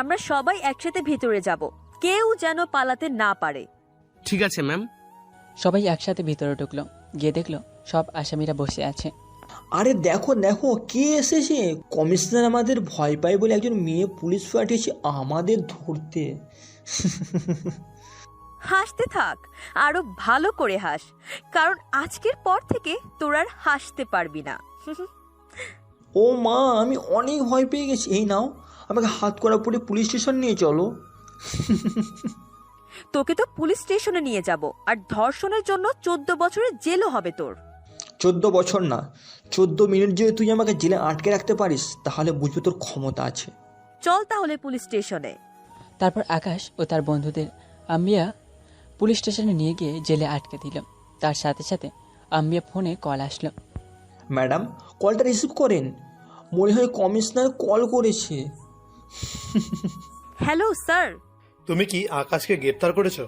আমরা সবাই একসাথে ভেতরে যাব, কেউ যেন পালাতে না পারে। ঠিক আছে ম্যাম। সবাই একসাথে ভিতরে ঢুকলো, গিয়ে দেখলো সব আসামিরা বসে আছে। আরে দেখো দেখো কে এসেছে, কমিশনার আমাদের ভয় পায় বলে একজন মেয়ে পুলিশ পাঠিয়েছে আমাদের ধরতে। হাসতে থাক, আরো ভালো করে হাস, কারণ আজকের পর থেকে তোর আর হাসতে পারবি না। ও মা, আমি অনেক ভয় পেয়ে গেছি। এই নাও, আমাকে হাত করা পরে পুলিশ স্টেশন নিয়ে চলো। তোকে তো পুলিশ স্টেশনে নিয়ে যাব, আর ধর্ষণের জন্য 14 বছরের জেলও হবে তোর। 14 বছর না, 14 মিনিট যদি তুই আমাকে জেলে আটকে রাখতে পারিস তাহলে বুঝবো তোর ক্ষমতা আছে। চল তাহলে পুলিশ স্টেশনে। তারপর আকাশ ও তার বন্ধুদের আম্বিয়া পুলিশ স্টেশনে নিয়ে গিয়ে জেলে আটকে দিল। তার সাথে সাথে আম্বিয়া ফোনে কল আসলো। ম্যাডাম, কলটা রিসিভ করেন, মনে হয় কমিশনার কল করেছে। Hello sir. তুমি কি আকাশকে গ্রেফতার করেছো?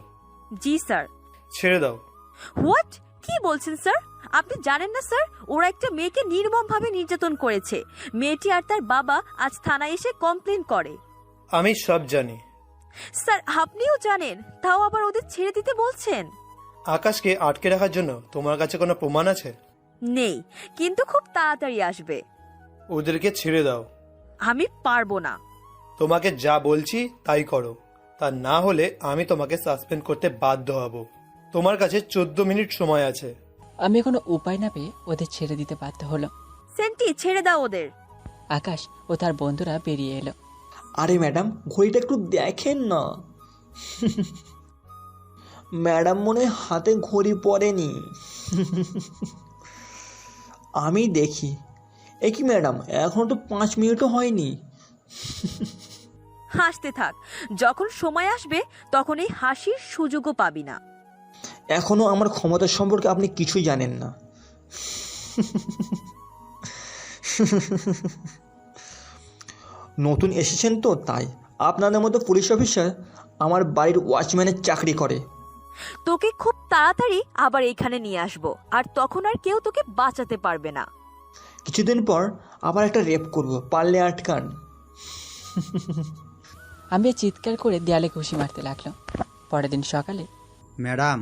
জি স্যার। ছেড়ে দাও। হোয়াট? কি বলছেন স্যার? আপনি জানেন না স্যার, ওরা একটা মেয়েকে নির্মমভাবে নির্যাতন করেছে। মেয়েটি আর তার বাবা আজ থানায় এসে কমপ্লেন করে। আমি সব জানি। স্যার আপনিও জানেন, তাও আবার ওদের ছেড়ে দিতে বলছেন? আকাশকে আটকে রাখার জন্য তোমার কাছে কোনো প্রমাণ আছে? নেই, কিন্তু খুব তাড়াতাড়ি আসবে। ওদেরকে ছেড়ে দাও। আমি পারবো না। তোমাকে যা বলছি তাই করো, তা না হলে আমি তোমাকে সাসপেন্ড করতে বাধ্য হব। তোমার কাছে 14 মিনিট সময় আছে। আমি কোনো উপায় না পেয়ে ওদের ছেড়ে দিতে বাধ্য হলো। সেন্টি, ছেড়ে দাও ওদের। আকাশ ও তার বন্ধুরা বেরিয়ে এলো। আরে ম্যাডাম, ঘড়িটা একটু দেখেন না। ম্যাডাম মনে হয় হাতে ঘড়ি পরেনি। আমি দেখি। এ কি ম্যাডাম, এখনো তো 5 মিনিটও হয়নি। হাসতে থাক, যখন সময় আসবে তখন এই হাসির সুযোগও পাবি না। এখনো আমার ক্ষমতা সম্পর্কে আপনি কিছুই জানেন না। নতুন এসেছেন তো তাই। আপনাদের মতো পুলিশ অফিসার আমার বাড়ির ওয়াচম্যানের চাকরি করে। তোকে খুব তাড়াতাড়ি আবার এখানে নিয়ে আসবো, আর তখন আর কেউ তোকে বাঁচাতে পারবে না। কিছুদিন পর আবার একটা রেপ করব, পারলে আটকান। আম্বিয়া চিৎকার করে দেয়ালে ঘুষি মারতে লাগলো। পরের দিন সকালে, ম্যাডাম,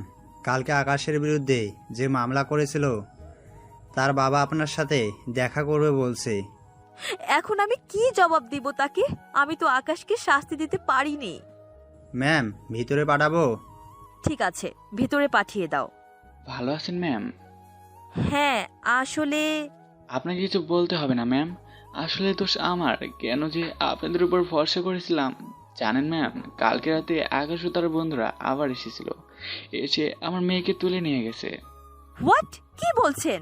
কালকে আকাশের বিরুদ্ধে যে মামলা করেছিল তার বাবা আপনার সাথে দেখা করবে বলছে। এখন আমি কি জবাব দিব তাকে? আমি তো আকাশকে শাস্তি দিতে পারিনি। ম্যাম, ভিতরে পাঠাবো? ঠিক আছে, ভিতরে পাঠিয়ে দাও। ভালো আছেন ম্যাম? হ্যাঁ, আসলে আপনাকে কিছু বলতে হবে না ম্যাম, আসলে দোষ আমার, কেন যে আপনাদের উপর ভরসা করেছিলাম। জানেন ম্যাম, কালকে রাতে আকাশ ও তার বন্ধুরা আবার এসেছিল, এসে আমার মেয়েকে তুলে নিয়ে গেছে। হোয়াট? কি বলছেন?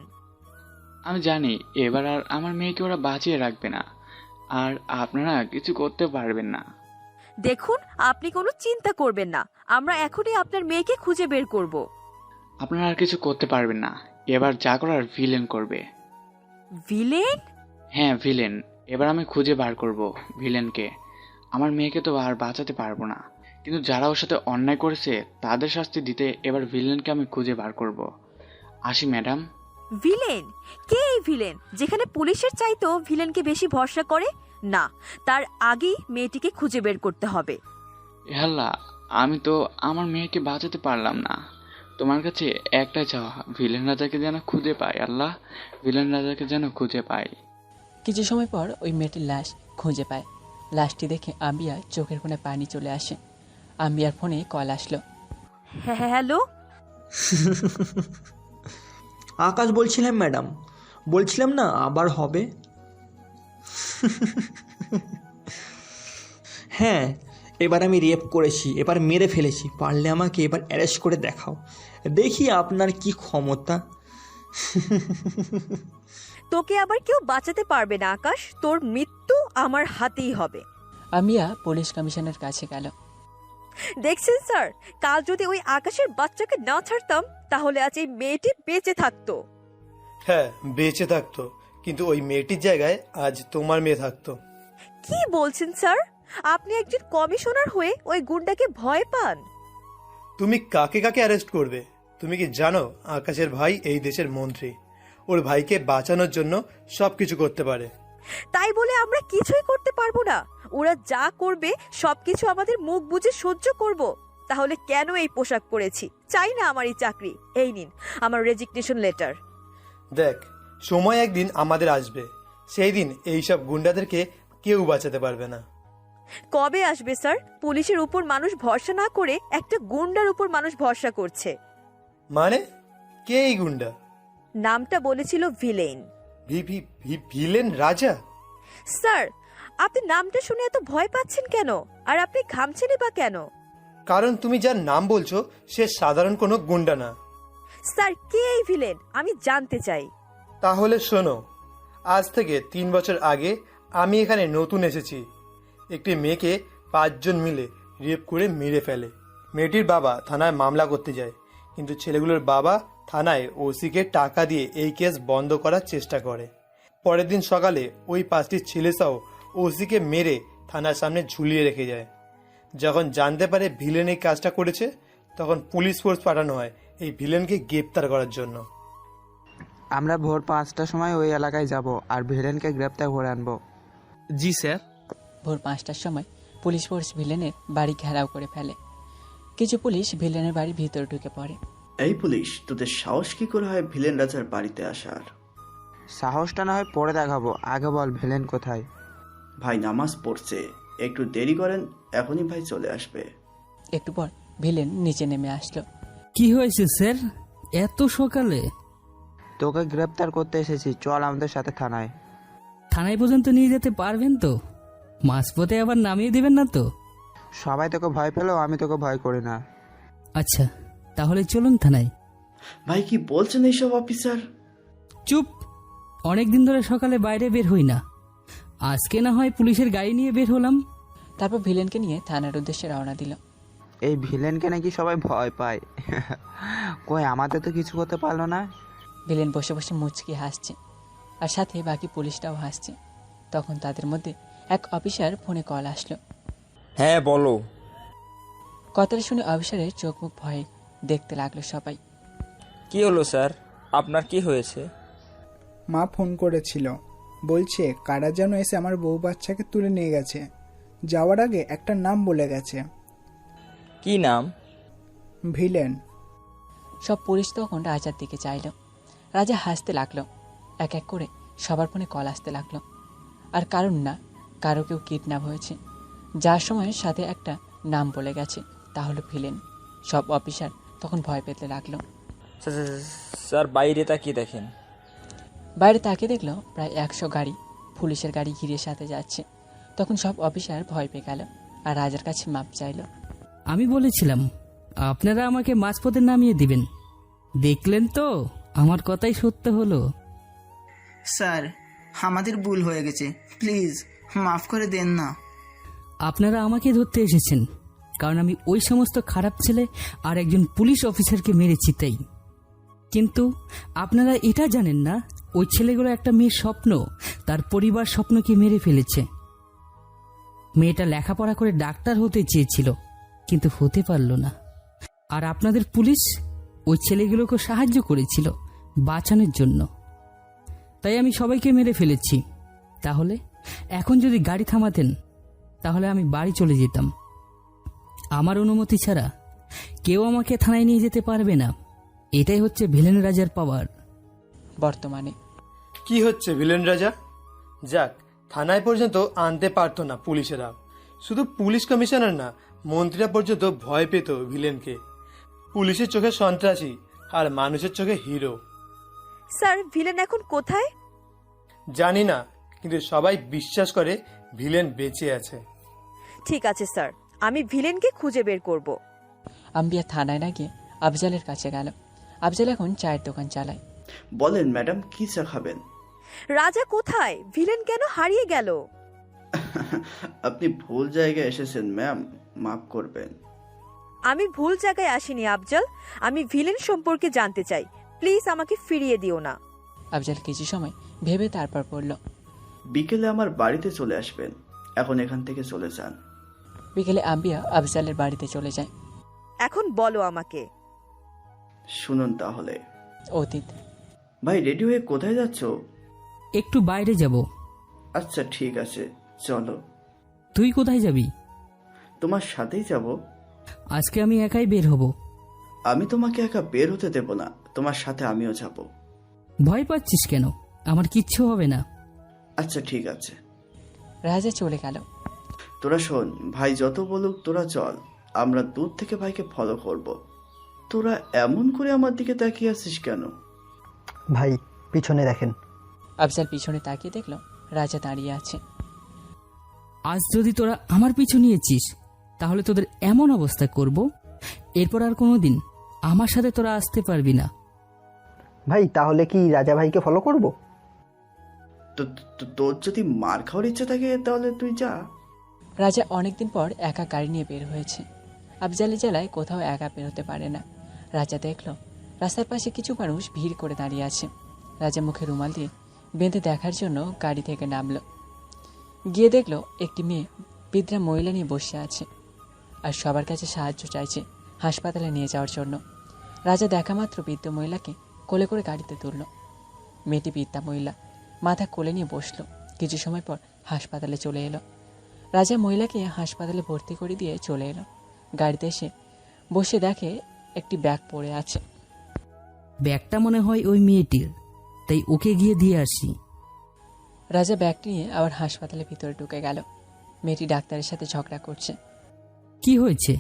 আমি জানি এবার আর আমার মেয়েকে ওরা বাঁচিয়ে রাখবে না, আর আপনারা কিছু করতে পারবেন না। দেখুন, আপনি কোনো চিন্তা করবেন না, আমরা এখনই আপনার মেয়েকে খুঁজে বের করব। আপনারা আর কিছু করতে পারবেন না, এবার যা করার ভিলেন করবে। ভিলেন? হ্যাঁ ভিলেন, এবার আমি খুঁজে বার করব ভিলেনকে। আমার মেয়েকে তো আর বাঁচাতে পারবো না, কিন্তু যারা ওর সাথে অন্যায় করেছে তাদের শাস্তি দিতে এবার ভিলেনকে আমি খুঁজে বার করব। আসি ম্যাডাম। ভিলেন? কে এই ভিলেন, যেখানে পুলিশের চাইতেও ভিলেনকে বেশি ভরসা করে? না, তার আগেই মেয়েটিকে খুঁজে বের করতে হবে। আল্লাহ, আমি তো আমার মেয়েকে বাঁচাতে পারলাম না, তোমার কাছে একটাই চাওয়া, ভিলেন রাজাকে যেন খুঁজে পাই। আল্লাহ, ভিলেন রাজাকে যেন খুঁজে পাই। কিছু সময় পর ওই মেয়েটির লাশ খুঁজে পায়। লাশটি দেখে আম্বিয়া চোখের কোণে পানি চলে আসে। আম্বিয়ার ফোনে কল আসলো। হ্যালো? আকাশ বলছিলাম ম্যাডাম, বলছিলাম না আবার হবে। হ্যাঁ, এবার আমি রেপ করেছি, এবার মেরে ফেলেছি, পারলে আমাকে এবার অ্যারেস্ট করে দেখাও, দেখি আপনার কি ক্ষমতা। তোকে আবার কেউ বাঁচাতে পারবে না আকাশ, তোর মৃত্যু আমার হাতেই হবে। আম্বিয়া পুলিশ কমিশনের কাছে গেল। দেখছেন স্যার, কাল যদি ওই আকাশের বাচ্চাকে না ছাড়তাম তাহলে আজ এই মেয়েটি বেঁচে থাকতো। হ্যাঁ, বেঁচে থাকতো, কিন্তু ওই মেয়েটির জায়গায় আজ তোমার মেয়ে থাকতো। কি বলছেন স্যার? আপনি একজন কমিশনার হয়ে ওই গুন্ডাকে ভয় পান? তুমি কাকে কাকে অ্যারেস্ট করবে? তুমি কি জানো আকাশের ভাই এই দেশের মন্ত্রী, ওর ভাইকে বাঁচানোর জন্য সবকিছু করতে পারে। তাই বলে আমরা কিছুই করতে পারবো না? ওরা যা করবে সবকিছু আমাদের মুখ বুজে সহ্য করব? তাহলে কেন এই পোশাক পরেছি? চাই না আমার এই চাকরি। এই নিন আমার রেজিগনেশন লেটার। দেখ, সময় একদিন আমাদের আসবে, সেই দিন এইসব গুন্ডাদেরকে কেউ বাঁচাতে পারবে না। কবে আসবে স্যার? পুলিশের উপর মানুষ ভরসা না করে একটা গুন্ডার উপর মানুষ ভরসা করছে। মানে কে এই গুন্ডা? নামটা বলেছিল ভিলেন। ভিলেন রাজা? স্যার, আপনি নামটা শুনে এত ভয় পাচ্ছেন কেন? আর আপনি ঘামছেনই বা কেন? কারণ তুমি যার নাম বলছো সে সাধারণ কোনো গুন্ডা না। স্যার, কে এই ভিলেন আমি জানতে চাই। তাহলে শোনো, আজ থেকে 3 বছর আগে আমি এখানে নতুন এসেছি। একটি মেয়েকে 5 জন মিলে রেপ করে মেরে ফেলে। মেয়েটির বাবা থানায় মামলা করতে যায়, কিন্তু ছেলেগুলোর বাবা থানায় ওসিকে টাকা দিয়ে এই কেস বন্ধ করার চেষ্টা করে। পরের দিন সকালে ওই 5টি ছেলেসহ ওসিকে মেরে থানার সামনে ঝুলিয়ে রেখে যায়। যখন জানতে পারে ভিলেন এই কাজটা করেছে, তখন পুলিশ ফোর্স পাঠানো হয় এই ভিলেনকে গ্রেপ্তার করার জন্য। আমরা ভোর 5টার সময় ওই এলাকায় যাব আর ভিলেনকে গ্রেপ্তার করে আনবো। জি স্যার। ভোর 5টার সময় পুলিশ ফোর্স ভিলেনের বাড়ি ঘেরাও করে ফেলে। কিছু পুলিশ ভিলেনের বাড়ির ভিতরে ঢুকে পড়ে। এই পুলিশ, তোদের সাহস কি করে হয় ভিলেন রাজার বাড়িতে আসার? সাহসটা না হয় পরে দেখাবো, আগে বল ভিলেন কোথায়? ভাই নামাজ পড়ছে, একটু দেরি করেন, এখনই ভাই চলে আসবে। একটু পর ভিলেন নিচে নেমে আসলো। কি হয়েছে স্যার এত সকালে? তোকে গ্রেপ্তার করতে এসেছি, চল আমাদের সাথে থানায়। থানায় পর্যন্ত নিয়ে যেতে পারবেন তো? মাঝপথে আবার নামিয়ে দেবেন না তো? সবাই তোকে ভয় পেলেও আমি তোকে ভয় করি না। আচ্ছা, তাহলে চলুন থানায়। ভাই কি বলছেন এইসব অফিসার? চুপ, অনেকদিন ধরে সকালে বাইরে বের হই না, আজকে না হয় পুলিশের গাড়ি নিয়ে বের হলাম। তারপর ভিলেনকে নিয়ে থানার উদ্দেশ্যে রওনা দিল। এই ভিলেনকে নাকি সবাই ভয় পায়। কই আমাদের তো কিছু করতে পারলো না। ভিলেন বসে বসে মুচকি হাসছে, আর সাথে বাকি পুলিশটাও হাসছে। তখন তাদের মধ্যে এক অফিসার ফোনে কল আসলো। হ্যাঁ বলো। কথাটা শুনে অফিসারের চোখ মুখ ভয়ে দেখতে লাগলো সবাই। কি হলো স্যার, আপনার কি হয়েছে? মা ফোন করেছিল, বলছে কারা যেন এসে আমার বউ বাচ্চাকে তুলে নিয়ে গেছে। যাওয়ার আগে একটা নাম বলে গেছে। কি নাম? ভিলেন। সব পুলিশ তখন রাজার দিকে চাইল। রাজা হাসতে লাগলো। এক এক করে সবার ফোনে কল আসতে লাগলো। আর কারণ না, কারো কেউ কিডন্যাপ হয়েছে, যার সময়ের সাথে একটা নাম বলে গেছে, তা হলো ভিলেন। সব অফিসার তখন ভয় পেতে লাগলো। স্যার বাইরে তাকিয়ে দেখেন। বাইরে তাকিয়ে দেখলো প্রায় 100 গাড়ি, পুলিশের গাড়ি ঘিরে সাথে যাচ্ছে। তখন সব অফিসার ভয় পেয়ে গেল আর রাজার কাছে মাপ চাইল। আমি বলেছিলাম আপনারা আমাকে মাঝপথে নামিয়ে দিবেন, দেখলেন তো আমার কথাই সত্য হলো। স্যার, আমাদের ভুল হয়ে গেছে, প্লিজ মাফ করে দেন না। আপনারা আমাকে ধরতে এসেছেন কারণ আমি ওই সমস্ত খারাপ ছেলে আর একজন পুলিশ অফিসারকে মেরেছি তাই। কিন্তু আপনারা এটা জানেন না ওই ছেলেগুলো একটা মেয়ের স্বপ্ন, তার পরিবার স্বপ্নকে মেরে ফেলেছে। মেয়েটা লেখাপড়া করে ডাক্তার হতে চেয়েছিল কিন্তু হতে পারল না। আর আপনাদের পুলিশ ওই ছেলেগুলোকে সাহায্য করেছিল বাঁচানোর জন্য, তাই আমি সবাইকে মেরে ফেলেছি। তাহলে এখন যদি গাড়ি থামাতেন তাহলে আমি বাড়ি চলে যেতাম। আমার অনুমতি ছাড়া কেউ আমাকে থানায় নিয়ে যেতে পারবে না। এটাই হচ্ছে ভিলেন রাজার পাওয়ার। বর্তমানে কি হচ্ছে ভিলেন রাজা? যাক, থানায় পর্যন্ত আনতে পারতো না পুলিশেরা। শুধু পুলিশ কমিশনার না, মন্ত্রীরা পর্যন্ত ভয় পেত ভিলেনকে। পুলিশের চোখে সন্ত্রাসী আর মানুষের চোখে হিরো। স্যার, ভিলেন এখন কোথায়? জানি না, কিন্তু সবাই বিশ্বাস করে ভিলেন বেঁচে আছে। ঠিক আছে স্যার, আমি ভিলেনকে খুঁজে বের করব। আম্বিয়া থানায় না গিয়ে আফজালের কাছে গেল। আফজাল এখন চায়ের দোকান চালায়। বলেন ম্যাডাম, কি চা খাবেন? রাজা কোথায়? ভিলেন কেন হারিয়ে গেল? আপনি ভুল জায়গায় এসেছেন ম্যাম, মাফ করবেন। আমি ভুল জায়গায় আসিনি আফজাল, আমি ভিলেন সম্পর্কে জানতে চাই। প্লিজ আমাকে ফিরিয়ে দিও না। আফজাল কিছু সময় ভেবে তারপর বলল, বিকেলে আমার বাড়িতে চলে আসবেন, এখন এখান থেকে চলে যান। বিকেলে আম্বিয়া আফজালের বাড়িতে চলে যায়। এখন বলো আমাকে। শুনুন তাহলে। অতীত। ভাই রেডি হয়ে কোথায় যাচ্ছ? একটু বাইরে যাব। আচ্ছা ঠিক আছে, চলো। তুই কোথায় যাবি? তোমার সাথেই যাব। আজকে আমি একাই বের হব। আমি তোমাকে একা বের হতে দেব না, তোমার সাথে আমিও যাব। ভয় পাচ্ছিস কেন? আমার কিচ্ছু হবে না। আচ্ছা ঠিক আছে। রাজা চলে গেল। তোরা শোন, ভাই যত বলুক তোরা চল, আমরা দূর থেকে ভাইকে ফলো করব। তোরা এমন করে আমার দিকে তাকিয়ে আছিস কেন? ভাই পিছনে দেখেন। আফজাল পিছনে তাকিয়ে দেখলো রাজা দাঁড়িয়ে আছে। আজ যদি তোরা আমার পিছু নিয়েছিস তাহলে তোদের এমন অবস্থা করব, এরপর আর কোনোদিন আমার সাথে তোরা আসতে পারবি না। ভাই তাহলে কি রাজা ভাইকে ফলো করব? তোর যদি মার খাওয়ার ইচ্ছা থাকে তাহলে তুই যা। রাজা অনেকদিন পর একা গাড়ি নিয়ে বের হয়েছে। আফজালি জেলায় কোথাও একা বেরোতে পারে না। রাজা দেখল রাস্তার পাশে কিছু মানুষ ভিড় করে দাঁড়িয়ে আছে। রাজা মুখে রুমাল দিয়ে বেঁধে দেখার জন্য গাড়ি থেকে নামল। গিয়ে দেখলো একটি মেয়ে বৃদ্ধা মহিলা নিয়ে বসে আছে আর সবার কাছে সাহায্য চাইছে হাসপাতালে নিয়ে যাওয়ার জন্য। রাজা দেখা মাত্র বৃদ্ধ মহিলাকে কোলে করে গাড়িতে তুলল। মেয়েটি বৃদ্ধা মহিলা মাথা কোলে নিয়ে বসলো। কিছু সময় পর হাসপাতালে চলে এলো। রাজা মহিলাকে হাসপাতালে ভর্তি করে দিয়ে চলে এলো। গাড়িতে এসে বসে দেখে একটি ব্যাগ পড়ে আছে। ব্যাগটা মনে হয় ওই মেয়েটির, তাই ওকে গিয়ে দিয়ে আসি। রাজা ব্যাগটি নিয়ে আবার হাসপাতালের ভিতরে ঢুকে গেল। মেয়েটি ডাক্তারের সাথে ঝগড়া করছে। কি হয়েছে?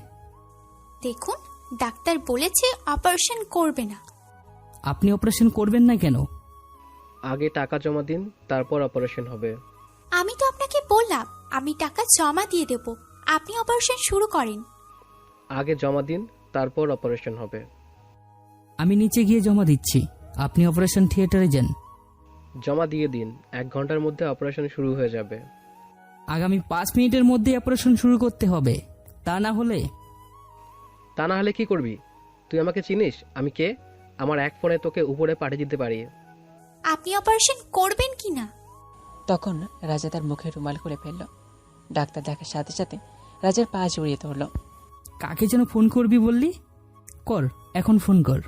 দেখুন, ডাক্তার বলেছে অপারেশন করবে না। আপনি অপারেশন করবেন না কেন? আগে টাকা জমা দিন, তারপর অপারেশন হবে। আমি তো আপনাকে বললাম আমি টাকা জমা দিয়ে দেব, আপনি অপারেশন শুরু করেন। আগে জমা দিন, তারপর অপারেশন হবে। আমি নিচে গিয়ে জমা দিচ্ছি, আপনি অপারেশন থিয়েটারে যান। জমা দিয়ে দিন, 1 ঘন্টার মধ্যে অপারেশন শুরু হয়ে যাবে। আগামী 5 মিনিটের মধ্যে অপারেশন শুরু করতে হবে, তা না হলে কি করবি? তুই আমাকে চিনিস? আমি কে? আমার এক ফোনে তোকে উপরে পাঠিয়ে দিতে পারি। আপনি অপারেশন করবেন কি না? তখন রাজা তার মুখে রুমাল খুলে ফেলল। ডাক্তার দেখার সাথে সাথে রাজার পা জড়িয়ে ধরল। কাকে যেন ফোন করবি বললি? কর, এখন ফোন কর।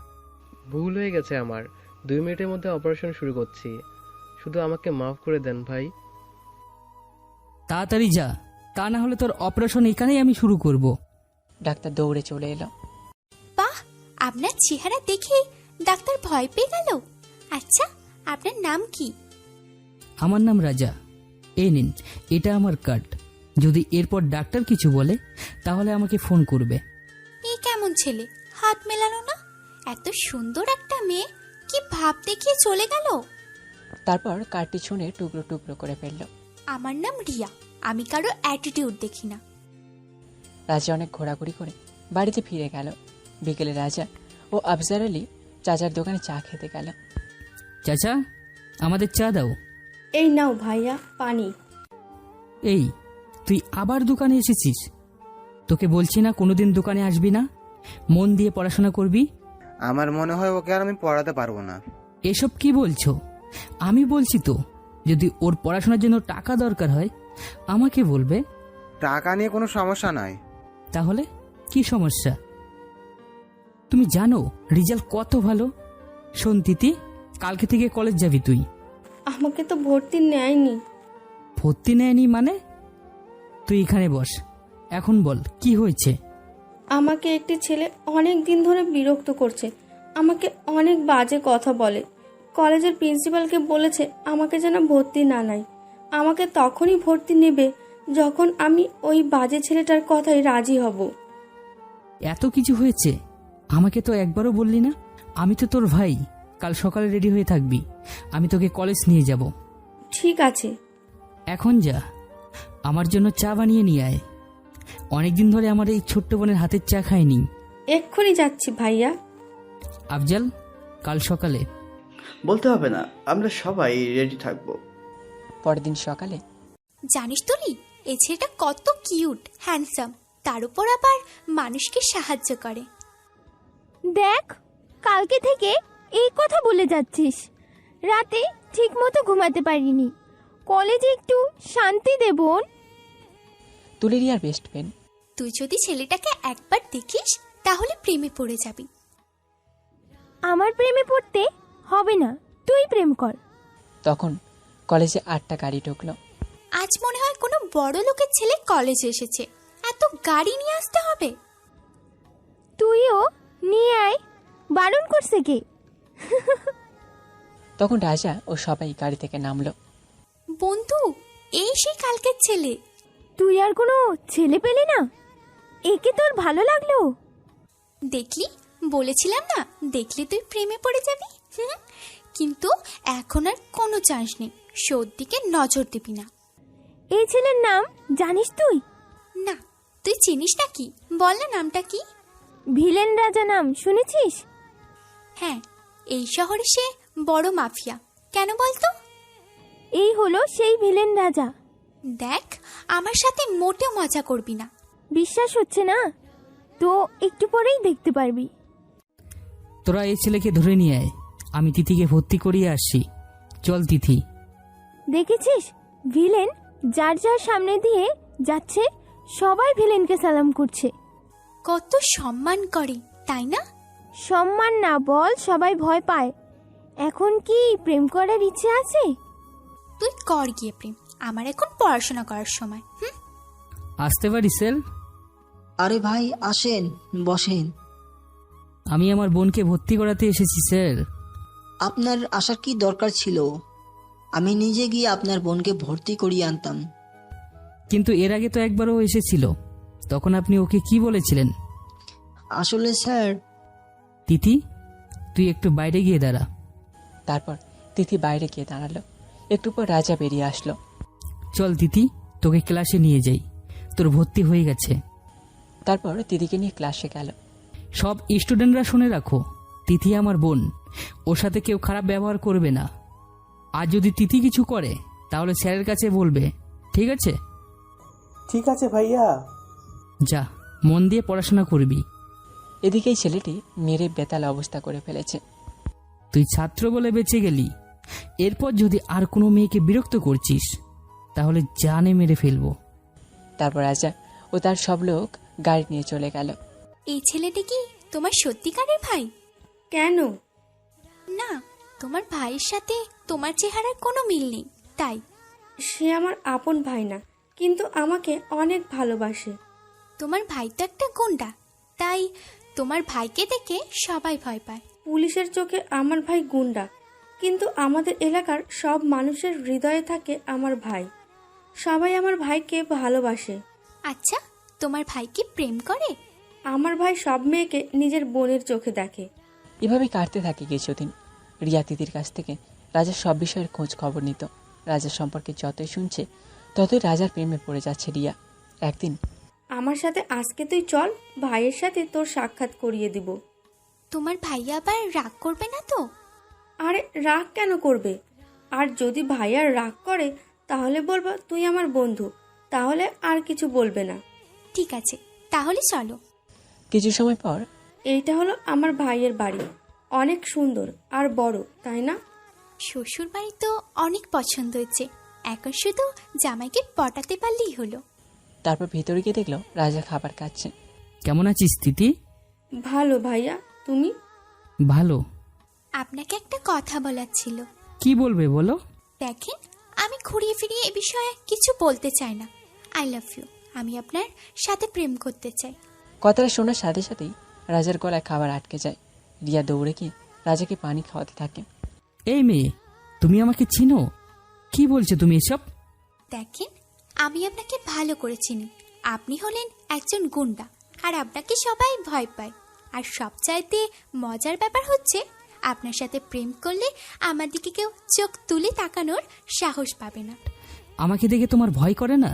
ভুল হয়ে গেছে আমার, 2 মিনিটের মধ্যে অপারেশন শুরু করছি, শুধু আমাকে মাফ করে দেন ভাই। তাড়াতাড়ি যা, তা না হলে তোর অপারেশন এখানেই আমি শুরু করব। ডাক্তার দৌড়ে চলে এলো। বাহ, আপনার চেহারা দেখে ডাক্তার ভয় পেয়ে গেল। আচ্ছা, আপনার নাম কি? আমার নাম রাজা। এই নিন, এটা আমার কার্ড। যদি এরপর ডাক্তার কিছু বলে তাহলে আমাকে ফোন করবে। এই কেমন ছেলে, হাত মেলানো না? এত সুন্দর একটা মেয়ে কি ভাব দেখিয়ে চলে গেল। তারপর কার্ডটি ছুঁড়ে টুকরো টুকরো করে ফেলল। আমার নাম রিয়া, আমি কারো অ্যাটিটিউড দেখি না। রাজা অনেক ঘোরাঘুরি করে বাড়িতে ফিরে গেল। বিকেলে রাজা ও আফজার আলী চাচার দোকানে চা খেতে গেল। চাচা, আমাদের চা দাও। এই নাও ভাইয়া পানি। এই, তুই আবার দোকানে এসেছিস? তোকে বলছি না কোনোদিন দোকানে আসবি না, মন দিয়ে পড়াশোনা করবি। আমার মনে হয় ওকে আর আমি পড়াতে পারবো না। এসব কি বলছো? আমি বলছি তো, যদি ওর পড়াশোনার জন্য টাকা দরকার হয় আমাকে বলবে। টাকা নিয়ে কোনো সমস্যা নাই। তাহলে কি সমস্যা? তুমি জানো রেজাল্ট কত ভালো। শোন তিতি, কালকে থেকে কলেজ যাবি তুই। আমাকে তো ভর্তি নেয়নি। ভর্তি নেয়নি মানে? তুই এখানে বস, এখন বল কি হয়েছে। আমাকে একটি ছেলে অনেক দিন ধরে বিরক্ত করছে, আমাকে অনেক বাজে কথা বলে। কলেজের প্রিন্সিপালকে বলেছে আমাকে যেন ভর্তি না নেয়। আমাকে তখনই ভর্তি নেবে যখন আমি ওই বাজে ছেলেটার কথায় রাজি হব। এত কিছু হয়েছে, আমাকে তো একবারও বললি না। আমি তো তোর ভাই, কাল সকালে রেডি হয়ে থাকবি, আমি তোকে কলেজ নিয়ে যাব। ঠিক আছে। এখন যা, আমার জন্য চা বানিয়ে নিয়ে আয়। অনেকদিন ধরে আমার এই ছোট্ট বোনের হাতের চা খাইনি। এক্ষুনি যাচ্ছি ভাইয়া। আফজাল, কাল সকালে। বলতে হবে না, আমরা সবাই রেডি থাকবো। পরের দিন সকালে। জানিস তুলি, এই ছেলেটা কত কিউট, হ্যান্ডসাম, তার উপর আবার মানুষকে সাহায্য করে। দেখ, কালকে থেকে এই কথা বলে যাচ্ছিস। রাতে ঠিক মতো ঘুমাতে পারিনি, কলেজে একটু শান্তি দে বোন। তুলি রিয়ার বেস্ট ফ্রেন্ড। তুই যদি ছেলেটাকে একবার দেখিস তাহলে প্রেমে পড়ে যাবি। আমার প্রেমে পড়তে হবে না, তুই প্রেম কর। তখন কলেজে 8টা গাড়ি ঢুকলো। আজ মনে হয় কোনো বড় লোকের ছেলে কলেজে এসেছে, এত গাড়ি নিয়ে আসতে হবে। তুইও নিয়ে আয়, বারণ করছে কে? তখন রাজা ও সবাই গাড়ি থেকে নামলো। বন্ধু, এই সেই কালকের ছেলে। তুই আর কোনো ছেলে পেলি না? একে তোর ভালো লাগলো? দেখলি, বলেছিলাম না, দেখলে তুই প্রেমে পড়ে যাবি। কিন্তু এখন আর কোনো চান্স নেই, শোর দিকে নজর দিবি না। এই ছেলের নাম জানিস তুই? না, তুই চিনিস নাকি? বল না নামটা কি। ভিলেন রাজা নাম শুনেছিস? হ্যাঁ, এই শহরে সে বড় মাফিয়া। কেন বলতো? এই হলো সেই ভিলেন রাজা। দেখ, আমার সাথে মোটেও মজা করবি না। বিশ্বাস হচ্ছে না তো একটু পরেই দেখতে পারবি। তোরা এই ছেলেকে ধরে নিয়ে আয়, আমি তিথিকে ভর্তি করিয়ে আসছি। চল তিথি। দেখেছিস, ভিলেন যার যার সামনে দিয়ে যাচ্ছে সবাই ভিলেনকে সালাম করছে। কত সম্মান করে, তাই না? সম্মান না বল, সবাই ভয় পায়। এখন কি প্রেম করার ইচ্ছে আছে? তুই কর গিয়ে প্রেম, আমার এখন পড়াশোনা করার সময়। আসতে পারি সেল? আরে ভাই আসেন, বসেন। আমি আমার বোনকে ভর্তি করাতে এসেছি স্যার। আপনার আসার কি দরকার ছিল? আমি নিজে গিয়ে আপনার বোনকে ভর্তি করিয়ে আনতাম। কিন্তু এর আগে তো একবারও এসেছিল, তখন আপনি ওকে কি বলেছিলেন? আসলে স্যার। তিথি, তুই একটু বাইরে গিয়ে দাঁড়া। তারপর তিথি বাইরে গিয়ে দাঁড়ালো। একটু পর রাজা বেরিয়ে আসলো। চল তিথি, তোকে ক্লাসে নিয়ে যাই, তোর ভর্তি হয়ে গেছে। তারপর তিথিকে নিয়ে ক্লাসে গেল। সব স্টুডেন্টরা শুনে রাখো, তিথি আমার বোন, ওর সাথে কেউ খারাপ ব্যবহার করবে না। আর যদি তিথি কিছু করে তাহলে স্যারের কাছে বলবে, ঠিক আছে? ঠিক আছে ভাইয়া। যা, মন দিয়ে পড়াশোনা করবি। এদিকে এই ছেলেটি মেরে বেতাল অবস্থা করে ফেলেছে। তুই ছাত্র বলে বেঁচে গেলি, এরপর যদি আর কোনো মেয়েকে বিরক্ত করছিস তাহলে জানে মেরে ফেলবো। তারপর রাজা ও তার সব লোক গাড়ি নিয়ে চলে গেল। এই ছেলেটি কি তোমার সত্যিকারের ভাই? কেন? না, তোমার ভাইয়ের সাথে তোমার চেহারার কোনো মিল নেই, তাই। সে আমার আপন ভাই না, কিন্তু আমাকে অনেক ভালোবাসে। তোমার ভাই তো একটা গুন্ডা, তাই তোমার ভাইকে দেখে সবাই ভয় পায়। পুলিশের চোখে আমার ভাই গুন্ডা, কিন্তু আমাদের এলাকার সব মানুষের হৃদয়ে থাকে আমার ভাই। সবাই আমার ভাইকে ভালোবাসে। আচ্ছা, তোমার ভাই কি প্রেম করে? আমার ভাই সব মেয়েকে নিজের বোনের চোখে দেখে। এভাবে কাটতে থাকে কিছুদিন। রিয়া তিথির কাছ থেকে রাজার সব বিষয়ের খোঁজ খবর নিত। রাজার সম্পর্কে যতই শুনছে ততই রাজার প্রেমে পড়ে যাচ্ছে রিয়া। একদিন, আমার সাথে আজকে তুই চল, ভাইয়ের সাথে তোর সাক্ষাৎ করিয়ে দিব। তোমার ভাইয়া আবার রাগ করবে না তো? আরে রাগ কেন করবে? আর যদি ভাইয়ার রাগ করে তাহলে বলবো তুই আমার বন্ধু, তাহলে আর কিছু বলবে না। ঠিক আছে, তাহলে চলো। কিছু সময় পর, এইটা হলো আমার ভাইয়ের বাড়ি, অনেক সুন্দর আর বড়, তাই না? শ্বশুর বাড়ি তো অনেক পছন্দ হয়েছে, এখন শুধু জামাইকে পটাতে পারলেই হলো। তারপর ভিতরে গিয়ে দেখলো রাজা খাবার খাচ্ছে। কেমন আছিস তিথি? ভালো ভাইয়া, তুমি? ভালো। আপনাকে একটা কথা বলার ছিল। কি বলবে বলো? দেখেন, আমি ঘুরিয়ে ফিরিয়ে এ বিষয়ে কিছু বলতে চাই না। আই লাভ ইউ, আমি আপনার সাথে প্রেম করতে চাই। কথাটা শোনার সাথে সাথেই রাজার গলায় খাবার আটকে যায়। রিয়া দৌড়ে গিয়ে রাজাকে পানি খাওয়াতে থাকে। এই মেয়ে, তুমি আমাকে চিনো? কি বলছো তুমি এসব? দেখেন, আমি আপনাকে ভালো করে চিনি। আপনি হলেন একজন গুন্ডা, আর আপনাকে সবাই ভয় পায়। আর সবচাইতে মজার ব্যাপার হচ্ছে, আপনার সাথে প্রেম করলে আমার দিকে কেউ চোখ তুলে তাকানোর সাহস পাবে না। আমাকে দেখে তোমার ভয় করে না?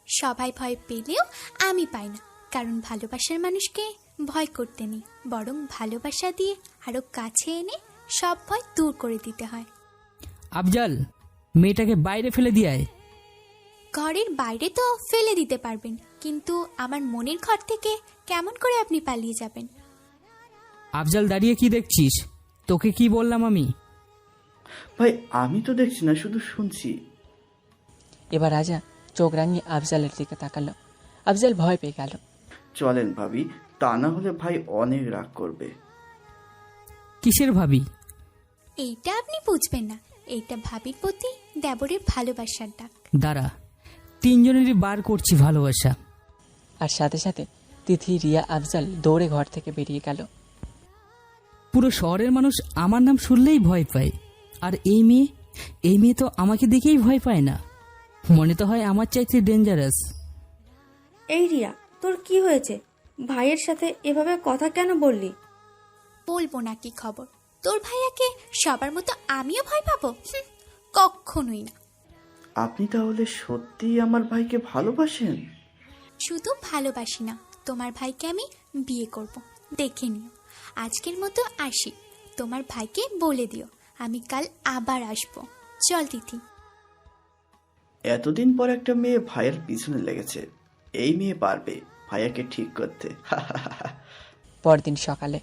সবাই ভয় পেলেও আমি পাই না, কারণ ভালোবাসার মানুষকে ভয় করতে নেই, বরং ভালোবাসা দিয়ে আরো কাছে এনে সব ভয় দূর করে দিতে হয়। আফজাল, মেয়েটাকে বাইরে ফেলে দিয়ে আয়। ঘরের বাইরে তো ফেলে দিতে পারবেন, কিন্তু আমার মনের ঘর থেকে কেমন করে আপনি পালিয়ে যাবেন? আফজাল, দাঁড়িয়ে কি দেখছিস? তোকে কি বললাম আমি? ভাই আমি তো দেখছি না, শুধু শুনছি। এবার রাজা চোখ রাঙিয়ে আফজালের দিকে তাকালো। আফজাল ভয় পেয়ে গেল। চলেন ভাবি, তা না হলে ভাই অনেক রাগ করবে। কিসের ভাবি? এইটা আপনি বুঝবেন না, এইটা ভাবির প্রতি দেবরের ভালোবাসার ডাক। দাঁড়া, তিনজনেরই বার করছি ভালোবাসা। আর সাথে সাথে তিথি, রিয়া, আফজাল দৌড়ে ঘর থেকে বেরিয়ে গেল। পুরো শহরের মানুষ আমার নাম শুনলেই ভয় পায়, আর এই মেয়ে তো আমাকে দেখেই ভয় পায় না। মনে তো হয় আমার চাইতে ডেঞ্জারাস। এই রিয়া, তোর কি হয়েছে? ভাইয়ের সাথে এভাবে কথা কেন বললি? বলবো না কি খবর? তোর ভাইয়াকে সবার মতো আমিও ভয় পাবো? কখনোই না। আপনি তাহলে সত্যিই আমার ভাইকে ভালোবাসেন? শুধু ভালোবাসি না, তোমার ভাইকে আমি বিয়ে করব। দেখে নিও। আজকের মতো আসি। তোমার ভাইকে বলে দিও আমি কাল আবার আসবো। চল তিথি। এতদিন পর একটা মেয়ে ভাইয়ের পিছনে লেগেছে। এই মেয়ে পারবে ভাইয়াকে ঠিক করতে। পরদিন সকালে।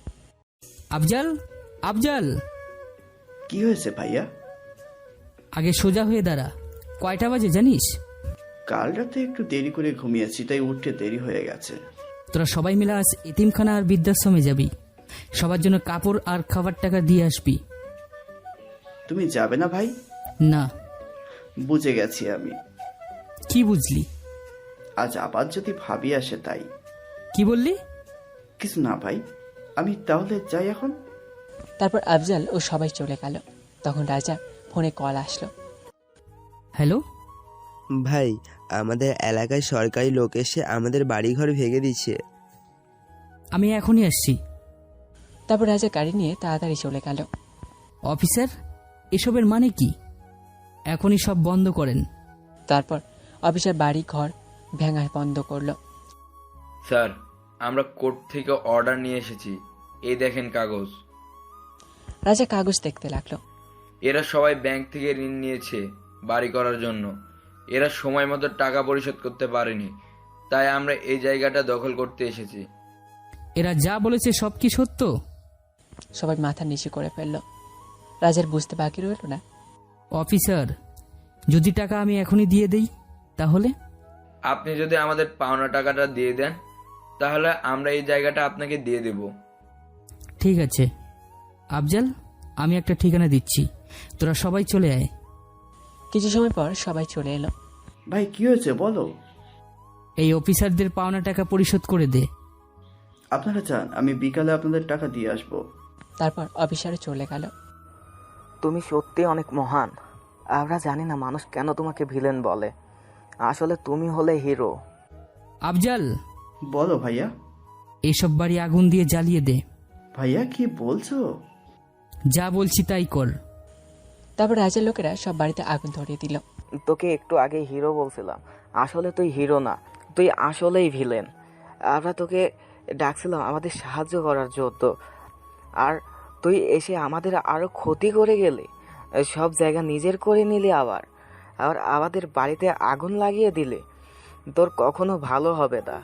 আফজাল, কি হয়েছে ভাইয়া? আগে সোজা হয়ে দাঁড়া। কয়টা বাজে জানিস? কাল রাতে একটু দেরি করে ঘুমিয়েছি, তাই উঠতে দেরি হয়ে গেছে। তোরা সবাই মিলে আজ এতিমখানা আর বৃদ্ধাশ্রমে যাবি। সবার জন্য কাপড় আর খাবার টাকা দিয়ে আসবি। তুমি যাবে না ভাই? না। বুঝে গেছি আমি। কি বুঝলি? আজ আবার যদি ভাবি আসে তাই। কি বললি? কিছু না ভাই, আমি তাহলে যাই এখন। তারপর আফজাল ও সবাই চলে গেল। তখন রাজা ফোনে কল আসলো। হ্যালো ভাই, আমাদের এলাকায় সরকারি লোক এসে আমাদের বাড়িঘর ভেঙে দিচ্ছে। আমি এখনই আসছি। তারপর রাজা গাড়ি নিয়ে তাড়াতাড়ি চলে গেল। অফিসার, এসবের মানে কি? এখনই সব বন্ধ করেন। তারপর অফিসার বাড়ি ঘর ভেঙা বন্ধ করলো। স্যার, আমরা কোর্ট থেকে অর্ডার নিয়ে এসেছি, এই দেখেন কাগজ। রাজা কাগজ দেখতে লাগলো। এরা সবাই ব্যাংক থেকে ঋণ নিয়েছে বাড়ি করার জন্য। এরা সময় মতো টাকা পরিশোধ করতে পারেনি, তাই আমরা এই জায়গাটা দখল করতে এসেছি। এরা যা বলেছে সব কি সত্য? সবাই মাথা নিচু করে ফেললো। রাজার বুঝতে বাকি রইল না। অফিসার, যদি টাকা আমি এখনই দিয়ে দেই তাহলে? আপনি যদি আমাদের পাওনা টাকাটা দিয়ে দেন তাহলে আমরা এই জায়গাটা আপনাকে দিয়ে দেব। ঠিক আছে আফজাল, আমি একটা ঠিকানা দিচ্ছি, তোরা সবাই চলে আয়। কিছু সময় পর সবাই চলে এলো। ভাই কি হয়েছে বলো? এই অফিসারদের পাওনা টাকা পরিশোধ করে দে। আপনারা চান আমি বিকালে আপনাদের টাকা দিয়ে আসবো। তারপর অফিসারে চলে গেল। তুমি সত্যি অনেক মহান। আমরা জানি না মানুষ কেন তোমাকে ভিলেন বলে, আসলে তুমি হলে হিরো। আফজাল, বলো ভাইয়া। এসব বাড়ি আগুন দিয়ে জ্বালিয়ে দে। ভাইয়া কি বলছো? যা বলছি তাই কর। তারপর রাজার লোকেরা সব বাড়িতে আগুন ধরিয়ে দিল। তোকে একটু আগে হিরো বলছিলাম, আসলে তুই হিরো না, তুই আসলেই ভিলেন। আমরা তোকে ডাকছিলাম আমাদের সাহায্য করার জন্য, আর তুই এসে আমাদের আরো ক্ষতি করে গেলি। সব জায়গা নিজের করে নিলি, আবার আমাদের বাড়িতে আগুন লাগিয়ে দিলি। তোর কখনো ভালো হবে না।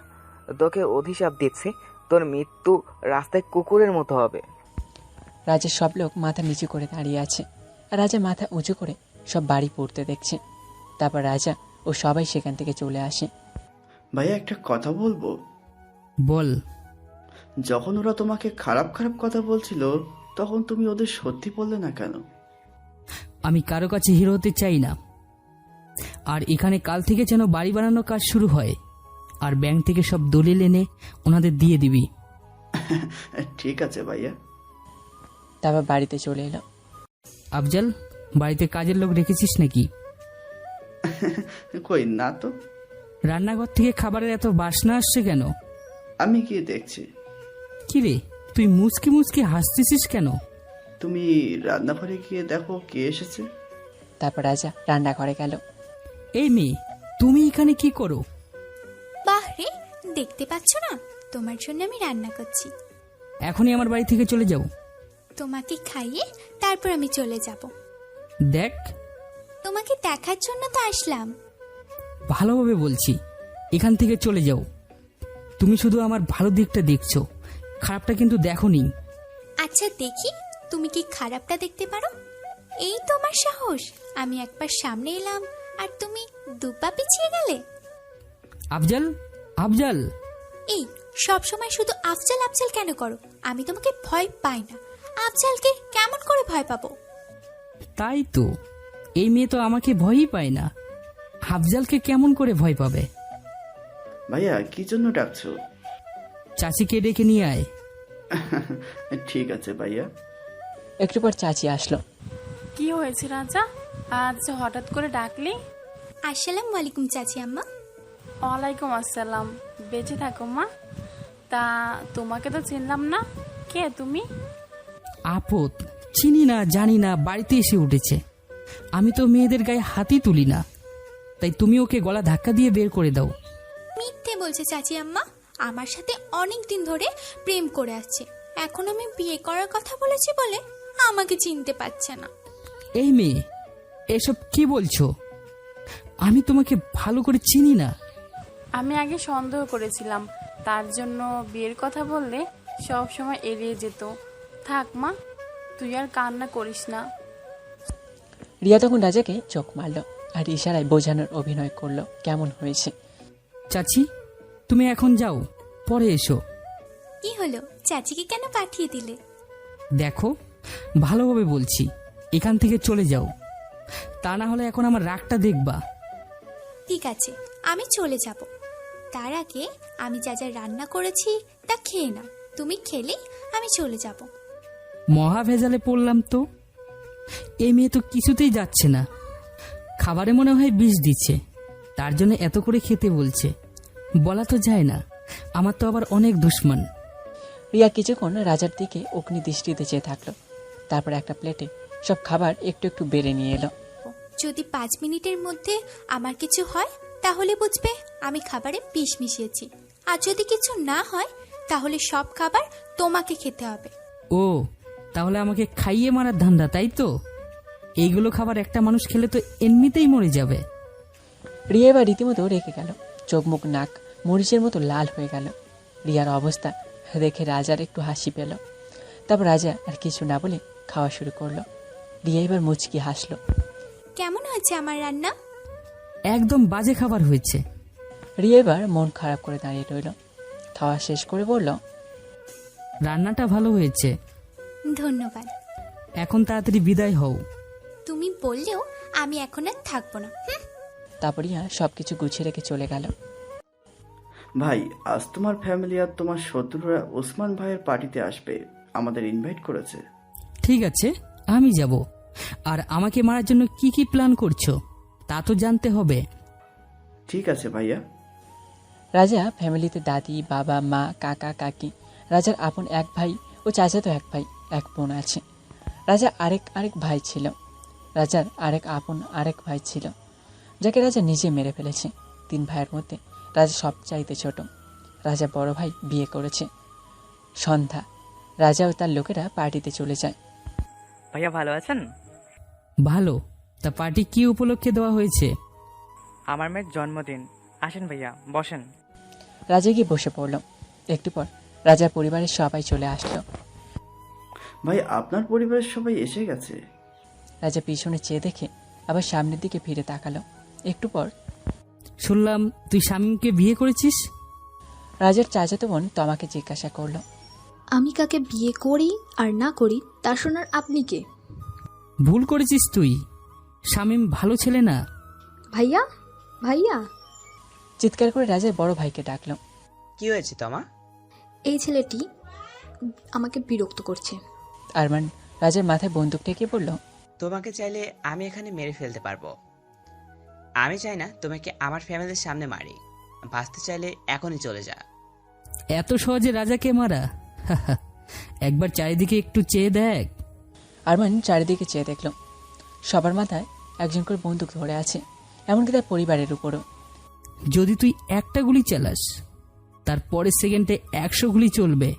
তোকে অভিশাপ দিচ্ছি, তোর মৃত্যু রাস্তায় কুকুরের মতো হবে। রাজার সব লোক মাথা নিচু করে দাঁড়িয়ে আছে। রাজা মাথা উঁচু করে সব বাড়ি পড়তে দেখছে। তারপর রাজা ও সবাই সেখান থেকে চলে আসে। ভাইয়া একটা কথা বলবো? বল। যখন ওরা তোমাকে খারাপ খারাপ কথা বলছিল তখন তুমি ওদের সত্যি বললে না কেন? আমি কারো কাছে হিরো হতে চাই না। আর এখানে কাল থেকে যেন বাড়ি বানানোর কাজ শুরু হয়, আর ব্যাংক থেকে সব দলিল এনে ওনাদের দিয়ে দিবি। ঠিক আছে ভাইয়া। তারপর বাড়িতে চলে এলো। আফজাল, বাড়িতে কাজের লোক রেখেছিস নাকি? কই না তো। রান্নাঘর থেকে খাবারের এত বাসনা আসছে কেন? আমি গিয়ে দেখছি। কি রে, তুই মুচকি মুচকি হাসতেছিস কেন? তুমি রান্নাঘরে গিয়ে দেখো কে এসেছে। তারপর রাজা রান্নাঘরে গেল। এই মেয়ে, তুমি এখানে কি করো? বাহ রে, দেখতে পাচ্ছ না তোমার জন্য আমি রান্না করছি। এখনই আমার বাড়ি থেকে চলে যাও। তোমাকে খাইয়ে তারপর আমি চলে যাব। দেখ, তোমাকে দেখার জন্য তো আসলাম। ভালোভাবে বলছি, এখান থেকে চলে যাও। তুমি শুধু আমার ভালো দিকটা দেখছো, খারাপটা কিন্তু দেখোনি। আচ্ছা দেখি তুমি কি খারাপটা দেখতে পারো। এই তোমার সাহস, আমি একবার সামনে এলাম আর তুমি দুপা পিছিয়ে গেলে। আফজাল, আফজাল। এই সব সময় শুধু আফজাল আফজাল কেন করো? আমি তোমাকে ভয় পাই না। আফজালকে কেমন করে ভয় পাবো? তাই তো, এই মেয়ে তো আমাকে ভয়ই পায় না। আফজালকে কেমন করে ভয় পাবে? ভাইয়া কি জন্য ডাকছো? চাচিকে ডেকে নিয়ে আয়। ঠিক আছে ভাইয়া। একটু পর চাচি আসলো। কি হয়েছে রাজা, আজ হঠাৎ করে ডাকলি? আসসালামু আলাইকুম চাচি আম্মা। ওয়ালাইকুম আসসালাম। বেঁচে থাকো মা। তা তোমাকে তো চিনলাম না, কে তুমি? আপদ, চিনি না জানি না, বাড়িতে এসে উঠেছে। আমি তো মেয়েদের গায়ে হাতই তুলি না, তাই তুমি ওকে গলা ধাক্কা দিয়ে বের করে দাও। মিথ্যে বলছে চাচি আম্মা, আমার সাথে অনেক দিন ধরে প্রেম করে আসছে। এখন আমি বিয়ে করার কথা বলেছি বলে আমাকে চিনতে পারছে না। এই মেয়ে, এসব কি বলছো? আমি তোমাকে ভালো করে চিনি না। আমি আগে সন্দেহ করেছিলাম, তার জন্য বিয়ের কথা বললে সব সময় এড়িয়ে যেত। থাক মা, তুই আর কান্না করিস না। রিয়া তখন রাজাকে চোখ মারল আর ইশারায় বোঝানোর অভিনয় করলো কেমন হয়েছে। চাচি, তুমি এখন যাও, পরে এসো। কি হলো, চাচিকে কেন পাঠিয়ে দিলে? দেখো, ভালোভাবে বলছি, এখান থেকে চলে যাও, তা না হলে এখন আমার রাগটা দেখবা। ঠিক আছে, আমি চলে যাব। তার আগে আমি যা যা রান্না করেছি তা খেয়ে নাও। তুমি খেলেই আমি চলে যাব। মহা ভেজালে পড়লাম তো। এই মেয়ে তো কিছুতেই যাচ্ছে না। খাবারে মনে হয় বিষ দিচ্ছে, তার জন্য এত করে খেতে বলছে। বলা তো যায় না, আমার তো আবার অনেক দুশ্মন। রিয়া কিছুক্ষণ রাজার দিকে অগ্নি দৃষ্টিতে চেয়ে থাকলো, তারপর একটা প্লেটে সব খাবার একটু একটু বেড়ে নিয়ে এলো। যদি 5 মিনিটের মধ্যে আমার কিছু হয় তাহলে বুঝবে আমি খাবারে বিষ মিশিয়েছি, আর যদি কিছু না হয় তাহলে সব খাবার তোমাকে খেতে হবে। ও, তাহলে আমাকে খাইয়ে মারার ধান্দা, তাই তো? এইগুলো খাবার একটা মানুষ খেলে তো এমনিতেই মরে যাবে। রিয়া এবার রীতিমতো রেখে গেল, চোখ মুখ নাক মরিচের মতো লাল হয়ে গেল। রিয়ার অবস্থা দেখে রাজার একটু হাসি পেল। তারপর রাজা আর কিছু না বলে খাওয়া শুরু করলো। রিয়া এবার মুচকি হাসলো। কেমন হয়েছে আমার রান্না? একদম বাজে খাবার হয়েছে। রিয়া এবার মন খারাপ করে দাঁড়িয়ে রইল। খাওয়া শেষ করে বলল, রান্নাটা ভালো হয়েছে। ধন্যবাদ। এখন তাড়াতাড়ি বিদায় হও। তুমি বললেও আমি এখন আর থাকবো না। তারপর রিয়া সবকিছু গুছিয়ে রেখে চলে গেল। ভাই, আজ তোমার ফ্যামিলি আর তোমার শত্রুরা ওসমান ভাইয়ের পার্টিতে আসবে, আমাদের ইনভাইট করেছে। ঠিক আছে, আমি যাব। আর আমাকে মারার জন্য কি কি প্ল্যান করছো তা তো জানতে হবে। ঠিক আছে ভাইয়া। রাজা ফ্যামিলিতে দাদি, বাবা, মা, কাকা, কাকি, রাজার আপন এক ভাই ও চাচাতো এক ভাই এক বোন আছে। রাজা আরেক ভাই ছিল। রাজার আরেক ভাই ছিল, যাকে রাজা নিজে মেরে ফেলেছে। 3 ভাইয়ের মধ্যে রাজা সবচাইতে ছোট। রাজা বড় ভাই বিয়ে করেছে। সন্ধ্যা, রাজা ও তার লোকেরা পার্টিতে চলে যায়। ভাইয়া ভালো আছেন? ভালো। তা পার্টি কি উপলক্ষে দেওয়া হয়েছে? আমার মেয়ের জন্মদিন। আসেন ভাইয়া, বসেন। রাজা গিয়ে বসে পড়ল। একটু পর রাজার পরিবারের সবাই চলে আসলো। ভাই, আপনার পরিবারের সবাই এসে গেছে। রাজা পিছনে চেয়ে দেখে আবার সামনের দিকে ফিরে তাকালো। একটু পর, শুনলাম তুই শামীমকে বিয়ে করেছিস। রাজার চাচাতো বোন তমাকে জিজ্ঞাসা করলো, আমি কাকে বিয়ে করি আর না করি তা শোনার আপনি কে? ভুল করেছিস তুই, শামীম ভালো ছেলে না। ভাইয়া, ভাইয়া। চিৎকার করে রাজার বড় ভাইকে ডাকলো। কি হয়েছে তমা? এই ছেলেটি আমাকে বিরক্ত করছে। আরমান রাজার মাথায় বন্দুক ঠেকিয়ে বলল, তোমাকে চাইলে আমি এখানে মেরে ফেলতে পারবো। আমি চাই না তোমাকে আমার ফ্যামিলির সামনে মারি। বাঁচতে চাইলে এখনই চলে যা। এত সহজে রাজাকে মারা? একবার চারিদিকে একটু চেয়ে দেখ। আরমান চারিদিকে চেয়ে দেখল। সবার মাথায় একজন করে বন্দুক ধরে আছে, এমনকি তার পরিবারের উপরও। যদি তুই একটা গুলি চালাস, তার পরের সেকেন্ডে 100 গুলি চলবে।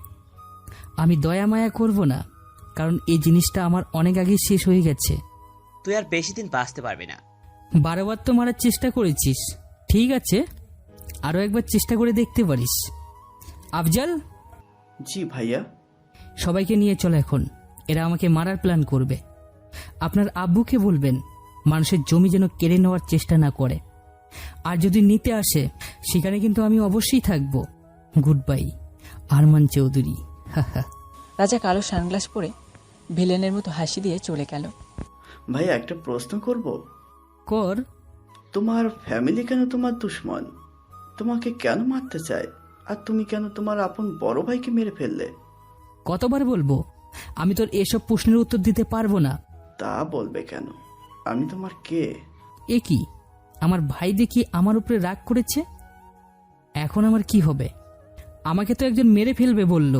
আমি দয়া মায়া করব না, কারণ এই জিনিসটা আমার অনেক আগে শেষ হয়ে গেছে। তুই আর বেশি দিন বাঁচতে পারবি না। 12 বার তো মারার চেষ্টা করেছিস, ঠিক আছে, আরো একবার চেষ্টা করে দেখতে পারিস। আফজাল। জি ভাইয়া। সবাইকে নিয়ে চল এখন, এরা আমাকে মারার প্ল্যান করবে। আপনার আব্বুকে বলবেন মানুষের জমি যেন কেড়ে নেওয়ার চেষ্টা না করে, আর যদি নিতে আসে সেখানে কিন্তু আমি অবশ্যই থাকবো। Good bye, Arman Chowdhury. রাজা কালো সানগ্লাস পরে ভিলেনের মতো হাসি দিয়ে চলে গেল। ভাইয়া, একটা প্রশ্ন করব? কর। তোমার ফ্যামিলি কেন তোমার দুশ্মন? তোমাকে কেন মারতে চায়? আর তুমি কেন তোমার আপন বড় ভাইকে মেরে ফেললে? কতবার বলবো আমি তোর এসব প্রশ্নের উত্তর দিতে পারবো না। তা বলবে কেন? আমি তোমার কে? এ কি, আমার ভাই দেখি আমার উপরে রাগ করেছে। এখন আমার কি হবে? আমাকে তো একজন মেরে ফেলবে বলল।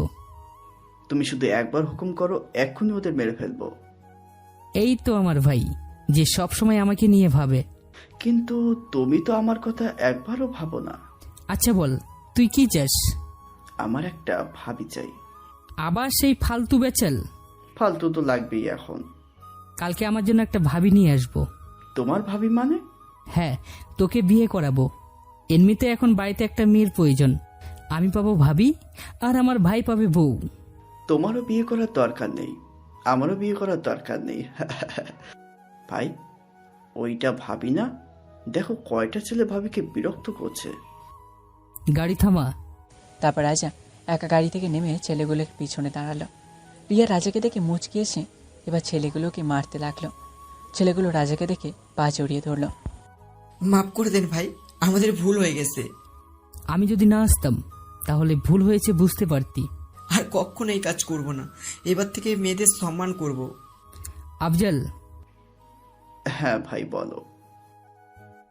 তুমি শুধু একবার হুকুম করো, এক্ষুনি ওদের মেরে ফেলবো। এই তো আমার ভাই, যে সব সময় আমাকে নিয়ে ভাবে। কিন্তু তুমি তো আমার কথা একবারও ভাবো না। আচ্ছা বল, তুই কি চাস? আমার একটা ভাবি চাই। আবার সেই ফালতু বেচাল? ফালতু তো লাগবেই এখন। কালকে আমার জন্য একটা ভাবি নিয়ে আসবো। তোমার ভাবি মানে? হ্যাঁ, তোকে বিয়ে করাবো। এমনিতে এখন বাড়িতে একটা মেয়ের প্রয়োজন। আমি পাবো ভাবি, আর আমার ভাই পাবে বউ। তোমারও বিয়ে করার দরকার নেই, আমারও বিয়ে করার দরকার নেই। ভাই, ওইটা ভাবি না? দেখো কয়টা ছেলে ভাবিকে বিরক্ত করছে। গাড়ি থামা। তারপর রাজা একা গাড়ি থেকে নেমে ছেলেগুলোর পিছনে দাঁড়ালো। রিয়া রাজাকে দেখে মুচকি এসে এবার ছেলেগুলোকে মারতে লাগলো। ছেলেগুলো রাজাকে দেখে পা জড়িয়ে ধরলো। মাফ করে দেন ভাই, আমাদের ভুল হয়ে গেছে। আমি যদি না আসতাম তাহলে ভুল হয়েছে বুঝতে পারতি। আর কখনো এই কাজ করব না। এবার থেকে মেয়েদের সম্মান করব। আফজাল। হ্যাঁ ভাই বলো।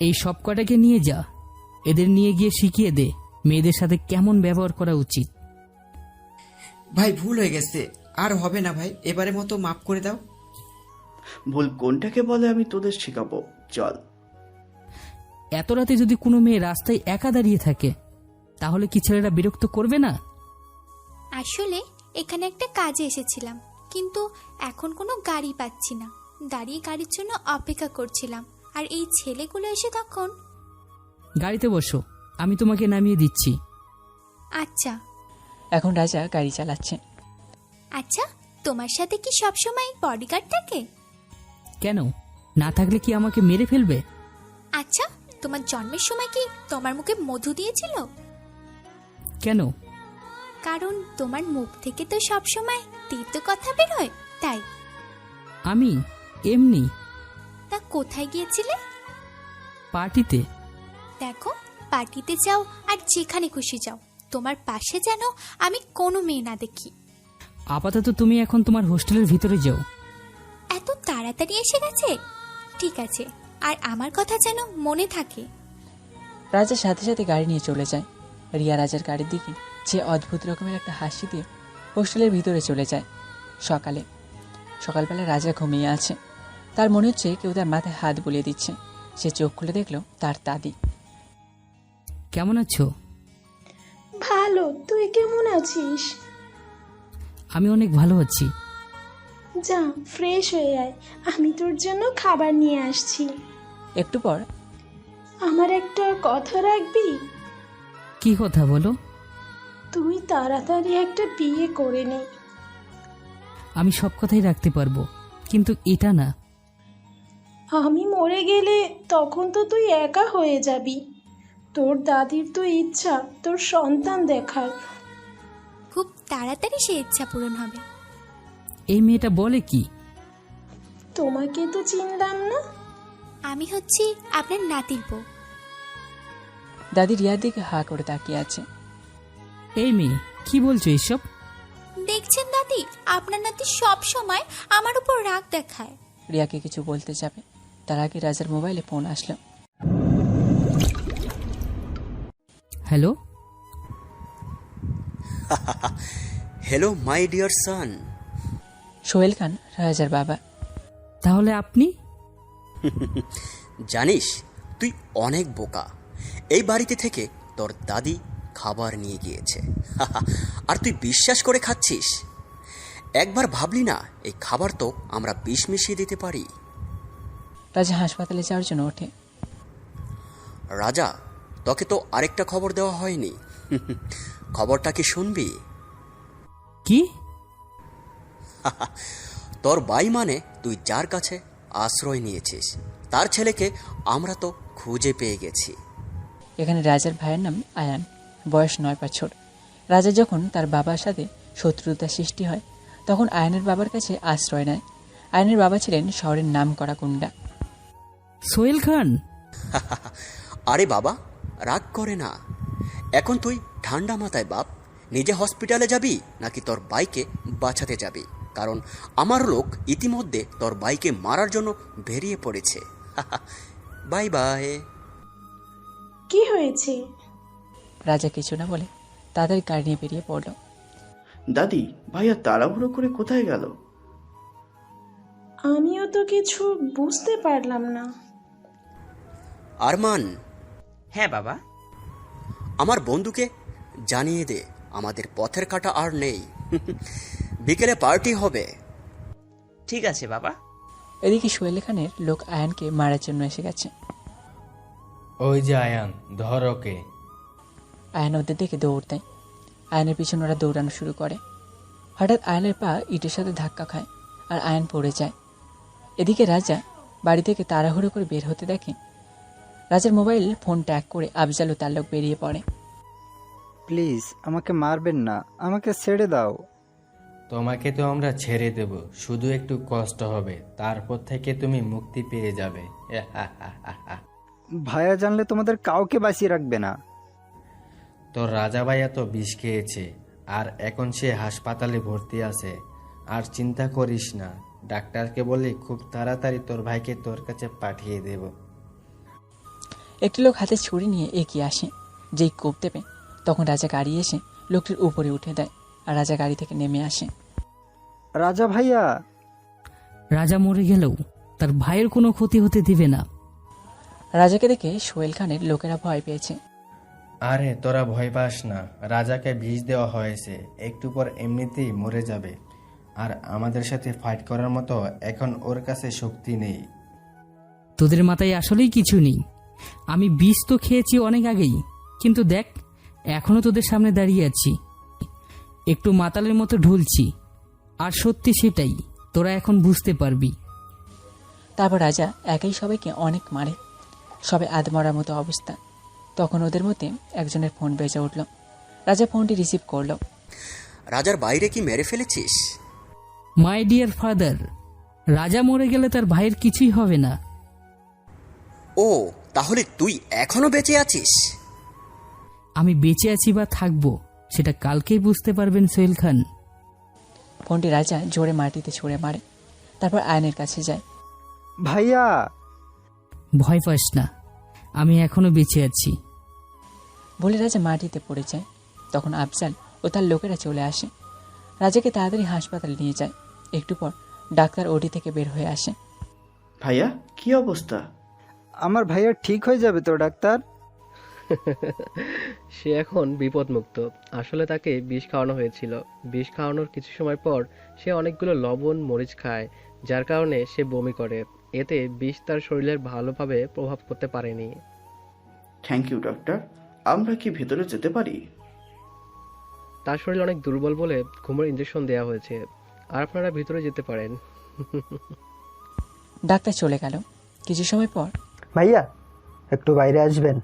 এই সব কটাকে নিয়ে যা, এদের নিয়ে গিয়ে শিখিয়ে দে মেয়েদের সাথে কেমন ব্যবহার করা উচিত। ভাই ভুল হয়ে গেছে, আর হবে না ভাই, এবারের মতো মাফ করে দাও। ভুল কোনটাকে বলে আমি তোদের শেখাবো, চল। এত রাতে যদি কোনো মেয়ে রাস্তায় একা দাঁড়িয়ে থাকে তাহলে কি ছেলেরা বিরক্ত করবে না? আসলে এখানে একটা কাজে এসেছিলাম, কিন্তু এখন কোনো গাড়ি পাচ্ছি না। দাঁড়িয়ে গাড়ির জন্য অপেক্ষা করছিলাম, আর এই ছেলেগুলো এসে তখন। গাড়িতে বসো, আমি তোমাকে নামিয়ে দিচ্ছি। আচ্ছা। এখন রাজা গাড়ি চালাচ্ছে। আচ্ছা, তোমার সাথে কি সবসময় বডিগার্ড থাকে? কেন, না থাকলে কি আমাকে মেরে ফেলবে? আচ্ছা, তোমার জন্মের সময় কি তোমার মুখে মধু দিয়েছিল? কেন? কারণ তোমার মুখ থেকে তো সবসময় তিক্ত কথা বেরোয়, তাই। আমি এমনি। তা কোথায় গিয়েছিলে? পার্টিতে। দেখো, পার্টিতে যাও আর যেখানে খুশি যাও, তোমার পাশে যেন আমি কোনো মেয়ে না দেখি। আপাতত তুমি এখন তোমার হোস্টেলের ভিতরে যাও। এত তাড়াতাড়ি এসে গেছে? ঠিক আছে, আর আমার কথা যেন মনে থাকে। রাজার সাথে সাথে গাড়ি নিয়ে চলে যায়। রিয়া রাজার গাড়ির দিকে যে অদ্ভুত রকমের একটা হাসি দিয়ে হোস্টেলের ভিতরে চলে যায়। সকালবেলা রাজা ঘুমিয়ে আছে। তার মনে হচ্ছে কেউ তার মাথায় হাত বুলিয়ে দিচ্ছে। সে চোখ খুলে দেখলো তার দাদি। কেমন আছো? ভালো, তুই কেমন আছিস? আমি অনেক ভালো আছি। যা ফ্রেশ হয়ে আয়, আমি তোর জন্য খাবার নিয়ে আসছি। একটু পর। আমার একটা কথা রাখবি? কি কথা বলো? তুই তাড়াতাড়ি একটা বিয়ে করে নে। আমি সব কথাই রাখতে পারবো, কিন্তু এটা না। আমি মরে গেলে তখন তো তুই একা হয়ে যাবি। তোর দাদির তো ইচ্ছা তোর সন্তান দেখার। খুব তাড়াতাড়ি সে ইচ্ছা পূরণ হবে। এই মেয়েটা বলে কি? তোমাকে তো চিনলাম না। আমি হচ্ছি আপনার নাতির বউ। দাদি রিয়ার দিকে হা করে তাকিয়ে আছে। এই মেয়ে কি বলছো এসব? দেখছেন দাদি, আপনার নাতি সব সময় আমার উপর রাগ দেখায়। রিয়াকে কিছু বলতে যাবে, তার আগে রাজার মোবাইলে ফোন আসলো। Hello. Hello my dear son. Sohel Khan, রাজার বাবা। তাহলে আপনি? জানিস তুই অনেক বোকা। এই বাড়িতে থেকে তোর দাদি খাবার নিয়ে গিয়েছে, আর তুই বিশ্বাস করে খাচ্ছিস। একবার ভাবলি না এই খাবার তো আমরা বিষ মিশিয়ে দিতে পারি। রাজা হাসপাতালে যাওয়ার জন্য ওঠে। রাজা, তোকে তো আরেকটা খবর দেওয়া হয়নি। খবরটা কি শুনবি? কি? তোর ভাই মানে তুই যার কাছে আশ্রয় নিয়েছিস, তার ছেলেকে আমরা তো খুঁজে পেয়ে গেছি। এখানে রাজার ভাইয়ের নাম আয়ান, বয়স 9 বছর। রাজা যখন তার বাবার সাথে শত্রুতা সৃষ্টি হয় তখন আয়ানের বাবার কাছে আশ্রয় নেয়। আয়ানের বাবা ছিলেন শহরের নামকরা গুন্ডা। সোহেল খান, আরে বাবা, রাগ করে না। এখন তুই ঠান্ডা মাথায় বাপ, নিজে হসপিটালে যাবি নাকি তোর বাইকে বাঁচাতে যাবি? কারণ আমার লোক ইতিমধ্যে তোর বাইকে মারার জন্য বেরিয়ে পড়েছে। Bye bye. কি হয়েছে? রাজা কিছু না বলে তাদের গাড়ি নিয়ে বেরিয়ে পড়ল। দাদি, ভাইয়া তাড়াহুড়ো করে কোথায় গেল? আমিও তো কিছু বুঝতে পারলাম না। আরমান। হ্যাঁ বাবা। আমার বন্ধুকে জানিয়ে দে আমাদের পথের কাটা আর নেই। বিকেলে পার্টি হবে। ঠিক আছে বাবা। এদিকে সোহেল খানের লোক আয়ানকে মারার জন্য এসে গেছে। ওই যে আয়ান, ধর ওকে। আয়ান ওদের দেখে দৌড় দেয়। আয়নের পিছনে ওরা দৌড়ানো শুরু করে। হঠাৎ আয়নের পা ইটের সাথে ধাক্কা খায় আর আয়ন পড়ে যায়। এদিকে রাজা বাড়ি থেকে তাড়াহুড়ো করে বের হতে দেখে রাজার মোবাইল ফোন ট্যাগ করে আফজাল ও তার লোক বেরিয়ে পড়ে। প্লিজ আমাকে মারবেন না, আমাকে ছেড়ে দাও। তোমাকে তো আমরা ছেড়ে দেব, শুধু একটু কষ্ট হবে, তারপর থেকে তুমি মুক্তি পেয়ে যাবে। ভাইয়া জানলে তোমাদের কাউকে বাঁচিয়ে রাখবে না। তোর রাজা ভাইয়া তো বিষ খেয়েছে, আর এখন সে হাসপাতালে ভর্তি আছে। আর চিন্তা করিস না, ডাক্তারকে বলে খুব তাড়াতাড়ি তোর ভাইকে তোর কাছে পাঠিয়ে দেব। একটি লোক হাতে ছুরি নিয়ে এগিয়ে আসে। যেই কোপ দেবে তখন রাজা গাড়ি এসে লোকটির উপরে উঠে দেয় আর রাজা গাড়ি থেকে নেমে আসে। রাজা ভাইয়া। রাজা মরে গেলেও তার ভাইয়ের কোনো ক্ষতি হতে দিবে না। রাজাকে দেখে সোহেল খানের লোকেরা ভয় পেয়েছে। আরে তোরা ভয় পাস না, রাজাকে বিষ দেওয়া হয়েছে, একটু পর এমনিতেই মরে যাবে। আর আমাদের সাথে ফাইট করার মতো এখন ওর কাছে শক্তি নেই। তোদের মাথায় আসলেই কিছু নেই। আমি বিষ তো খেয়েছি অনেক আগেই, কিন্তু দেখ এখনো তোদের সামনে দাঁড়িয়ে আছি, একটু মাতালের মতো ঢুলছি। আর সত্যি সেটাই, তোরা এখন বুঝতে পারবি। তারপর রাজা একাই সবাইকে অনেক মারে, সবাই আধমরার মতো অবস্থা। তখন ওদের মধ্যে একজনের ফোন বেজে উঠল। রাজা ফোনটি রিসিভ করল। রাজার বাইরে কি মেরে ফেলেছিস? মাই ডিয়ার ফাদার, রাজা মরে গেলে তার ভাইয়ের কিছুই হবে না। ও, তাহলে তুই এখনো বেঁচে আছিস? আমি বেঁচে আছি বা থাকবো সেটা কালকেই বুঝতে পারবেন সোহেল খান। ফোনটি রাজা জোরে মাটিতে ছুঁড়ে মারে, তারপর আয়নের কাছে যায়। ভাইয়া। ভয় পাস না, আমি এখনো বেঁচে আছি বলে রাজা মাটিতে পড়ে যায়। তখন আফজাল ও তার লোকেরা চলে আসে, রাজাকে তাড়াতাড়ি হাসপাতালে নিয়ে যায়। একটু পর ডাক্তার ওটি থেকে বের হয়ে আসে। ভাইয়া, কি অবস্থা? আমার ভাইয়া ঠিক হয়ে যাবে তো ডাক্তার? সে এখন বিপদমুক্ত। আসলে তাকে বিষ খাওয়ানো হয়েছিল। বিষ খাওয়ানোর কিছু সময় পর সে অনেকগুলো লবণ মরিচ খায়, যার কারণে সে বমি করে। এতে বিষ তার শরীরের ভালোভাবে প্রভাব করতে পারেনি। Thank you doctor. আমরা কি ভেতরে যেতে পারি? তার শরীর অনেক দুর্বল বলে ঘুমের ইঞ্জেকশন দেওয়া হয়েছে, আর আপনারা ভিতরে যেতে পারেন। ডাক্তার চলে গেল। কিছু সময় পর, ভাইয়া একটু বাইরে আসবেন?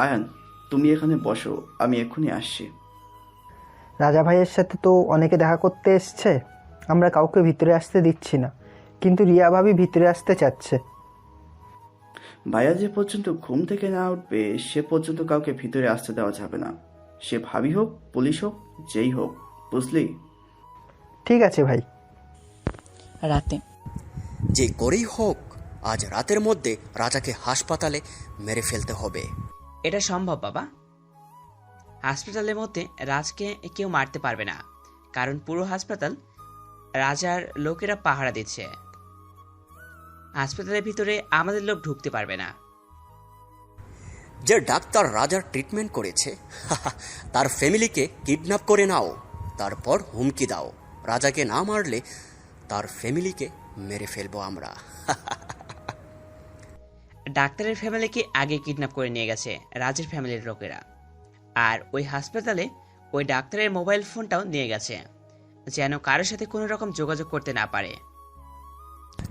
আয়ান, তুমি এখানে বসো, আমি এক্ষুনি আসছি। রাজা ভাইয়ের সাথে তো অনেকে দেখা করতে এসছে, আমরা কাউকে ভিতরে আসতে দিচ্ছি না, কিন্তু রিয়া ভাবি ভিতরে আসতে চাচ্ছে। ভাইয়া যে পর্যন্ত ঘুম থেকে না উঠবে সে পর্যন্ত কাউকে ভিতরে আসতে দেওয়া যাবে না, সে ভাবি হোক, পুলিশ হোক, যেই হোক, বুঝলি? ঠিক আছে ভাই। রাতে যে করেই হোক আজ রাতের মধ্যে রাজাকে হাসপাতালে মেরে ফেলতে হবে। এটা সম্ভব বাবা। হাসপাতালের মধ্যে রাজকে কেউ মারতে পারবে না, কারণ পুরো হাসপাতাল রাজার লোকেরা পাহারা দিচ্ছে। হাসপাতালের ভিতরে আমাদের লোক ঢুকতে পারবে না। যে ডাক্তার রাজার ট্রিটমেন্ট করেছে তার ফ্যামিলিকে কিডন্যাপ করে নাও, তারপর হুমকি দাও রাজাকে না মারলে তার ফ্যামিলিকে মেরে ফেলবো আমরা। ডাক্তারের ফ্যামিলিকে আগে কিডন্যাপ করে নিয়ে গেছে রাজের ফ্যামিলির লোকেরা, আর ওই হাসপাতালে ওই ডাক্তারের মোবাইল ফোনটাও নিয়ে গেছে, যেন কারোর সাথে কোনো রকম যোগাযোগ করতে না পারে।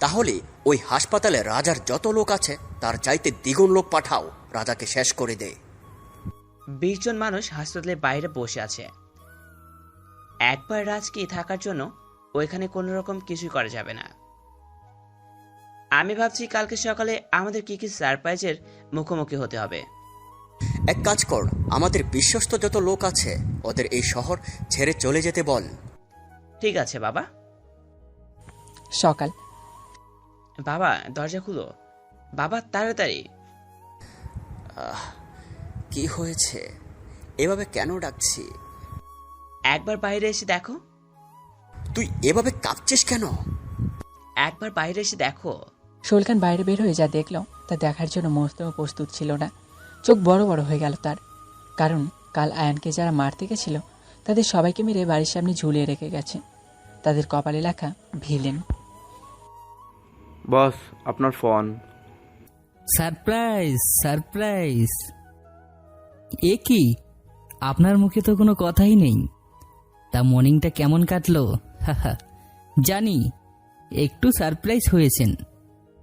তাহলে ওই হাসপাতালে রাজার যত লোক আছে তার চাইতে দ্বিগুণ লোক পাঠাও, রাজাকে শেষ করে দে। 20 জন মানুষ হাসপাতালের বাইরে বসে আছে। একবার রাজকে থাকার জন্য ওইখানে কোনো রকম কিছুই করা যাবে না। আমি ভাবছি কালকে সকালে আমাদের কি কি সারপ্রাইজের মুখোমুখি হতে হবে। এক কাজ কর, আমাদের বিশ্বস্ত যত লোক আছে ওদের এই শহর ছেড়ে চলে যেতে বল। ঠিক আছে বাবা। সকাল। বাবা দরজা খুলো, বাবা তাড়াতাড়ি। কি হয়েছে? এভাবে কেন ডাকছি? একবার বাইরে এসে দেখো। তুই এভাবে কাঁপছিস কেন? একবার বাইরে এসে দেখো। সোহেল খান বাইরে বের হয়ে যা দেখল তা দেখার জন্য মস্তও প্রস্তুত ছিল না। চোখ বড় বড় হয়ে গেল তার, কারণ কাল আয়ানকে যারা মারতে গেছিল তাদের সবাইকে মেরে বাড়ির সামনে ঝুলিয়ে রেখে গেছে। তাদের কপালে লেখা ভিলেন। বস, আপনার ফোন। Surprise, surprise. এ কি, আপনার মুখে তো কোনো কথাই নেই। তা মর্নিংটা কেমন কাটলো? জানি একটু সারপ্রাইজ হয়েছেন,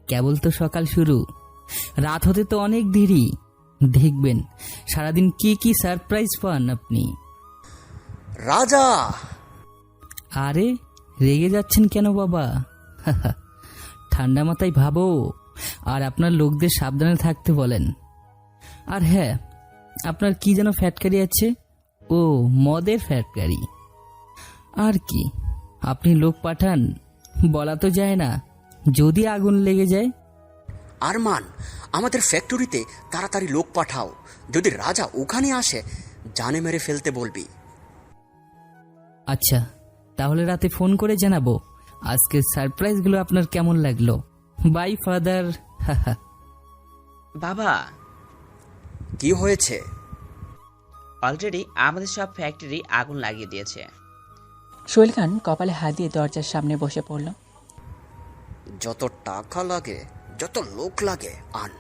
কেবল তো সকাল শুরু, রাত হতে তো অনেক দেরি। দেখবেন সারাদিন কি কি সারপ্রাইজ পান আপনি। রাজা! আরে রেগে যাচ্ছেন কেন বাবা? ঠান্ডা মাথায় ভাবো, আর আপনার লোকদের সাবধানে থাকতে বলেন। আর হ্যাঁ, আপনার কি যেন ফ্যাটকারি আছে? ও, মদের ফ্যাটকারি। আর কি, আপনি লোক পাঠান, বলা তো যায় না, যদি আগুন লেগে যায়। আরমান, আমাদের ফ্যাক্টরিতে তাড়াতাড়ি লোক পাঠাও, যদি রাজা ওখানে আসে জানে মেরে ফেলতে বলবি। আচ্ছা, তাহলে রাতে ফোন করে জানাবো আজকের সারপ্রাইজগুলো আপনার কেমন লাগলো। Bye father. বাবা। কি হয়েছে? অলরেডি আমাদের সব ফ্যাক্টরি আগুন লাগিয়ে দিয়েছে। সোহেল খান কপালে হাত দিয়ে দরজার সামনে বসে পড়ল। যত টাকা লাগে, যত লোক লাগে আন,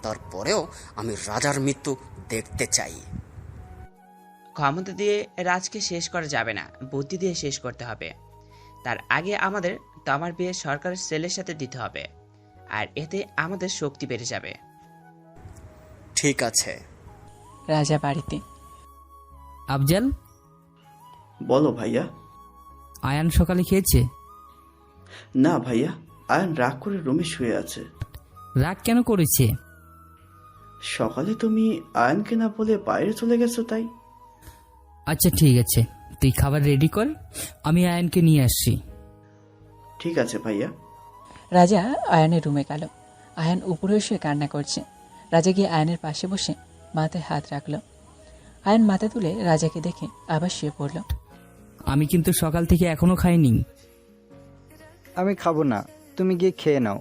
তারপরেও আমি রাজার মৃত্যু দেখতে চাই। ক্ষমতা দিয়ে রাজকে শেষ করা যাবে না, বুদ্ধি দিয়ে শেষ করতে হবে। তার আগে আমাদের তামার বিয়ে সরকারের সেলের সাথে দিতে হবে, আর এতে আমাদের শক্তি বেড়ে যাবে। ঠিক আছে। রাজা বাড়িতে। আফজাল। বলো ভাইয়া। আয়ান সকালে খেয়েছে? না ভাইয়া, আয়ান রাগ করে রুমে শুয়ে আছে। রাগ কেন করেছে? সকালে তুমি আয়ানকে না বলে বাইরে চলে গেছো তাই। আচ্ছা ঠিক আছে, তুই খাবার রেডি কর, আমি আয়ানকে নিয়ে আসছি। ঠিক আছে ভাইয়া। রাজা আয়ানের রুমে গেল। আয়ান উপরে শুয়ে কান্না করছে। রাজা গিয়ে আয়ানের পাশে বসে মাথায় হাত রাখল। আয়ান মাথা তুলে রাজাকে দেখে আবার শুয়ে পড়ল। আমি কিন্তু সকাল থেকে এখনো খাইনি। আমি খাবো না, তুমি গিয়ে খেয়ে নাও।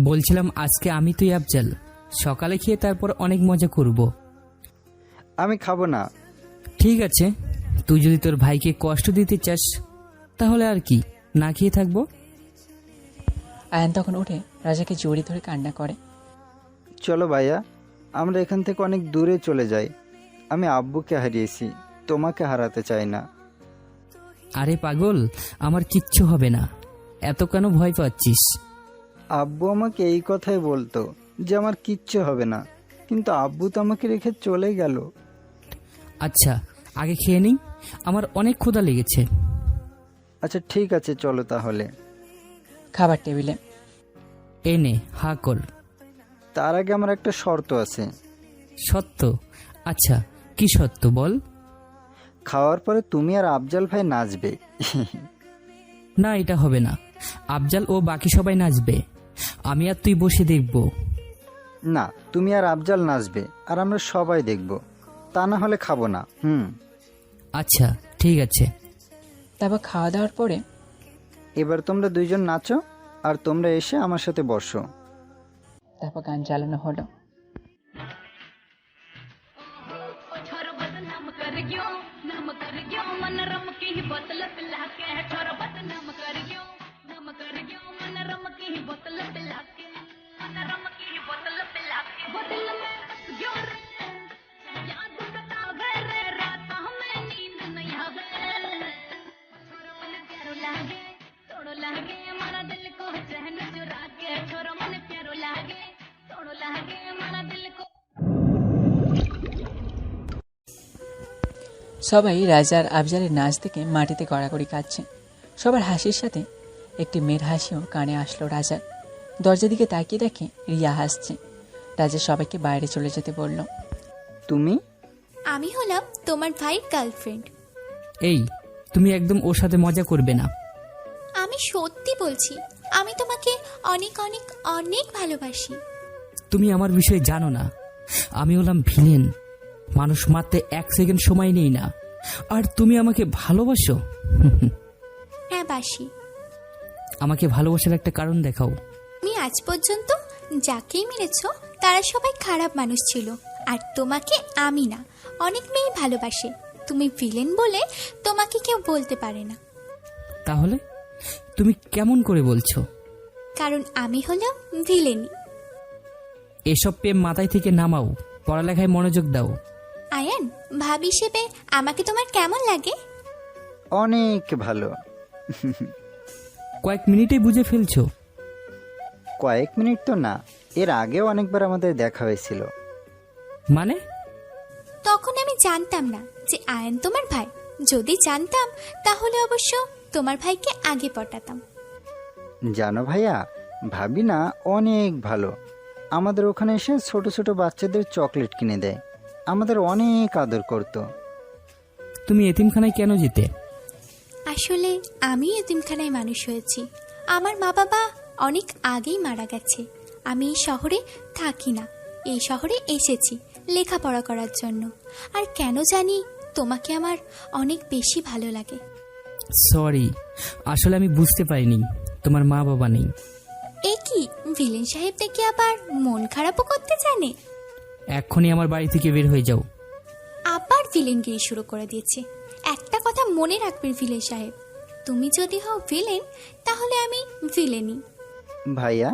বলছিলাম আজকে আমি তুই আফজাল সকালে খেয়ে তারপর অনেক মজা করব। আমি খাবো না। ঠিক আছে, তুই যদি তোর ভাইকে কষ্ট দিতে চাস তাহলে আর কি, না খেয়ে থাকবো। আয়ান তখন উঠে রাজাকে জড়িয়ে ধরে কান্না করে। চলো ভাইয়া, আমরা এখান থেকে অনেক দূরে চলে যাই। আমি আব্বুকে হারিয়েছি, তোমাকে হারাতে চাই না। আরে পাগল, আমার কিচ্ছু হবে না, এত কেন ভয় পাচ্ছিস? আব্বু আমাকে এই কথাই বলতো যে আমার কিচ্ছু হবে না, কিন্তু আব্বু তো আমাকে রেখে চলে গেল। আচ্ছা আগে খেয়ে নিই, আমার অনেক ক্ষুধা লেগেছে। আচ্ছা ঠিক আছে, চলো তাহলে। খাবার টেবিলে। এনে হা কর। তার আগে আমার একটা শর্ত আছে। সত্য? আচ্ছা কি সত্য বল। খাওয়ার পরে তুমি আর আফজাল ভাই নাচবে। না, এটা হবে না, আফজাল ও বাকি সবাই নাচবে, আমি আর তুই বসে দেখব। না, তুমি আর আফজাল নাচবে আর আমরা সবাই দেখব, তা না হলে খাবো না। আচ্ছা ঠিক আছে। তারপর খাওয়া দাওয়ার পরে এবার তোমরা দুইজন নাচো আর তোমরা এসে আমার সাথে বসো। তারপর গান চালানো হলো। সবাই রাজার আফজালের নাচ থেকে মাটিতে গড়াগড়ি কাটছে। সবার হাসির সাথে একটি মেয়ের হাসিও কানে আসলো রাজার, দরজার দিকে তাকিয়ে দেখে রিয়া হাসছে। রাজা সবাইকে বাইরে চলে যেতে বলল। তুমি? আমি হলাম তোমার ভাইয়ের গার্লফ্রেন্ড। এই, তুমি একদম ওর সাথে মজা করবে না। আমি সত্যি বলছি, আমি তোমাকে অনেক অনেক অনেক ভালোবাসি। তুমি আমার বিষয়ে জানো না, আমি হলাম ভিলেন। মানুষ মারতে 1 সেকেন্ড সময় নেই না, আর তুমি আমাকে ভালোবাসো? হ্যাঁ বাসি। আমাকে ভালোবাসার একটা কারণ দেখাও। তুমি আজ পর্যন্ত যাকেই মেরেছ তারা সবাই খারাপ মানুষ ছিল, আর তোমাকে আমি না, অনেক মেয়ে ভালোবাসে। তুমি ভিলেন বলে তোমাকে কেউ বলতে পারে না। তাহলে তুমি কেমন করে বলছো? কারণ আমি হলাম ভিলেনই। এসব প্রেম মাথায় থেকে নামাও, পড়ালেখায় মনোযোগ দাও। আয়ান, ভাবি হিসেবে আমাকে তোমার কেমন লাগে? অনেক ভালো। কয়েক মিনিটে বুঝে ফেলছো? কয়েক মিনিট তো না, এর আগেও অনেকবার আমাদের দেখা হয়েছিল। মানে? তখন আমি জানতাম না যে আয়ান তোমার ভাই। যদি জানতাম তাহলে অবশ্য তোমার ভাইকে আগে পটাতাম। জানো ভাইয়া, ভাবি না অনেক ভালো। আমাদের ওখানে এসে ছোট ছোট বাচ্চাদের চকলেট কিনে দেয়, আমাদের অনেক আদর করত। তুমি এতিমখানায় কেন যেতে? আসলে আমি এতিমখানায় মানুষ হয়েছি। আমার মা বাবা অনেক আগেই মারা গেছে। আমি এই শহরে থাকি না, এই শহরে এসেছি লেখাপড়া করার জন্য। আর কেন জানি তোমাকে আমার অনেক বেশি ভালো লাগে। সরি, আসলে আমি বুঝতে পারিনি তোমার মা বাবা নেই। এ কি, ভিলেন সাহেব দেখে আবার মন খারাপও করতে জানে? এক্ষুনি আমার বাড়ি থেকে বের হয়ে যাও। আবার ভিলেনগিরি শুরু করে দিয়েছে। একটা কথা মনে রাখবেন ভিলেন সাহেব, তুমি যদি হও ভিলেন তাহলে আমি ভিলেনই। ভাইয়া,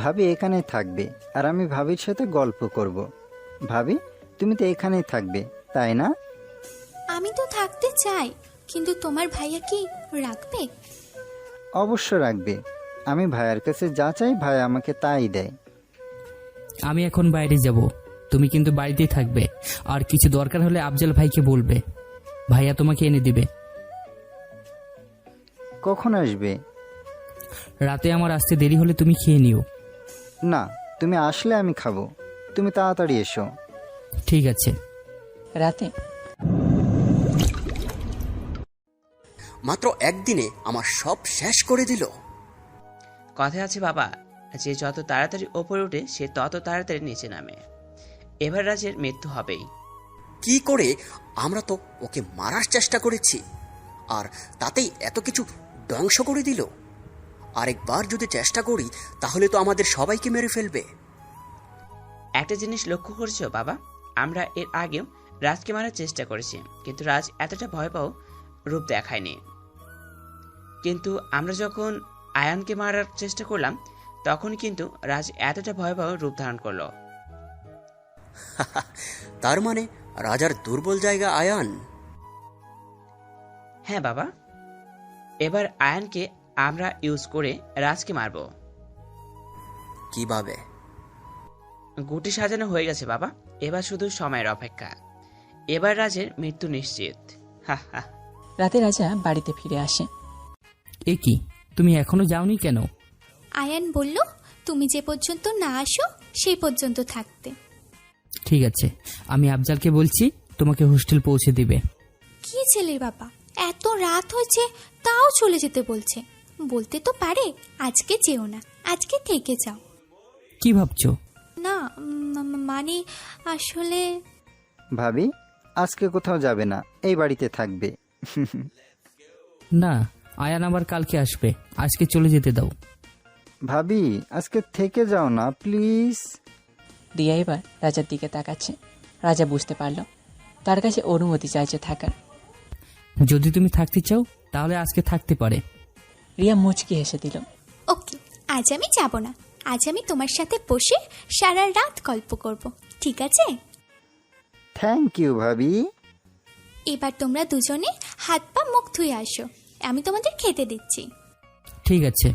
ভাবি এখানেই থাকবে আর আমি ভাবির সাথে গল্প করব। ভাবি, তুমি তো এখানেই থাকবে, তাই না? আমি তো থাকতে চাই, কিন্তু তোমার ভাইয়া কি রাখবে? অবশ্য রাখবে। আমি ভাইয়ার কাছে যা চাই ভাই আমাকে তাই দেয়। আমি এখন বাইরে যাব, তুমি কিন্তু বাড়িতেই থাকবে। আর কিছু দরকার হলে আফজাল ভাইকে বলবে, ভাইয়া তোমাকে এনে দিবে। কখন আসবে? রাতে আমার আসতে দেরি হলে তুমি খেয়ে নিও। না, তুমি আসলে আমি খাবো, তুমি তাড়াতাড়ি এসো। ঠিক আছে। রাতে মাত্র একদিনে আমার সব শেষ করে দিল। কথায় আছে বাবা, যে যত তাড়াতাড়ি ওপরে ওঠে সে তত তাড়াতাড়ি নিচে নামে। এবার রাজের মৃত্যু হবেই। কি করে? আমরা তো ওকে মারার চেষ্টা করেছি, আর তাতেই এত কিছু ধ্বংস করে দিল। আরেকবার যদি চেষ্টা করি তাহলে তো আমাদের সবাইকে মেরে ফেলবে। একটা জিনিস লক্ষ্য করছো বাবা, আমরা এর আগেও রাজকে মারার চেষ্টা করেছি, কিন্তু রাজ এতটা ভয় পাও রূপ দেখায়নি। কিন্তু আমরা যখন আয়ানকে মারার চেষ্টা করলাম তখন কিন্তু রাজ এতটা ভয় পাও রূপ ধারণ করলো। তার মানে রাজার দুর্বল জায়গা আয়ান। হ্যাঁ বাবা, এবার আয়ানকে আমরা ইউজ করে রাজকে মারব। কিভাবে? গুটি সাজানো হয়ে গেছে বাবা, এবার শুধু সময়ের অপেক্ষা। এবার রাজের মৃত্যু নিশ্চিত। রাতে রাজা বাড়িতে ফিরে আসে। এ কি, তুমি এখনো যাওনি কেন? আয়ান বলল তুমি যে পর্যন্ত না আসো সেই পর্যন্ত থাকতে। ঠিক আছে, আমি আফজালকে বলছি তোমাকে হোস্টেল পৌঁছে দিবে। কি ছেলের বাবা, এত রাত হয়েছে তাও চলে যেতে বলছে। বলতে তো পারে আজকে যেও না, আজকে থেকে যাও। কি ভাবছো? না মানে আসলে ভাবি, আজকে কোথাও যাবে না, এই বাড়িতে থাকবে। না, আয়ান আবার কালকে আসবে, আজকে চলে যেতে দাও। ভাবি, আজকে থেকে যাও না প্লিজ। রিয়া এবার রাজার দিকে তাকাচ্ছে। রাজা বুঝতে পারল তার কাছে অনুমতি চাইছে থাকার। যদি তুমি থাকতে চাও তাহলে আজকে থাকতে পারে। রিয়া মুচকি হেসে দিল। ওকে, আজ আমি যাব না, আজ আমি তোমার সাথে বসে সারা রাত গল্প করব, ঠিক আছে? থ্যাংক ইউ ভাবি। এবার তোমরা দুজনে হাত পা মুখ ধুয়ে আসো, আমি তোমাদের খেতে দিচ্ছি। ঠিক আছে।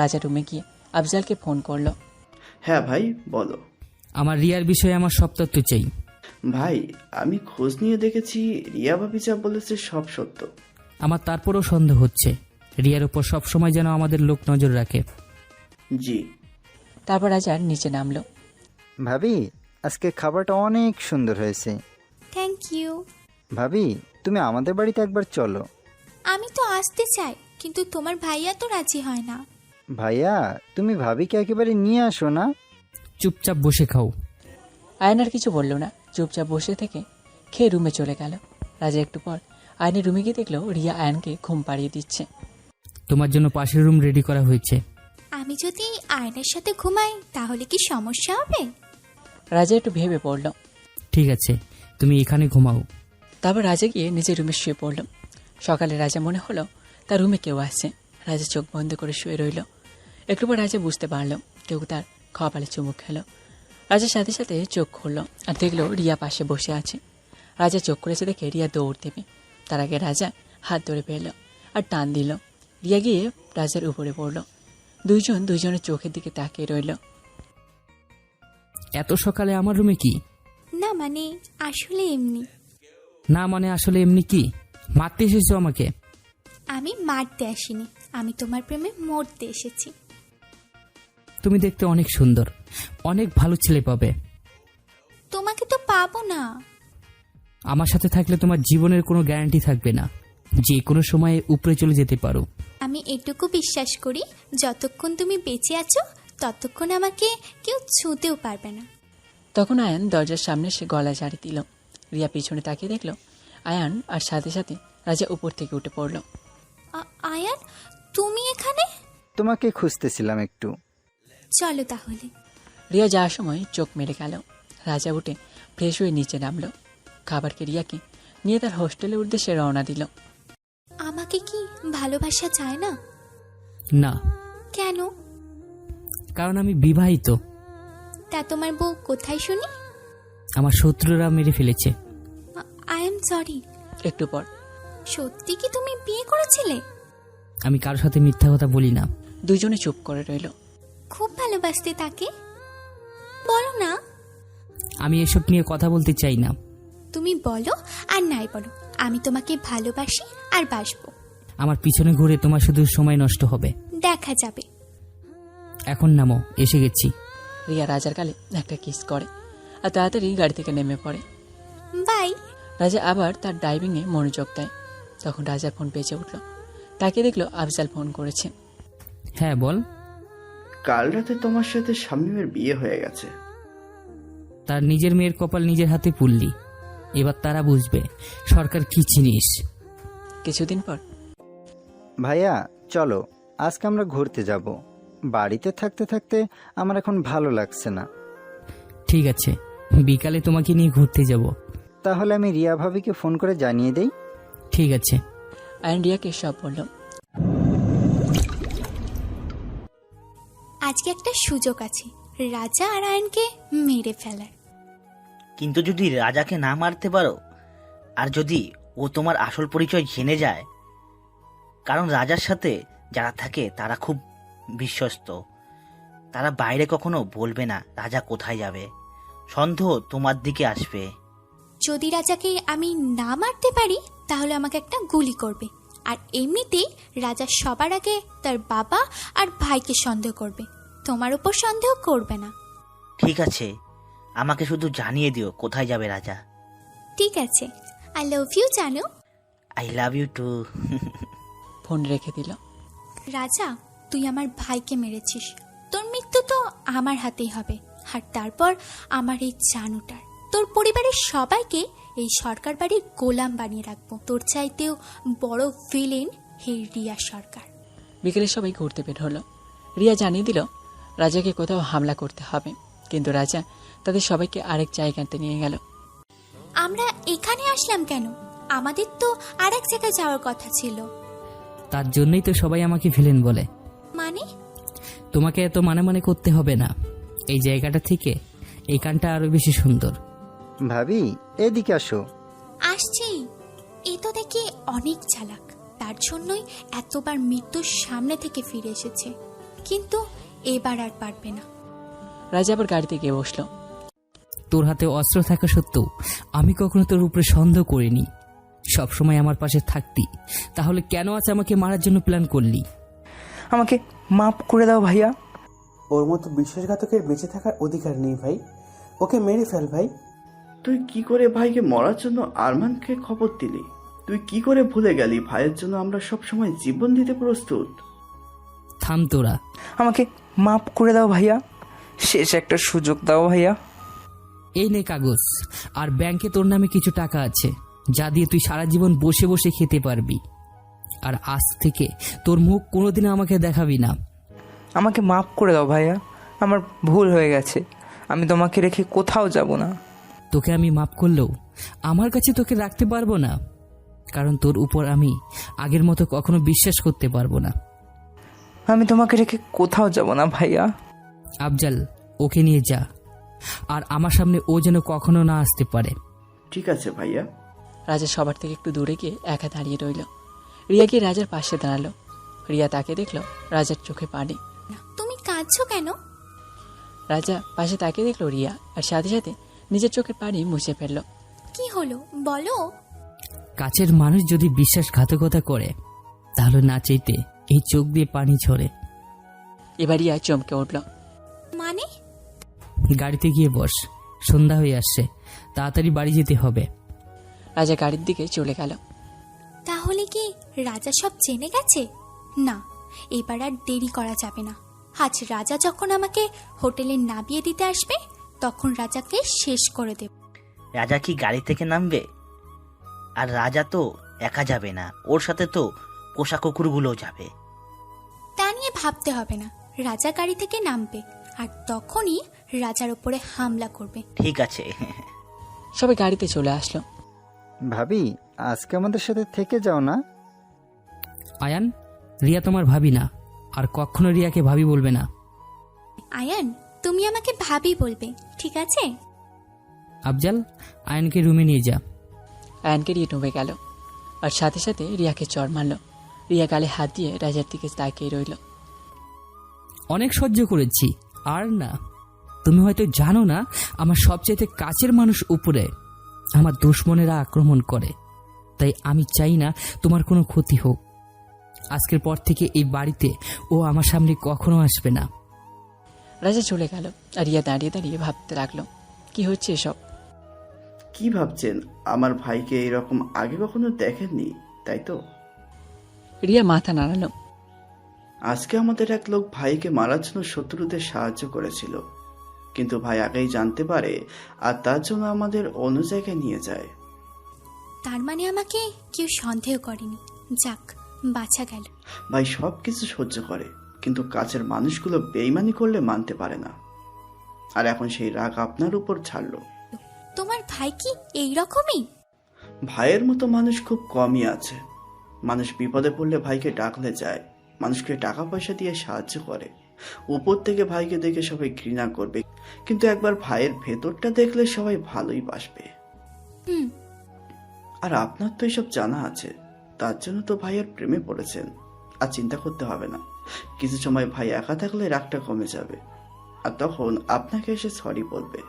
রাজা রুমে গিয়ে আফজালকে ফোন করলো। হ্যাঁ ভাই, বলো। আমার রিয়ার বিষয়ে আমার সব তথ্য চাই। ভাই, আমি খোঁজ নিয়ে দেখেছি রিয়া ভাবি যা বলেছে সব সত্য। আমার তারপরও সন্দেহ হচ্ছে রিয়ার উপর সবসময় যেন আমাদের লোক নজর রাখে। জি, তারপর রাজা নিচে নামলো। ভাবি, আজকে খাবারটা অনেক সুন্দর হয়েছে। Thank you. ভাবি, তুমি আমাদের বাড়িতে একবার চলো। আমি তো আসতে চাই, কিন্তু তোমার ভাইয়া তো রাজি হয় না। ভাইয়া, তুমি ভাবিকে একেবারে নিয়ে আসো না। চুপচাপ বসে খাও। আয়ন আর কিছু বলল না, চুপচাপ বসে থেকে খেয়ে রুমে চলে গেল। রাজা একটু পর আয়নের রুমে গিয়ে দেখলো রিয়া আয়নকে ঘুম পাড়িয়ে দিচ্ছে। তোমার জন্য পাশের রুম রেডি করা হয়েছে। আমি যদি আয়নের সাথে ঘুমাই তাহলে কি সমস্যা হবে? রাজা একটু ভেবে পড়ল। ঠিক আছে, তুমি এখানে ঘুমাও। তারপর রাজা গিয়ে নিজের রুমে শুয়ে পড়ল। সকালে রাজা মনে হলো তার রুমে কেউ আসছে। রাজা চোখ বন্ধ করে শুয়ে রইল। একটু পর রাজা বুঝতে পারল কেউ তার কপালে চুমুক খেলো। রাজার সাথে সাথে চোখ খুলল আর দেখলো রিয়া পাশে বসে আছে। রাজা চোখ খুলেছে দেখে রিয়া দৌড় দেবে। তার আগে রাজা হাত ধরে ফেলল আর টান দিল। রিয়া গিয়ে রাজার উপরে পড়ল। দুইজনের চোখের দিকে তাকিয়ে রইল। এত সকালে আমার রুমে কি? না মানে আসলে এমনি। না মানে আসলে এমনি কি? মারতে এসেছো আমাকে? আমি মারতে আসিনি, আমি তোমার প্রেমে মরতে এসেছি। তুমি দেখতে অনেক সুন্দর, অনেক ভালো ছেলে পাবে। তোমাকে তো পাবো না। আমার সাথে থাকলে তোমার জীবনের কোনো গ্যারান্টি থাকবে না, যে কোনো সময়ে উপরে চলে যেতে পারো। আমি এটুকু বিশ্বাস করি, যতক্ষণ তুমি বেঁচে আছো ততক্ষণ আমাকে কেউ ছুঁতেও পারবে না। তখন আয়ান দরজার সামনে সে গলা ঝাড়ি দিল। রিয়া পিছনে তাকিয়ে দেখল আয়ান, আর সাথে সাথে রাজা উপর থেকে উঠে পড়ল। আয়ান, তুমি এখানে? তোমাকে খুঁজতেছিলাম একটু। চলো তাহলে। রিয়া যাওয়ার সময় চোখ মেরে গেল। রাজা উঠে ফ্রেশ হয়ে নিচে নামলো। খাবারকে রিয়াকে নিয়ে তার হোস্টেলের উদ্দেশ্যে রওনা দিল। আমাকে কি ভালোবাসা চায় না? না। কেন? কারণ আমি বিবাহিত। তা তোমার বউ কোথায় শুনি? আমার শত্রুরা মেরে ফেলেছে। I am sorry. একটু পর, সত্যি কি তুমি বিয়ে করেছিলে? আমি কারোর সাথে মিথ্যা কথা বলি না। দুজনে চুপ করে রইল। খুব ভালোবাসতে তাকে? বলো না। আমি এসব নিয়ে কথা বলতে চাই না। তুমি বলো আর নাই বলো, আমি তোমাকে ভালোবাসি আর বাসবো। আমার পিছনে ঘুরে তোমার শুধু সময় নষ্ট হবে। দেখা যাবে। এখন নামো, এসে গেছি। রিয়া রাজার গালে একটা কিস করে আর তাড়াতাড়ি গাড়ি থেকে নেমে পড়ে। বাই। রাজা আবার তার ড্রাইভিংয়ে মনোযোগ দেয়। তখন রাজার ফোন বেজে উঠল। তাকে দেখলো আফজাল ফোন করেছে। হ্যাঁ বল। কাল রাতে তোমার সাথে শামীমের বিয়ে হয়ে গেছে। তার নিজের মেয়ের কপাল নিজের হাতে পুড়লি। এবার তারা বুঝবে সরকার কি জিনিস। কিছুদিন পর, ভাইয়া চলো, আজকে আমরা ঘুরতে যাব। বাড়িতে থাকতে থাকতে আমার এখন ভালো লাগছে না। ঠিক আছে, বিকালে তোমাকে নিয়ে ঘুরতে যাব। তাহলে আমি রিয়া ভাবিকে ফোন করে জানিয়ে দেই। ঠিক আছে। আয়ন রিয়াকে সব বলল। আজকে একটা সুযোগ আছে রাজা আর আয়নকে মেরে ফেলার। কিন্তু যদি রাজাকে না মারতে পারো, আর যদি ও তোমার আসল পরিচয় জেনে যায়, কারণ রাজার সাথে যারা থাকে তারা খুব বিশ্বস্ত, তারা বাইরে কখনো বলবে না রাজা কোথায় যাবে, সন্দেহ তোমার দিকে আসবে। যদি রাজাকে আমি না মারতে পারি তাহলে আমাকে একটা গুলি করবে, আর এমনিতেই রাজা সবার আগে তার বাবা আর ভাইকে সন্দেহ করবে, তোমার উপর সন্দেহ করবে না। ঠিক আছে, আমাকে শুধু জানিয়ে দিও কোথায় যাবে রাজা। ঠিক আছে, আই লাভ ইউ জানো। I love you too. Phone রেখে দিল। রাজা, তুই আমার ভাইকে মেরেছিস, তোর মৃত্যু তো আমার হাতেই হবে, আর তারপর আমার এই জানুটার। তোর পরিবারের সবাইকে এই সরকার বাড়ির গোলাম বানিয়ে রাখবো। তোর চাইতেও বড় ভিলেন হে রিয়া সরকার। বিকেলে সবাই ঘুরতে বের হলো। রিয়া জানিয়ে দিল রাজাকে কোথাও হামলা করতে হবে, কিন্তু রাজা তাদের সবাইকে আরেক জায়গাতে নিয়ে গেল। আমরা এখানে আসলাম কেন? আমাদের তো আরেক জায়গায় যাওয়ার কথা ছিল। তার জন্যই তো সবাই আমাকে ভিলেন বলে। মানে? তোমাকে এত মানে করতে হবে না। এই জায়গাটা থেকে এই কানটা আরো বেশি সুন্দর। ভাবি, এদিকে আসো। আসছি। এ তো দেখি অনেক চালাক, তার জন্যই এতবার মৃত্যুর সামনে থেকে ফিরে এসেছে, কিন্তু এবার আর পারবে না। রাজা আবার গাড়িতে গিয়ে বসলো। তোর হাতে অস্ত্র থাকা সত্ত্বেও আমি কখনো তোর উপরে সন্দেহ করিনি। সবসময় আমার পাশে থাকতি, তাহলে কেন আজ আমাকে মারার জন্য প্ল্যান করলি? আমাকে মাফ করে দাও ভাইয়া। ওর মতো বিশ্বাসঘাতকের বেঁচে থাকার অধিকার নেই ভাই। ওকে মেরে ফেল ভাই। তুই কি করে ভাইকে মরার জন্য আরমানকে খবর দিলি? তুই কি করে ভুলে গেলি ভাইয়ের জন্য আমরা সব সময় জীবন দিতে প্রস্তুত? থাম তোরা। আমাকে মাফ করে দাও ভাইয়া, শেষ একটা সুযোগ দাও ভাইয়া। এই নে কাগজ, আর ব্যাংকে তোর নামে কিছু টাকা আছে যা দিয়ে তুই সারা জীবন বসে বসে খেতে পারবি। আর আজ থেকে তোর মুখ কোনোদিন আমাকে দেখাবি না। আমাকে মাফ করে দাও ভাইয়া, আমার ভুল হয়ে গেছে। আমি তোমাকে রেখে কোথাও যাব না। তোকে আমি মাফ করলেও আমার কাছে তোকে রাখতে পারবো না, কারণ তোর উপর আমি আগের মতো কখনো বিশ্বাস করতে পারবো না। আমি তোমাকে রেখে কোথাও যাব না ভাইয়া। আফজাল, ওকে নিয়ে যা, আর আমার সামনে ও যেন কখনো না আসতে পারে। ঠিক আছে ভাইয়া। রাজা সবার থেকে একটু দূরে গিয়ে একা দাঁড়িয়ে রইল। রিয়া গিয়ে রাজার পাশে দাঁড়ালো। রিয়া তাকে দেখলো, রাজার চোখে পানি। তুমি কাঁদছো কেন? রাজা পাশে তাকে দেখলো রিয়া, আর সাথে সাথে নিজের চোখের পানি মুছে ফেললো। কি হলো বলো? কাছের মানুষ যদি বিশ্বাসঘাতকতা করে তাহলে না চাইতে এই চোখ দিয়ে পানি ঝরে। এবার রিয়া চমকে উঠল। মানে? গাড়িতে গিয়ে বস, সন্ধ্যা হয়ে আসছে, তাড়াতাড়ি বাড়ি যেতে হবে। রাজা গাড়ির দিকে চলে গেল। তাহলে কি রাজা সব জেনে গেছে? না, এবার আর দেরি করা যাবে না। আজ রাজা যখন আমাকে হোটেলে নামিয়ে দিতে আসবে তখন রাজাকে শেষ করে দেব। রাজা কি গাড়ি থেকে নামবে? আর রাজা তো একা যাবে না, ওর সাথে তো পোষা কুকুরগুলোও যাবে। তা নিয়ে ভাবতে হবে না, রাজা গাড়ি থেকে নামবে আর তখনই রাজার উপরে হামলা করবে। ঠিক আছে। সবাই গাড়িতে চলে আসলো। ভাবি, আজকে আমাদের সাথে থেকে যাও না। আয়ান, রিয়া তোমার ভাবি না, আর কখনো রিয়াকে ভাবি বলবে না। আয়ান, তুমি আমাকে ভাবি বলবে, ঠিক আছে? আফজাল, আয়ানকে রুমে নিয়ে যা। আয়ানকে নিয়ে ডুবে গেল, আর সাথে সাথে রিয়াকে চড় মারল। রিয়া গালে হাত দিয়ে রাজার দিকে তাকিয়ে রইল। অনেক সহ্য করেছি, আর না। তুমি হয়তো জানো না, আমার সবচেয়ে কাছের মানুষ উপরে আমার দুশ্মনেরা আক্রমণ করে, তাই আমি চাই না তোমার কোনো ক্ষতি হোক। আজকের পর থেকে এই বাড়িতে ও আমার সামনে কখনো আসবে না। রাজা চলে গেল, আর রিয়া দাঁড়িয়ে দাঁড়িয়ে ভাবতে লাগলো, কি হচ্ছে এসব? কি ভাবছেন? আমার ভাইকে এরকম আগে কখনো দেখেননি, তাই তো? রিয়া মাথা নাড়ালো। আজকে আমাদের এক লোক ভাইকে মারার জন্য শত্রুদের সাহায্য করেছিল, কিন্তু ভাই আগেই জানতে পারে আর তার জন্য আমাদের অন্য জায়গায় নিয়ে যায়। তার মানে আমাকে কেউ সন্দেহ করেনি। যাক, বাঁচা গেল। ভাই সব কিছু সহ্য করে, কিন্তু কাছের মানুষগুলো বেইমানি করলে মানতে পারে না, আর এখন সেই রাগ আপনার উপর ছাড়লো। তোমার ভাই কি এই রকমই? ভাইয়ের মতো মানুষ খুব কমই আছে। মানুষ বিপদে পড়লে ভাইকে ডাকলে যায়, মানুষকে টাকা পয়সা দিয়ে সাহায্য করে। উপর থেকে ভাইকে দেখে সবাই ঘৃণা করবে, কিন্তু একবার ভাইয়ের ভেতরটা দেখলে সবাই ভালোই বাসবে। আর আপনার তো এসব জানা আছে, তার জন্য তো ভাইয়ের প্রেমে পড়েছেন। আর চিন্তা করতে হবে না, কিছু সময় ভাই একা থাকলে রাগটা কমে যাবে, আর তখন আপনাকে এসে সরি বলবে।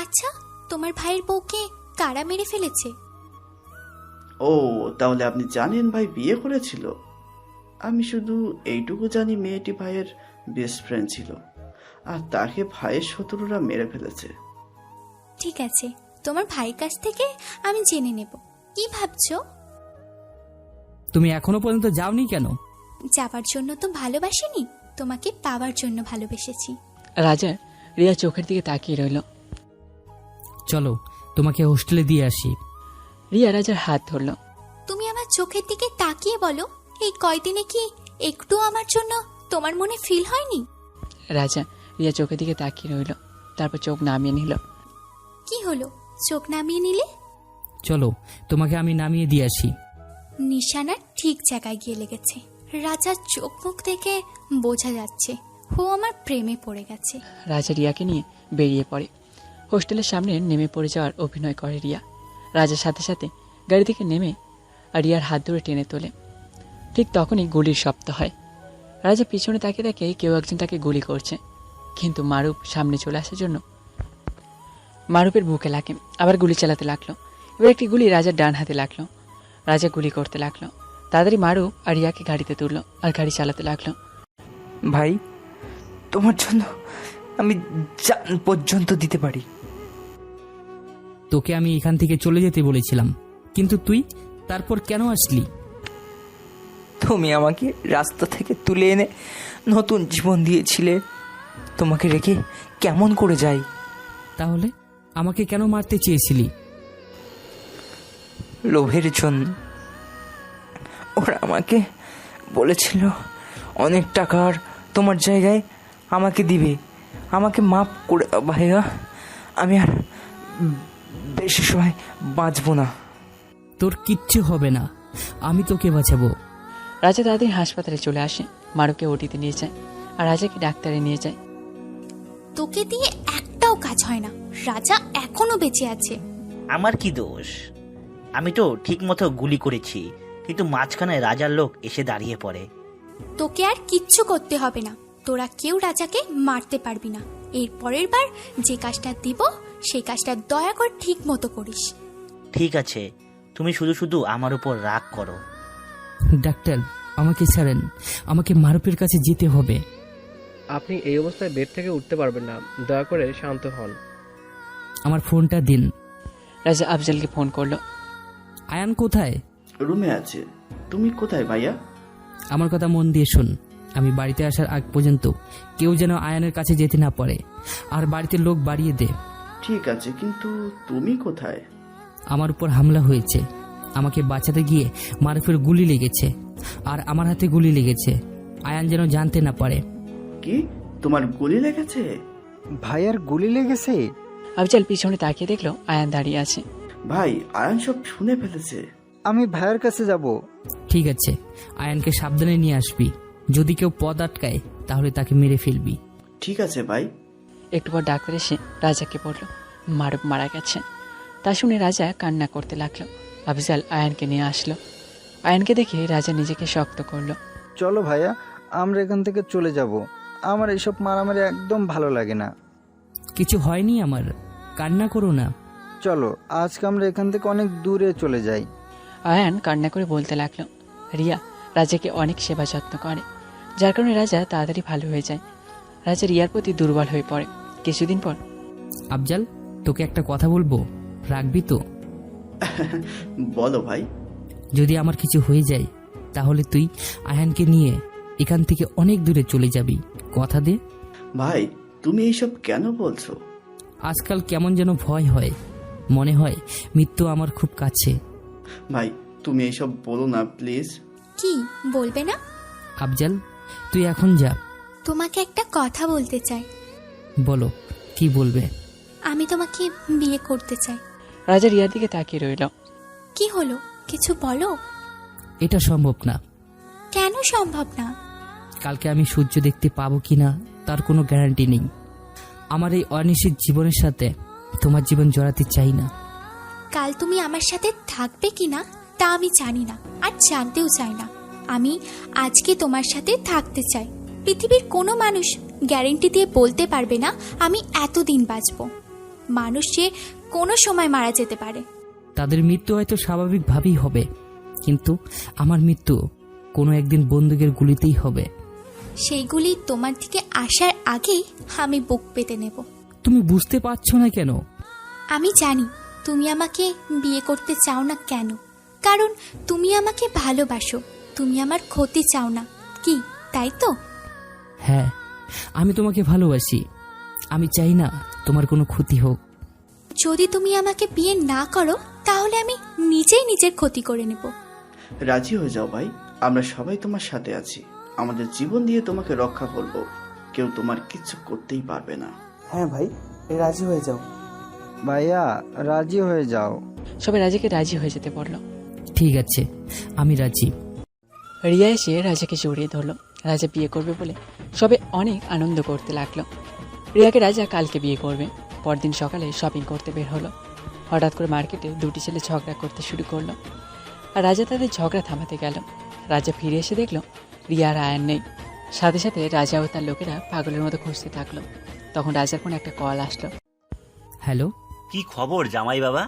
আচ্ছা, তোমার ভাইয়ের বউকে কারা মেরে ফেলেছে? ও, তাহলে আপনি জানেন ভাই বিয়ে করেছিল? আমি শুধু এইটুকু জানি, মেয়েটি ভাইয়ের বেস্ট ফ্রেন্ড ছিল, আর তাকে ভাইয়ের শত্রুরা মেরে ফেলেছে। ঠিক আছে, তোমার ভাইয়ের কাছ থেকে আমি জেনে নেব। কি ভাবছো? তুমি এখনো পর্যন্ত যাওনি কেন? যাবার জন্য তো ভালোবাসিনি, তোমাকে পাওয়ার জন্য ভালোবেসেছি। রাজা রিয়া চোখের দিকে তাকিয়ে রইল। চলো, তোমাকে হোস্টেলে দিয়ে আসি। রিয়া রাজার হাত ধরল। তুমি আমার চোখের দিকে তাকিয়ে বলো, এই কয়দিনে কি একটু আমার জন্য তোমার মনে ফিল হয়নি? রাজা রিয়া চোখের দিকে তাকিয়ে রইল, তারপর চোখ নামিয়ে নিল। কি হলো, চোখ নামিয়ে নিলে? চলো, তোমাকে আমি নামিয়ে দিয়ে আসি। নিশানা ঠিক জায়গায় গিয়ে লেগেছে। রাজার চোখ মুখ থেকে বোঝা যাচ্ছে ও আমার প্রেমে পড়ে গেছে। রাজা রিয়াকে নিয়ে বেরিয়ে পড়ে। হোস্টেলের সামনে নেমে পড়ে যাওয়ার অভিনয় করে রিয়া। রাজার সাথে সাথে গাড়ি থেকে নেমে আর রিয়ার হাত ধরে টেনে তোলে। ঠিক তখনই গুলির শব্দ হয়। রাজা পিছনে তাকিয়ে দেখে কেউ একজন তাকে গুলি করছে, কিন্তু মারুফ সামনে চলে আসার জন্য মারুফের বুকে লাগে, আবার গুলি চালাতে লাগলো। এবার একটি গুলি রাজার ডান হাতে লাগলো। রাজা গুলি করতে লাগলো। তাড়াতাড়ি মারুফ আর রিয়াকে গাড়িতে তুললো আর গাড়ি চালাতে লাগলো। ভাই, তোমার জন্য আমি জান পর্যন্ত দিতে পারি। তোকে আমি এখান থেকে চলে যেতে বলেছিলাম, কিন্তু তুই তারপর কেন আসলি? তুমি আমাকে রাস্তা থেকে তুলে এনে নতুন জীবন দিয়েছিলে, তোমাকে রেখে কেমন করে যাই? তাহলে আমাকে কেন মারতে চেয়েছিলি? লোভের জন্য। ওরা আমাকে বলেছিল অনেক টাকার তোমার জায়গায় আমাকে দিবে। আমাকে মাফ করে দাও ভাইয়া, আমি আর বেশি সময় বাঁচবো না। তোর কিচ্ছু হবে না, আমি তোকে বাঁচাবো। রাজা তাড়াতাড়ি হাসপাতালে চলে আসে, মারুকে ওটিতে নিয়ে যায় আর রাজাকে ডাক্তারে নিয়ে যায়। তোকে দিয়ে একটাও কাজ হয় না, রাজা এখনো বেঁচে আছে। আমার কি দোষ? আমি তো ঠিক মতো গুলি করেছি, কিন্তু মাঝখানে রাজার লোক এসে দাঁড়িয়ে পড়ে। তোকে আর কিচ্ছু করতে হবে না, তোরা কেউ রাজাকে মারতে পারবি না। এর পরের বার যে কাজটা দিব সেই কাজটা দয়া করে ঠিক মতো করিস। ঠিক আছে, তুমি শুধু শুধু আমার উপর রাগ করো। ডাক্তার, আমাকে ছাড়েন, আমাকে মারুফের কাছে যেতে হবে। আপনি এই অবস্থায় বেড থেকে উঠতে পারবেন না, দয়া করে শান্ত হন। আমার ফোনটা দিন। রাজা আফজালকে ফোন করলো। আয়ান কোথায়? রুমে আছে। তুমি কোথায় ভাইয়া? আমার কথা মন দিয়ে শুন, আমি বাড়িতে আসার আগ পর্যন্ত কেউ যেন আয়ানের কাছে যেতে না পারে, আর বাড়িতে লোক বাড়িয়ে দে। ঠিক আছে, কিন্তু তুমি কোথায়? আমার উপর হামলা হয়েছে, আমাকে বাঁচাতে গিয়ে মারুফের গুলি লেগেছে, আর আমার হাতে গুলি লেগেছে। আয়ান যেন জানতে না পারে। কি, তোমার গুলি লেগেছে? ভাইয়ার গুলি লেগেছে? আফজাল পিছনে তাকিয়ে দেখলো আয়ান দাঁড়িয়ে আছে। ভাই, আয়ান সব শুনে ফেলেছে। আমি ভাইয়ের কাছে যাব। ঠিক আছে, আয়ানকে সাবধানে নিয়ে আসবি। যদি কেউ পথ আটকায় তাহলে তাকে মেরে ফেলবি। ঠিক আছে ভাই। একটু পর ডাক্তার এসে রাজাকে বলল মারুফ মারা গেছে। তা শুনে রাজা কান্না করতে লাগলো। আফজাল আয়ানকে নিয়ে আসলো। আয়ানকে দেখে রাজা নিজেকে শক্ত করলো। চলো ভাইয়া, আমরা এখান থেকে চলে যাব। আমার এসব মারামারি একদম ভালো লাগে না। কিছু হয়নি আমার, কান্না করো না। চলো আজকে আমরা এখান থেকে অনেক দূরে চলে যাই। আয়ান কান্না করে বলতে লাগলো। রিয়া রাজাকে অনেক সেবা যত্ন করে, যার কারণে রাজা তাড়াতাড়ি ভালো হয়ে যায়। রাজা রিয়ার প্রতি দুর্বল হয়ে পড়ে। কিছুদিন পর, আফজাল, তোকে একটা কথা বলবো, রাখবি তো? বলো ভাই। যদি আমার কিছু হয়ে যায় তাহলে তুই আয়ানকে নিয়ে এখান থেকে অনেক দূরে চলে যাবি, কথা দে। ভাই, তুমি এইসব কেন বলছো? আজকাল কেমন যেন ভয় হয়, মনে হয় মৃত্যু আমার খুব কাছে। ভাই, তুমি এইসব বলো না প্লিজ। কি বলবে না? আফজাল, তুই এখন যা। তোমাকে একটা কথা বলতে চাই। বলো, কি বলবে? আমি তোমাকে বিয়ে করতে চাই। রাজা রিয়ার দিকে তাকিয়ে রইল। কি হলো, কিছু বলো। এটা সম্ভব না। কেন সম্ভব না? কালকে আমি সূর্য দেখতে পাবো কিনা তার কোনো গ্যারান্টি নেই। আমার এই অনিশ্চিত জীবনের সাথে তোমার জীবন জড়াতে চাই না। কাল তুমি আমার সাথে থাকবে কিনা তা আমি জানি না, আর জানতেও চাই না। আমি আজকে তোমার সাথে থাকতে চাই। পৃথিবীর কোনো মানুষ গ্যারেন্টি দিয়ে বলতে পারবে না আমি এতদিন বাঁচব। মানুষ যে কোনো সময় মারা যেতে পারে। তাদের মৃত্যু হয়তো স্বাভাবিকভাবেই হবে, কিন্তু আমার মৃত্যু কোনো একদিন বন্দুকের গুলিতেই হবে। সেইগুলি তোমার দিকে আসার আগেই আমি বুক পেতে নেব। তুমি বুঝতে পারছো না কেন? আমি জানি তুমি আমাকে বিয়ে করতে চাও না কেন, কারণ তুমি আমাকে ভালোবাসো। তুমি আমার ক্ষতি চাও না, কি তাই তো? হ্যাঁ, আমি তোমাকে ভালোবাসি। আমি চাই না তোমার কোনো ক্ষতি হোক। যদি তুমি আমাকে বিয়ে না করো তাহলে আমি নিজেই নিজের ক্ষতি করে নেব। রাজি হয়ে যাও ভাই, আমরা সবাই তোমার সাথে আছি। আমাদের জীবন দিয়ে তোমাকে রক্ষা করব, কেউ তোমার কিছু করতেই পারবে না। হ্যাঁ ভাই, রাজি হয়ে যাও। ভাইয়া, রাজি হয়ে যাও। সবাই রাজাকে রাজি হয়ে যেতে বলল। ঠিক আছে, আমি রাজি। রিয়া এসে রাজাকে জড়িয়ে ধরলো। রাজা বিয়ে করবে বলে সবে অনেক আনন্দ করতে লাগলো। রিয়াকে রাজা কালকে বিয়ে করবে। পরদিন সকালে শপিং করতে বের হলো। হঠাৎ করে মার্কেটে দুটি ছেলে ঝগড়া করতে শুরু করলো, আর রাজা তাদের ঝগড়া থামাতে গেল। রাজা ফিরে এসে দেখলো রিয়া আর আয়ান নেই। সাথে সাথে রাজা ও তার লোকেরা পাগলের মতো খুঁজতে থাকলো। তখন রাজার ফোনে একটা কল আসলো। হ্যালো, কি খবর জামাই বাবা?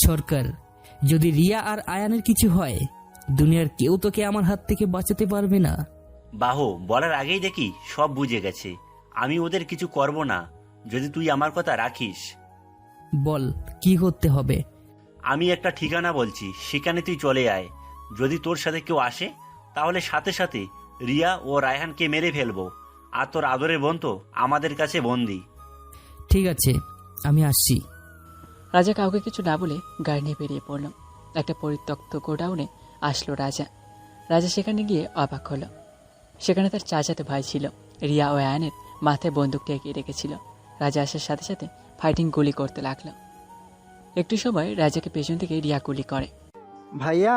সরকার, যদি রিয়া আর আয়ানের কিছু হয়, দুনিয়ার কেউ তোকে আমার হাত থেকে বাঁচাতে পারবে না। বাহু বলার আগেই দেখি সব বুঝে গেছে। আমি ওদের কিছু করব না যদি তুই আমার কথা রাখিস। বল কি করতে হবে? আমি একটা ঠিকানা বলছি, সেখানে তুই চলে আয়। যদি তোর সাথে কেউ আসে তাহলে সাথে সাথে রিয়া ও রায়হানকে মেরে ফেলবো। আর তোর আদরের বোন তো আমাদের কাছে বন্দি। ঠিক আছে, আমি আসছি। রাজা কাউকে কিছু না বলে গাড়ি নিয়ে বেরিয়ে পড়ল। একটা পরিত্যক্ত গোডাউনে আসলো রাজা। রাজা সেখানে গিয়ে অবাক হলো। সেখানে তার চাচাতো ভাই ছিল। রিয়া ও আয়নের মাথায় বন্দুকটা এগিয়ে রেখেছিল। রাজা আসার সাথে সাথে ফাইটিং গুলি করতে লাগলো। একটু সময় রাজাকে পেছন থেকে রিয়া গুলি করে। ভাইয়া,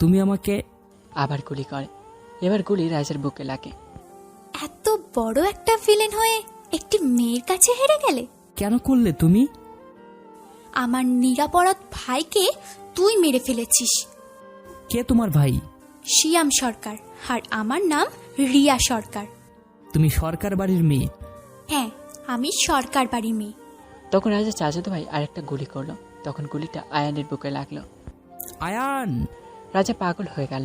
তুমি আমাকে আবার গুলি করে। এবার গুলি রাজার বুকে লাগে। এত বড় একটা ভিলেন হয়ে একটি মেয়ের কাছে হেরে গেলে? কেন করলে তুমি? আমার নিরাপরাধ ভাইকে তুই মেরে ফেলেছিস। কে তোমার ভাই? শিয়াম সরকার, আর আমার নাম রিয়া সরকার। তুমি সরকার বাড়ির মেয়ে? হ্যাঁ, আমি সরকার বাড়ির মেয়ে। তখন রাজা চাচাতো ভাই আরেকটা গুলি করলো। তখন গুলিটা আয়ানের বুকে লাগলো। আয়ান! রাজা পাগল হয়ে গেল।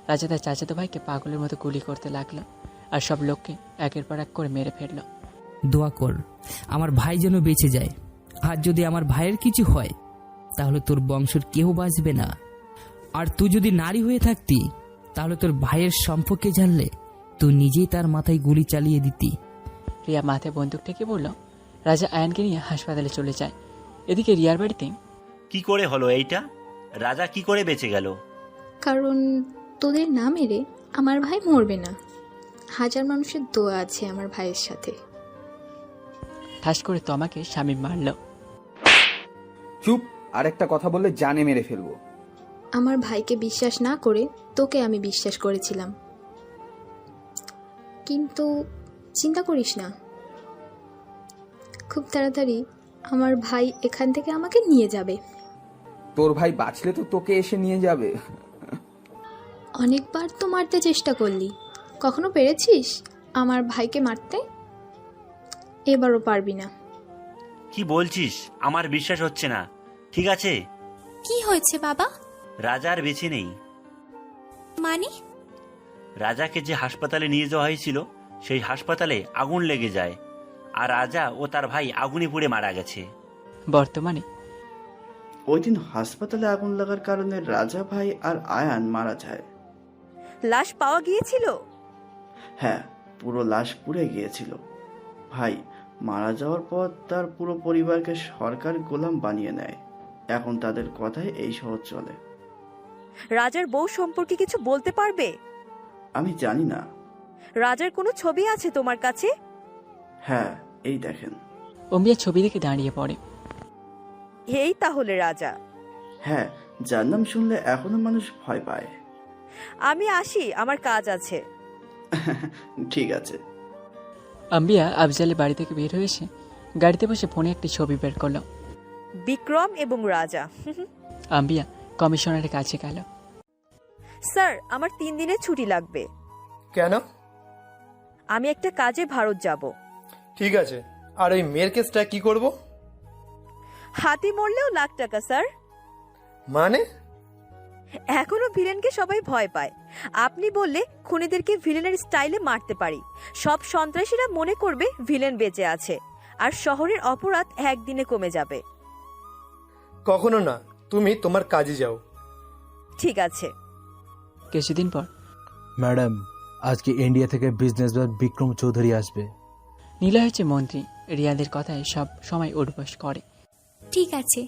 রাজা তার চাচাতো ভাইকে পাগলের মতো গুলি করতে লাগলো আর সব লোককে একের পর এক করে মেরে ফেললো। দোয়া কর আমার ভাই যেন বেঁচে যায়। আর যদি আমার ভাইয়ের কিছু হয় তাহলে তোর বংশের কেউ বাঁচবে না। আর তুই যদি নারী হয়ে থাকতি তাহলে তোর ভাইয়ের সম্পর্কে জানলে তুই নিজেই তার মাথায় গুলি চালিয়ে দিতি। রিয়া মাথায় বন্দুক ঠেকে বলল। রাজা আয়ানকে নিয়ে হাসপাতালে চলে যায়। এদিকে রিয়ার বাড়িতে কি করে হলো এইটা? রাজা কি করে বেঁচে গেল? কারণ তোদের না মেরে আমার ভাই মরবে না। হাজার মানুষের দোয়া আছে আমার ভাইয়ের সাথে। ঠাস করে তোমাকে স্বামী মারল। চুপ! আরেকটা কথা বললে জানে মেরে ফেলবো। আমার ভাইকে বিশ্বাস না করে তোকে আমি বিশ্বাস করেছিলাম, কিন্তু চিন্তা করিস না, খুব তাড়াতাড়ি আমার ভাই এখান থেকে আমাকে নিয়ে যাবে। তোর ভাই বাঁচলে তো তোকে এসে নিয়ে যাবে। অনেকবার তো মারতে চেষ্টা করলি, কখনো পেরেছিস আমার ভাইকে মারতে? এবারও পারবি না। কি বলছিস? আমার বিশ্বাস হচ্ছে না। ঠিক আছে। কি হয়েছে বাবা? রাজা আর বেঁচে নেই। মানে? রাজাকে যে হাসপাতালে নিয়ে যাওয়া হয়েছিল সেই হাসপাতালে আগুন লেগে যায় আর রাজা ও তার ভাই আগুনে পুড়ে মারা গেছে। বর্তমানে ওই দিন হাসপাতালে আগুন লাগার কারণে রাজা ভাই আর আয়ান মারা যায়। লাশ পাওয়া গিয়েছিল? হ্যাঁ, পুরো লাশ পুড়ে গিয়েছিল। ভাই মারা যাওয়ার পর তার পুরো পরিবারকে সরকার গোলাম বানিয়ে নেয়। এখন তাদের কথায় এই শহর চলে। রাজার বউ সম্পর্কে কিছু বলতে পারবে? আমি জানি না। রাজার কোনো ছবি আছে তোমার কাছে? হ্যাঁ, এই দেখেন। অম্বিয়া ছবি দেখে দাঁড়িয়ে পড়ে। এই তাহলে রাজা? হ্যাঁ, যার নাম শুনলে এখনো মানুষ ভয় পায়। আমি আসি, আমার কাজ আছে। ঠিক আছে। আম্বিয়া আফজালের বাড়ি থেকে বের হয়ে এসে গাড়িতে বসে ফোনে একটি ছবি বের করলো। বিক্রম এবং রাজা। আম্বিয়া কমিশনারের কাছে গেল। স্যার, আমার 3 দিনের ছুটি লাগবে। কেন? আমি একটা কাজে ভারত যাব। ঠিক আছে। আর ওই মেয়ের কেসটা কি করব? হাতি মরলেও লাখ টাকা স্যার। মানে? এখনো ভিলেনকে সবাই ভয় পায়। আপনি বললে খুনিদেরকে ভিলেনের স্টাইলে মারতে পারি। সব সন্ত্রাসীরা মনে করবে ভিলেন বেঁচে আছে আর শহরের অপরাধ একদিনে কমে যাবে। কখনো না, তুমি তোমার কাজে যাও। ঠিক আছে। কিছুদিন পর ম্যাডাম, আজকে ইন্ডিয়া থেকে বিজনেসম্যান বিক্রম চৌধুরী আসবে। নীলা হচ্ছে মন্ত্রী। রিয়াদের কথায় সব সময় উঠবস করে। ঠিক আছে।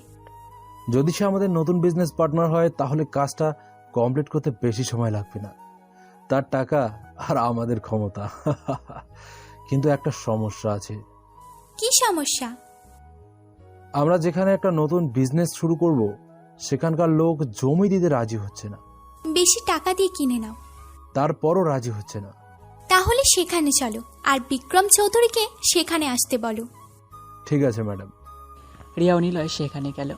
যদি সে আমাদের নতুন বিজনেস পার্টনার হয় তাহলে কাজটা কমপ্লিট করতে বেশি সময় লাগবে না। তার টাকা আর আমাদের ক্ষমতা। কিন্তু একটা সমস্যা আছে। কি সমস্যা? আমরা যেখানে একটা নতুন বিজনেস শুরু করব সেখানকার লোক জমি দিতে রাজি হচ্ছে না। বেশি টাকা দিয়ে কিনে নাও। তারপরও রাজি হচ্ছে না। তাহলে সেখানে চলো আর বিক্রম চৌধুরীকে সেখানে আসতে বলো। ঠিক আছে ম্যাডাম। রিয়া ও নিলয় সেখানে গেল।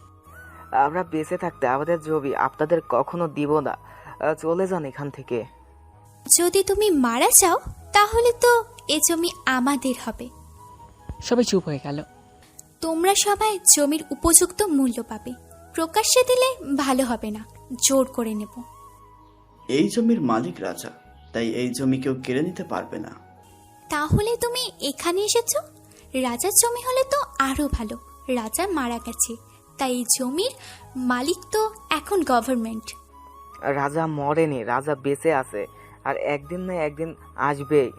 আমরা বেঁচে থাকতে আমাদের জমি আপনাদের কখনো দিব না, চলে যান এখান থেকে। যদি তুমি মারা যাও তাহলে তো এ জমি আমাদের হবে। সবাই চুপ হয়ে গেল। তোমরা সবাই জমির উপযুক্ত মূল্য পাবে। প্রকাশ্যে দিলে ভালো হবে না, জোর করে নেব। এই জমির মালিক রাজা, তাই এই জমি কেউ কেড়ে নিতে পারবে না। তাহলে তুমি এখানে এসেছো? রাজার জমি হলে তো আরো ভালো। রাজা মারা গেছে, তাই এই জমির মালিক তো এখন গভর্নমেন্ট। রাজা মরেনি, রাজা বেঁচে আছে, আর একদিন না একদিন আসবেই।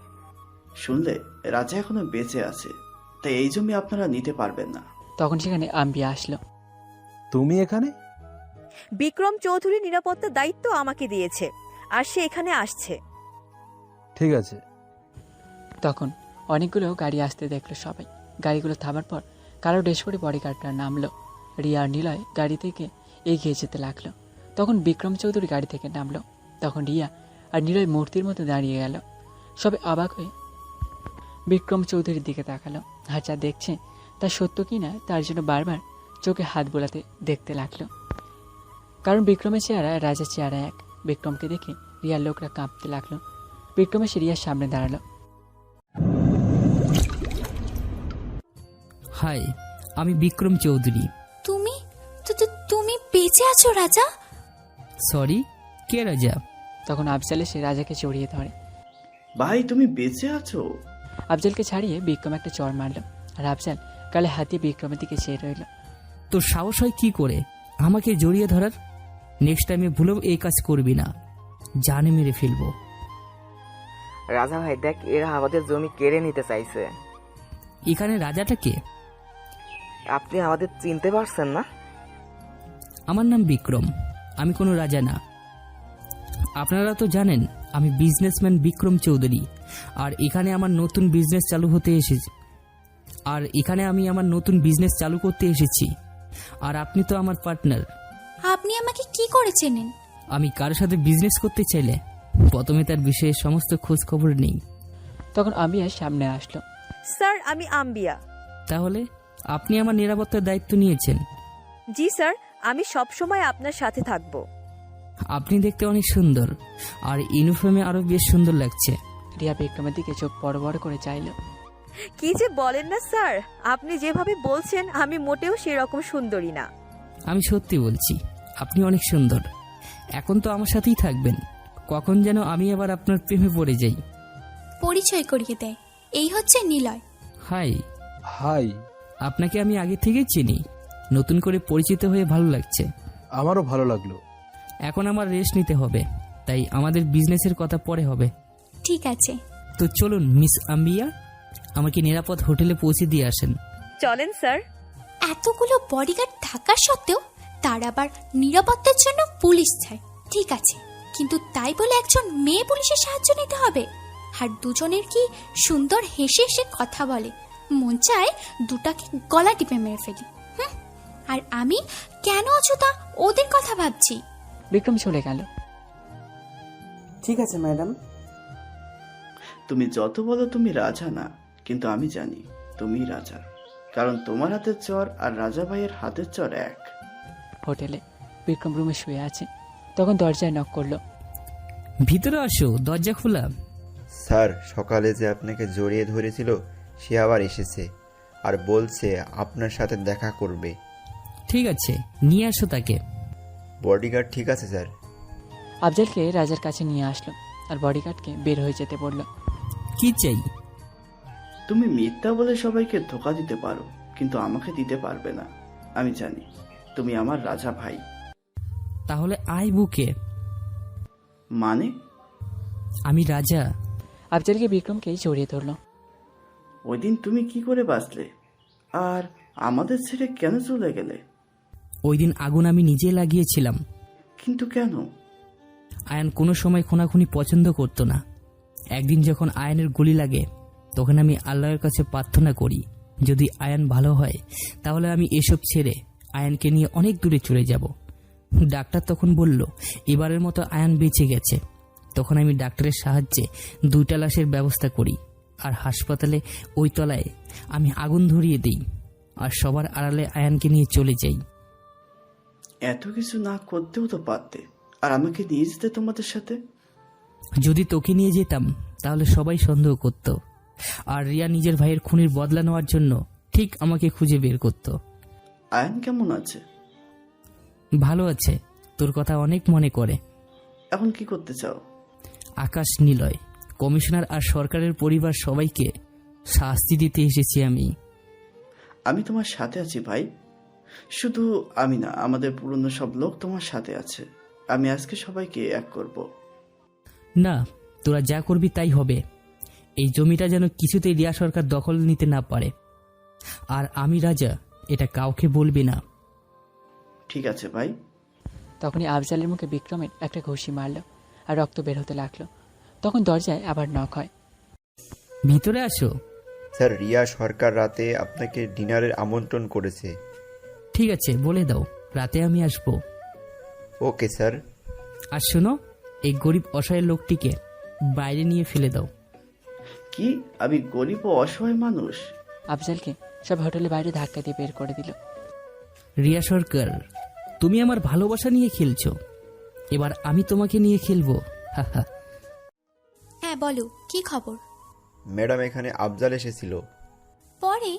শুনলে, রাজা এখনো বেঁচে আছে, তাই এই জমি আপনারা নিতে পারবেন না। তখন সেখানে আম্বিয়া আসলো। তুমি এখানে? বিক্রম চৌধুরী নিরাপত্তার দায়িত্ব আমাকে দিয়েছে, আর সে এখানে আসছে। ঠিক আছে। তখন অনেকগুলো গাড়ি আসতে দেখলো সবাই। গাড়িগুলো থামার পর কারো ড্যাশবোর্ডে বডিগার্ডরা নামলো। রিয়া আর নিলয় গাড়ি থেকে এগিয়ে যেতে লাগলো। তখন বিক্রম চৌধুরী গাড়ি থেকে নামলো। তখন রিয়া আর নিলয় মূর্তির মতো দাঁড়িয়ে গেল। সবে অবাক হয়ে বিক্রম চৌধুরীর দিকে তাকালো। আর যা দেখছে তা সত্য কি না তার জন্য বারবার চোখে হাত বোলাতে দেখতে লাগলো। কারণ বিক্রমের চেহারা রাজার চেহারা এক। বিক্রমকে দেখে রিয়ার লোকরা কাঁপতে লাগলো। বিক্রম এসে রিয়ার সামনে দাঁড়ালো। হাই, আমি বিক্রম চৌধুরী। তুমি তুমি বেঁচে আছো রাজা? সরি, কে রাজা? তখন আফজাল এসে রাজাকে জড়িয়ে ধরে। ভাই, তুমি বেঁচে আছো? আফজালকে ছাড়িয়ে বিক্রম একটা চড় মারল। আর আফজাল গালে হাত দিয়ে বিক্রমের দিকে চেয়ে রইল। তোর সাহস হয় কি করে আমাকে জড়িয়ে ধরার? নেক্সট টাইমে ভুলেও এই কাজ করবি না, জানে মেরে ফেলবো। রাজা ভাই দেখ, এরা আমাদের জমি কেড়ে নিতে চাইছে। এখানে রাজাটা কে? আপনি আমাদের চিনতে পারছেন না? আমার নাম বিক্রম, আমি কোনো রাজা না। আপনারা তো জানেন আমি বিজনেসম্যান বিক্রম চৌধুরী, আর এখানে আমার নতুন বিজনেস চালু করতে এসেছি। আর আপনি তো আমার পার্টনার। আপনি আমাকে কি করে চেনেন? আমি কারোর সাথে বিজনেস করতে চাইলে প্রথমে তার বিষয়ে সমস্ত খোঁজ খবর নেই। তখন আম্বিয়া সামনে আসলো। স্যার, আমি আম্বিয়া। তাহলে আপনি আমার নিরাপত্তার দায়িত্ব নিয়েছেন? জি স্যার, আমি সব সময় আপনার সাথে থাকব। আপনি দেখতে অনেক সুন্দর, আর ইউনিফর্মে আরো বেশ সুন্দর লাগছে। রিয়া বিক্রমের দিকে চোখ বড় বড় করে চাইল। কি যে বলেন না স্যার, আপনি যেভাবে বলছেন আমি মোটেও সেরকম সুন্দরী না। আমি সত্যি বলছি, আপনি অনেক সুন্দর। এখন তো আমার সাথেই থাকবেন, কখন যেন আমি আবার আপনার প্রেমে পড়ে যাই। পরিচয় করিয়ে দেয়, এই হচ্ছে নিলয়। হাই। হাই। আপনাকে আমি আগে থেকেই চিনি, নতুন করে পরিচিত হয়ে ভালো লাগছে। আমারও ভালো লাগলো। এখন আমার রেস্ট নিতে হবে, তাই আমাদের বিজনেসের কথা পরে হবে। ঠিক আছে। তো চলুন মিস আম্বিয়া, আমাকে নিরাপদ হোটেলে পৌঁছে দিয়ে আসেন। চলেন স্যার। এতগুলো বডিগার্ড থাকা সত্ত্বেও তার আবার নিরাপত্তার জন্য পুলিশ চায়। ঠিক আছে, কিন্তু তাই বলে একজন মেয়ে পুলিশের সাহায্য নিতে হবে? আর দুজনের কি সুন্দর হেসে হেসে কথা বলে, মন চায় দুটাকে গলা টিপে মেরে ফেলি। আর আমি কেন অযথা ওদের কথা ভাবছি? বিক্রম চলে গেল। ঠিক আছে ম্যাডাম। তুমি যত বলো তুমি রাজা না, কিন্তু আমি জানি তুমি রাজা, কারণ তোমার হাতের চর আর রাজা ভাইয়ের হাতের চর এক। হোটেলে বিক্রম রুমে শুয়ে আছে। তখন দরজায় নক করলো। ভিতরে আসো, দরজা খোলা। স্যার, সকালে যে আপনাকে জড়িয়ে ধরেছিল সে আবার এসেছে আর বলছে আপনার সাথে দেখা করবে। ঠিক আছে, নিয়ে আসো তাকে। বডিগার্ড ঠিক আছে স্যার। আফজালকে রাজার কাছে নিয়ে আসলো আর বডিগার্ডকে বের হয়ে যেতে বলল। কি চাই? তুমি মিথ্যা বলে সবাইকে ধোকা দিতে পারো, কিন্তু আমাকে দিতে পারবে না। আমি জানি তুমি আমার রাজা ভাই। তাহলে আই বুকে। মানে? আমি রাজা। আফজালকে বিক্রমকে জড়িয়ে ধরলো। ওই দিন তুমি কি করে বাঁচলে, আর আমাদের ছেড়ে কেন চলে গেলে? ওই দিন আগুন আমি নিজে লাগিয়েছিলাম। কিন্তু কেন? আয়ান কোনো সময় খুনাখুনি পছন্দ করতো না। একদিন যখন আয়ানের গুলি লাগে, তখন আমি আল্লাহর কাছে প্রার্থনা করি যদি আয়ান ভালো হয় তাহলে আমি এসব ছেড়ে আয়ানকে নিয়ে অনেক দূরে চলে যাব। ডাক্তার তখন বলল এবারের মতো আয়ান বেঁচে গেছে। তখন আমি ডাক্তারের সাহায্যে 2টা লাশের ব্যবস্থা করি, আর হাসপাতালে ওই তলায় আমি আগুন ধরিয়ে দিই, আর সবার আড়ালে আয়ানকে নিয়ে চলে যাই। এত কিছু না করতেও তো পারতে, আর আমাকে নিয়ে যেতে তোমাদের সাথে। যদি তোকে নিয়ে যেতাম তাহলে সবাই সন্দেহ করত, আর রিয়া নিজের ভাইয়ের খুনির বদলা নেওয়ার জন্য ঠিক আমাকে খুঁজে বের করত। আয়ান কেমন আছে? ভালো আছে, তোর কথা অনেক মনে করে। এখন কি করতে চাও? আকাশ নিলয় কমিশনার আর সরকারের পরিবার সবাইকে শাস্তি দিতে এসেছি আমি। আমি তোমার সাথে আছি ভাই। শুধু আমি না, আমাদের পুরনো সব লোক তোমার সাথে আছে। আমি আজকে সবাইকে এক করব। না, তোরা যা করবি তাই হবে। এই জমিটা যেন কিছুতেই রিয়া সরকার দখল নিতে না পারে। আর আমি রাজা, এটা কাউকে বলবি না। ঠিক আছে ভাই। তখনই আফজালের মুখে বিক্রমের একটা ঘুষি মারল আর রক্ত বের হতে লাগলো। তখন দরজায় আবার নক হয়। ভিতরে আসো। স্যার, রিয়া সরকার রাতে আপনাকে ডিনারের আমন্ত্রণ করেছে। ঠিক আছে, বলে দাও রাতে আমি আসবো। Okay sir. আর শোনো, এই গরিব অসহায় লোকটিকে বাইরে নিয়ে ফেলে দাও। কি? আমি গরিব ও অসহায় মানুষ? আফজালকে সব হোটেলের বাইরে ধাক্কা দিয়ে বের করে দিল। রিয়া সরকার, তুমি আমার ভালোবাসা নিয়ে খেলছো, এবার আমি তোমাকে নিয়ে খেলবো। হাহা। হ্যাঁ বলো, কি খবর? ম্যাডাম, এখানে আফজাল এসেছিল। পরে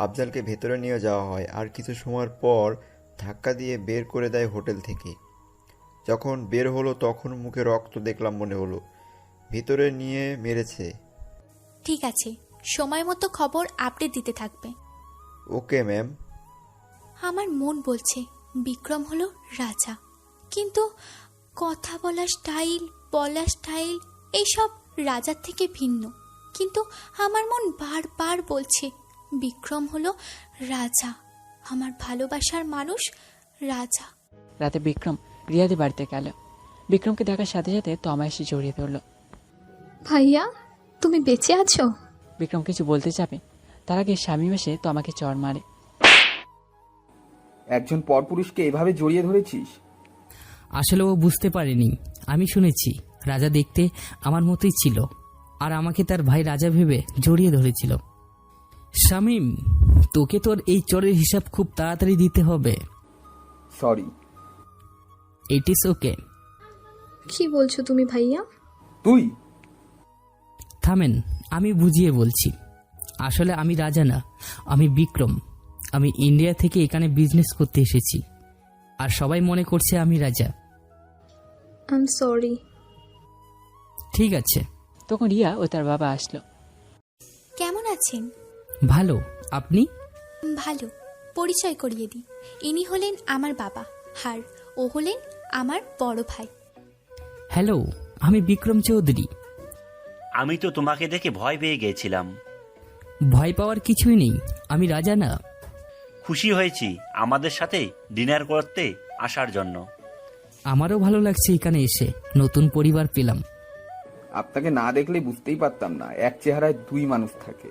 আফজালকে ভেতরে নিয়ে যাওয়া হয় আর কিছু সময়ের পর ধাক্কা দিয়ে বের করে দেয় হোটেল থেকে। যখন বের হলো তখন মুখে রক্ত দেখলাম, মনে হলো ভিতরে নিয়ে মেরেছে। ঠিক আছে, সময় মতো খবর আপডেট দিতে থাকবে। Okay ma'am. আমার মন বলছে বিক্রম হলো রাজা, কিন্তু কথা বলার স্টাইল এইসব রাজার থেকে ভিন্ন। কিন্তু আমার মন বারবার বলছে বিক্রম হলো রাজা, আমার ভালোবাসার মানুষ রাজা। রাতে বিক্রম রিয়াদের বাড়িতে গেল। বিক্রমকে দেখার সাথে সাথে তমা এসে জড়িয়ে ধরল। ভাইয়া, তুমি বেঁচে আছো? বিক্রম কিছু বলতে যাবে, তার আগে শামীম এসে তমাকে চড় মারে। একজন পরপুরুষকে এভাবে জড়িয়ে ধরেছিস? আসলে ও বুঝতে পারেনি। আমি শুনেছি রাজা দেখতে আমার মতোই ছিল, আর আমাকে তার ভাই রাজা ভেবে জড়িয়ে ধরেছিল। শামীম, তোকে তোর এই চোরের হিসাব খুব তাড়াতাড়ি দিতে হবে। সরি। It is okay. কি বলছো তুমি ভাইয়া? তুই থামেন, আমি বুঝিয়ে বলছি। আসলে আমি রাজা না, আমি বিক্রম। আমি ইন্ডিয়া থেকে এখানে বিজনেস করতে এসেছি, আর সবাই মনে করছে আমি রাজা। I am sorry. ঠিক আছে। তখন রিয়া ও তার বাবা আসলো। কেমন আছেন? ভালো, আপনি? ভালো। পরিচয় করিয়ে দিই, ইনি হলেন আমার বাবা, আর ও হলেন আমার বড় ভাই। হ্যালো, আমি বিক্রম চৌধুরী। আমি তো তোমাকে দেখে ভয় পেয়ে গেছিলাম। ভয় পাওয়ার কিছুই নেই, আমি রাজা না। খুশি হয়েছি আমাদের সাথে ডিনার করতে আসার জন্য। আমারও ভালো লাগছে এখানে এসে, নতুন পরিবার পেলাম। আপনাকে না দেখলে বুঝতেই পারতাম না এক চেহারায় দুই মানুষ থাকে।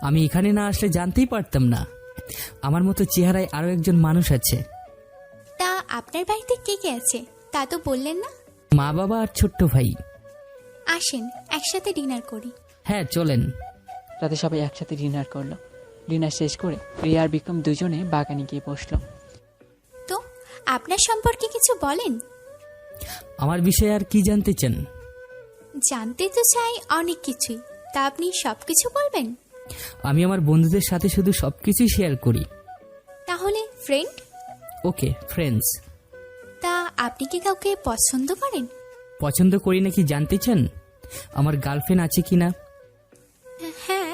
আমি এখানে না আসলে জানতেই পারতাম না আমার মতো চেহারায় আরো একজন মানুষ আছে। তা আপনার বাড়িতে কে কে আছে তা তো বললেন না? মা, বাবা আর ছোট্ট ভাই। আসেন একসাথে ডিনার করি। হ্যাঁ, চলেন। রাতে সবাই একসাথে ডিনার করলো। ডিনার শেষ করে রিয়া আর বিক্রম দুজনে বাগানে গিয়ে বসলো। তো আপনার সম্পর্কে কিছু বলেন। আমার বিষয়ে আর কি জানতে চান? জানতে তো চাই অনেক কিছুই, তা আপনি সবকিছু বলবেন? আমি আমার বন্ধুদের সাথে শুধু সবকিছুই শেয়ার করি। তাহলে ফ্রেন্ড? ওকে, ফ্রেন্ডস। তা আপনি কি কাউকে পছন্দ করেন? পছন্দ করি নাকি জানতে চান? আমার গার্লফ্রেন্ড আছে কিনা? হ্যাঁ,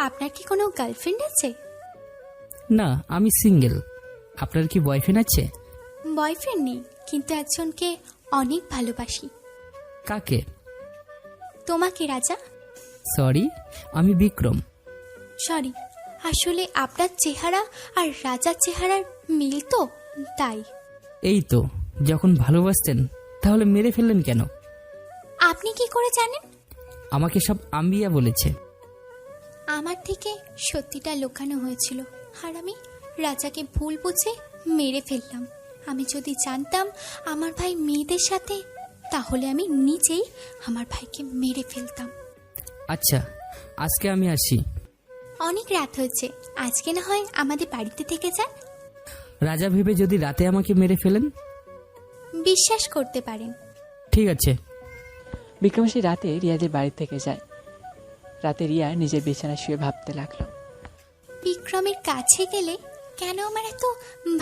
আপনার কি কোনো গার্লফ্রেন্ড আছে? না, আমি সিঙ্গেল। আপনার কি বয়ফ্রেন্ড আছে? বয়ফ্রেন্ড নেই, কিন্তু একজনকে অনেক ভালোবাসি। কাকে? তোমাকে রাজা। সরি, আমি বিক্রম। সরি, আসলে আপনার চেহারা আর রাজার চেহারার মিল তো, তাই। এই তো, যখন ভালোবাসতেন তাহলে মেরে ফেললেন কেন? আপনি কি করে জানেন? আমাকে সব আম্বিয়া বলেছে। আমার থেকে সত্যিটা লুকানো হয়েছিল, আর আমি রাজাকে ভুল বুঝে মেরে ফেললাম। আমি যদি জানতাম আমার ভাই মেয়েদের সাথে, তাহলে আমি নিজেই আমার ভাইকে মেরে ফেলতাম। আচ্ছা, আজকে আমি আসি। অনেক রাত হয়েছে, আজকে না হয় আমাদের বাড়িতে থেকে যান। রাজা ভেবে যদি রাতে আমাকে মেরে ফেলেন? বিশ্বাস করতে পারেন। ঠিক আছে। বিক্রম সেই রাতে রিয়াদের বাড়ি থেকে যায়। রাতে রিয়া নিজের বিছানায় শুয়ে ভাবতে লাগলো, বিক্রমের কাছে গেলে কেন আমার এত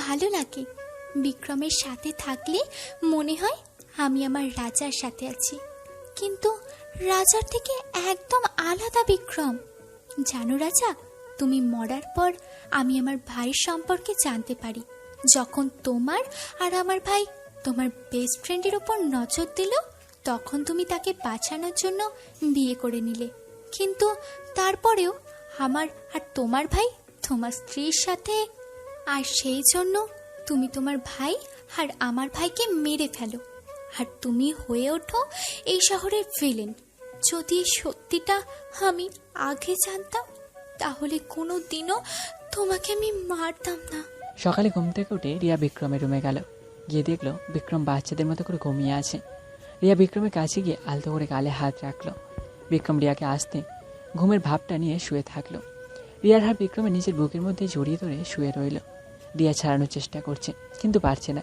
ভালো লাগে। বিক্রমের সাথে থাকলে মনে হয় আমি আমার রাজার সাথে আছি, কিন্তু রাজার থেকে একদম আলাদা বিক্রম। জানো রাজা, তুমি মরার পর আমি আমার ভাইয়ের সম্পর্কে জানতে পারি। যখন তোমার আর আমার ভাই তোমার বেস্ট ফ্রেন্ডের ওপর নজর দিল, তখন তুমি তাকে বাঁচানোর জন্য বিয়ে করে নিলে। কিন্তু তারপরেও আমার আর তোমার ভাই তোমার স্ত্রীর সাথে, আর সেই জন্য তুমি তোমার ভাই আর আমার ভাইকে মেরে ফেলো, আর তুমি হয়ে ওঠো এই শহরের ভিলেন। যদি এই সত্যিটা আমি আগে জানতাম, তাহলে কোনো দিনও তোমাকে আমি মারতাম না। সকালে ঘুম থেকে উঠে রিয়া বিক্রমের রুমে গেল। গিয়ে দেখলো বিক্রম বাচ্চাদের মতো করে ঘুমিয়ে আছে। রিয়া বিক্রমের কাছে গিয়ে আলতো করে গালে হাত রাখলো। বিক্রম রিয়াকে আসতে ঘুমের ভাবটা নিয়ে শুয়ে থাকলো। রিয়ার হাত বিক্রমের নিজের বুকের মধ্যে জড়িয়ে ধরে শুয়ে রইল। রিয়া ছাড়ানোর চেষ্টা করছে, কিন্তু পারছে না।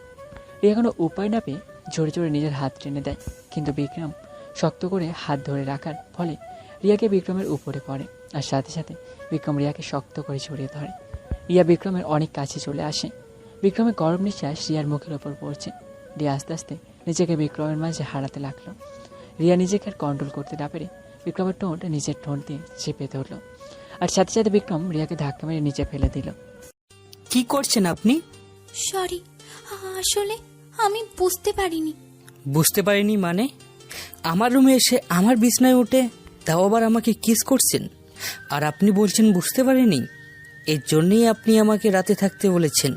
রিয়া কোনো উপায় না পেয়ে জোরে জোরে নিজের হাত টেনে দেয়, কিন্তু বিক্রম শক্ত করে হাত ধরে রাখার ফলে রিয়াকে বিক্রমের উপরে পড়ে, আর সাথে সাথে বিক্রম রিয়াকে শক্ত করে জড়িয়ে ধরে। রিয়া বিক্রমের অনেক কাছে চলে আসে। বিক্রমের গরম নিঃশ্বাস রিয়ার মুখের ওপর পড়ছে। রিয়া আস্তে আস্তে নিজেকে বিক্রমের মাঝে হারাতে লাগলো। রিয়া নিজেকে আর কন্ট্রোল করতে না পেরে বিক্রমের ঠোঁট নিজের ঠোঁট দিয়ে চেপে ধরলো, আর সাথে সাথে বিক্রম রিয়াকে ধাক্কা মেরে নিচে ফেলে দিল। কি করছেন আপনি? সরি, আসলে আমি বুঝতে পারিনি। বুঝতে পারিনি মানে? আমার রুমে এসে আমার বিছনায় উঠে তাও আবার আমাকে কিস করছেন, আর আপনি বলছেন বুঝতে পারিনি? এর জন্যই আপনি আমাকে রাতে থাকতে বলেছেন।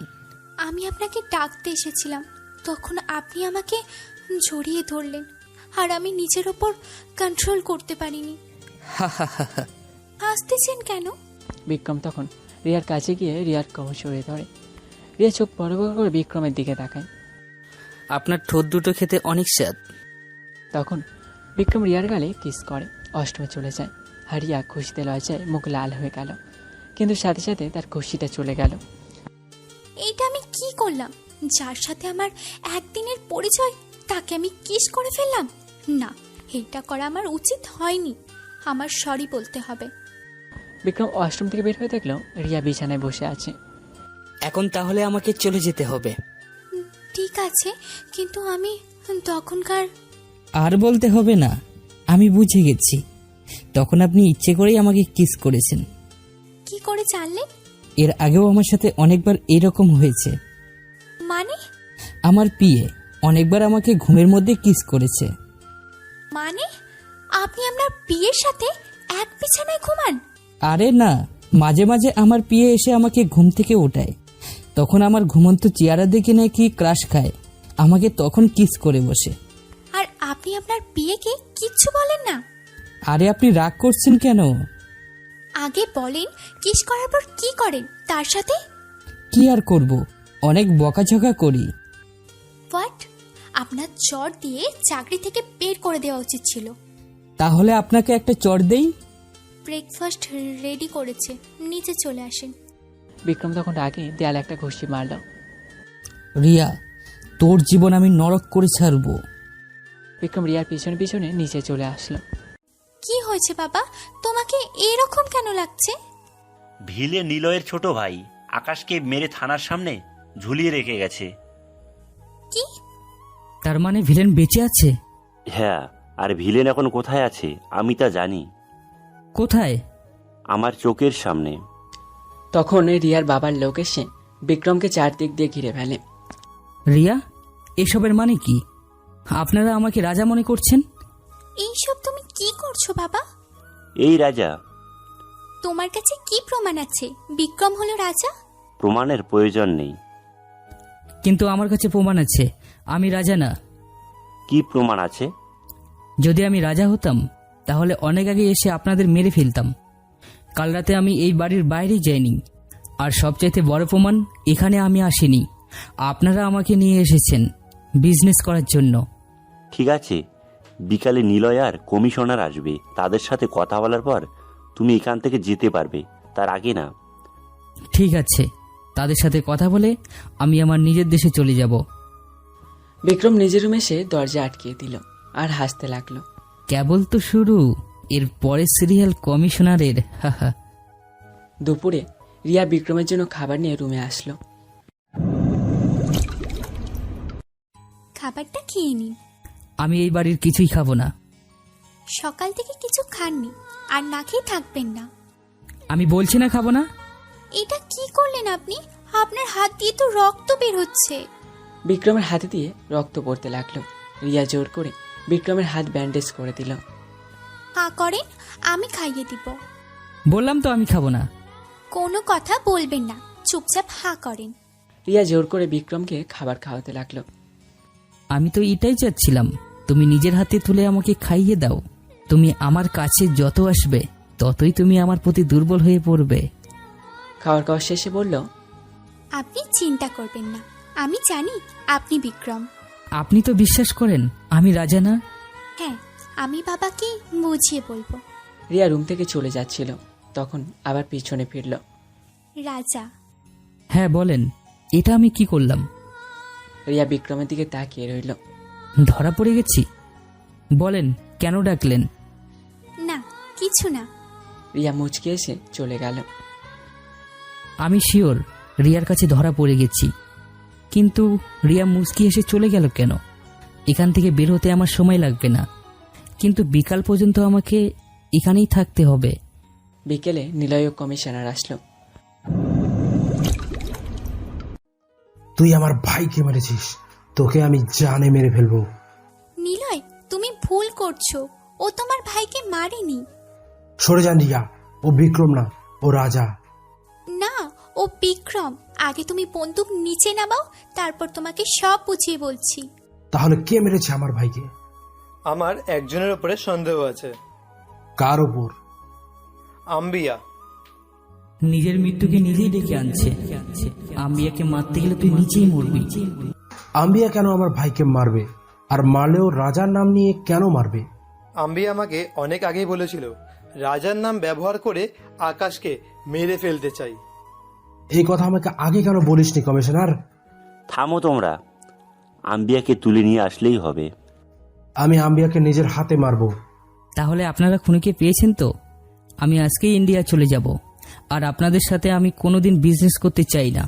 আমি আপনাকে ডাকতে এসেছিলাম, তখন আপনি আমাকে জড়িয়ে ধরলেন, আর আমি নিজের ওপর কন্ট্রোল করতে পারিনি। হা হা হা হা। হাসতেছেন কেন? বিক্রম তখন রিয়ার কাছে গিয়ে রিয়ার কবর জড়িয়ে ধরে। রিয়া চোখ বড় বড় করে বিক্রমের দিকে তাকায়। আপনার ঠোঁট দুটো খেতে অনেক স্বাদ। তখন বিক্রম রিয়ার গালে কিস করে। অষ্টমে চলে যায়, আর রিয়া খুশিতে লজ্জায় মুখ লাল হয়ে গেল, কিন্তু সাথে সাথে তার খুশিটা চলে গেল। এইটা আমি কি করলাম? যার সাথে আমার একদিনের পরিচয়, তাকে আমি কিস করে ফেললাম। না, এটা করা আমার উচিত হয়নি। আমার সরি বলতে হবে। বিক্রম অষ্টম থেকে বের হয়ে দেখলো রিয়া বিছানায় বসে আছে। এখন তাহলে আমাকে চলে যেতে হবে। ঠিক আছে, কিন্তু আমি তখনকার। আর বলতে হবে না, আমি বুঝে গেছি। তখন আপনি ইচ্ছে করেই আমাকে কিস করেছেন। কি করে জানলেন? এর আগেও আমার সাথে অনেকবার এরকম হয়েছে। মানে? আমার পিয়ে অনেকবার আমাকে ঘুমের মধ্যে কিস করেছে। মানে আপনি আপনার বিয়ের সাথে এক বিছানায় ঘুমান? আরে না, মাঝে মাঝে আমার পিয়ে এসে আমাকে ঘুম থেকে ওঠায়। তখন আমার ঘুমন্ত চেহারা দেখে নাকি ক্রাশ খায়, আমাকে তখন কিস করে বসে। আর আপনি আপনার বিয়েকে কিচ্ছু বলেন না? আরে আপনি রাগ করছেন কেন? আগে বলেন, কিস করার পর কি করেন তার সাথে? কি আর করব, অনেক বকাঝকা করি। হোয়াট? আপনার চর দিয়ে চাকরি থেকে বের করে দেওয়া উচিত ছিল। তাহলে আপনাকে একটা চড় দেই। ব্রেকফাস্ট রেডি করেছে, নিচে চলে আসেন। বিক্রম তখন আগে দেয়ালে একটা ঘুষি মারল। রিয়া, তোর জীবন আমি নরক করে ছাড়বো। বিক্রম রিয়ার পিছনে পিছনে নিচে চলে আসলো। কি হয়েছে বাবা, তোমাকে এরকম কেন লাগছে? ভিলে নিলয়ের ছোট ভাই আকাশকে মেরে থানার সামনে ঝুলিয়ে রেখে গেছে। কি? তার মানে ভিলেন বেঁচে আছে? হ্যাঁ, আর ভিলেন এখন কোথায় আছে আমি তা জানি। কোথায়? আমার চোখের সামনে। তখন রিয়ার বাবার লোক এসে বিক্রমকে চারদিক দিয়ে ঘিরে ফেলে। রিয়া, এসবের মানে কি? আপনারা আমাকে রাজা মনে করছেন? এইসব তুমি কি করছো বাবা? এই রাজা। তোমার কাছে কি প্রমাণ আছে বিক্রম হলো রাজা? প্রমাণের প্রয়োজন নেই। কিন্তু আমার কাছে প্রমাণ আছে, আমি রাজা না। কি প্রমাণ আছে? যদি আমি রাজা হতাম তাহলে অনেক আগে এসে আপনাদের মেরে ফেলতাম। কাল রাতে আমি এই বাড়ির বাইরে যাইনি, আর সবচাইতে বড় প্রমাণ, এখানে আমি আসিনি, আপনারা আমাকে নিয়ে এসেছেন বিজনেস করার জন্য। ঠিক আছে, বিকালে নিলয় আর কমিশনার আসবে, তাদের সাথে কথা বলার পর তুমি এখান থেকে যেতে পারবে, তার আগে না। ঠিক আছে, তাদের সাথে কথা বলে আমি আমার নিজের দেশে চলে যাব। বিক্রম নিজের রুমে এসে দরজা আটকিয়ে দিল আর হাসতে লাগলো। কেবল তো শুরু, এর পরে সিরিয়াল কমিশনারের। হাহা। দুপুরে রিয়া বিক্রমের জন্য খাবার নিয়ে রুমে আসলো। খাবারটা খেয়ে নিন। আমি এই বাড়ির কিছুই খাবো না। সকাল থেকে কিছু খাননি আর না খেয়ে থাকবেন না। আমি বলছি না খাবো না। এটা কি করলেন আপনি? আপনার হাত দিয়ে তো রক্ত বের হচ্ছে। বিক্রমের হাতে দিয়ে রক্ত পড়তে লাগলো। রিয়া জোর করে বিক্রমের হাত ব্যান্ডেজ করে দিল। হা করেন, আমি খাইয়ে দিব। বললাম তো আমি খাবো না। কোনো কথা বলবেন না, চুপচাপ হা করেন। রিয়া জোর করে বিক্রমকে খাবার খাওয়াতে লাগলো। আমি তো এটাই চাচ্ছিলাম, তুমি নিজের হাতে তুলে আমাকে খাইয়ে দাও। তুমি আমার কাছে যত আসবে ততই তুমি আমার প্রতি দুর্বল হয়ে পড়বে। খাবার খাওয়া শেষে বলল, আপনি চিন্তা করবেন না, আমি জানি আপনি বিক্রম। আপনি তো বিশ্বাস করেন আমি রাজা না? হ্যাঁ, আমি বাবাকে বুঝিয়ে বলবো। রিয়া রুম থেকে চলে যাচ্ছিল, তখন আবার পিছনে ফিরল। রাজা। হ্যাঁ বলেন, এটা আমি কি করলাম? রিয়া বিক্রমের দিকে তাকিয়ে রইল। ধরা পড়ে গেছি? বলেন কেন ডাকলেন? না, কিছু না। রিয়া মুচকে এসে চলে গেল। আমি শিওর রিয়ার কাছে ধরা পড়ে গেছি, কিন্তু রিয়া মুচকি এসে চলে গেল কেন? এখান থেকে বের হতে আমার সময় লাগবে না, কিন্তু বিকাল পর্যন্ত আমাকে এখানেই থাকতে হবে। বিকেলে নিলয় কমিশনার আসলো। তুই আমার ভাইকে মেরেছিস, তোকে আমি জানে মেরে ফেলবো। নিলয়, তুমি ভুল করছো, ও তোমার ভাইকে মারেনি। সরে যান রিয়া, ও বিক্রম না, ও রাজা। না, ও বিক্রম। আগে তুমি বন্দুক নিচে নামাও, তারপর তোমাকে সব বুঝিয়ে বলছি। তাহলে কে মেরেছে আমার ভাইকে? আমার একজনের উপরে সন্দেহ আছে। কার ওপর? আম্বিয়া। নিজের মৃত্যুকে নিজেই ডেকে আনছে। আম্বিয়াকে মারতে গেলে তুই নিচেই মরবি। আম্বিয়া কেন আমার ভাইকে মারবে? আর মারলেও রাজার নাম নিয়ে কেন মারবে? আম্বিয়া আমাকে অনেক আগেই বলেছিল রাজার নাম ব্যবহার করে আকাশকে মেরে ফেলতে চাই। এই কথা আমাকে আগে কেন বলিসনি কমিশনার? থামো তোমরা, আম্বিয়াকে তুলে নিয়ে আসলেই হবে। আমি আম্বিয়াকে নিজের হাতে মারবো। তাহলে আপনারা খুনিকে পেয়েছেন তো? আমি আজকেই ইন্ডিয়া চলে যাব, আর আপনাদের সাথে আমি কোনোদিন বিজনেস করতে চাই না।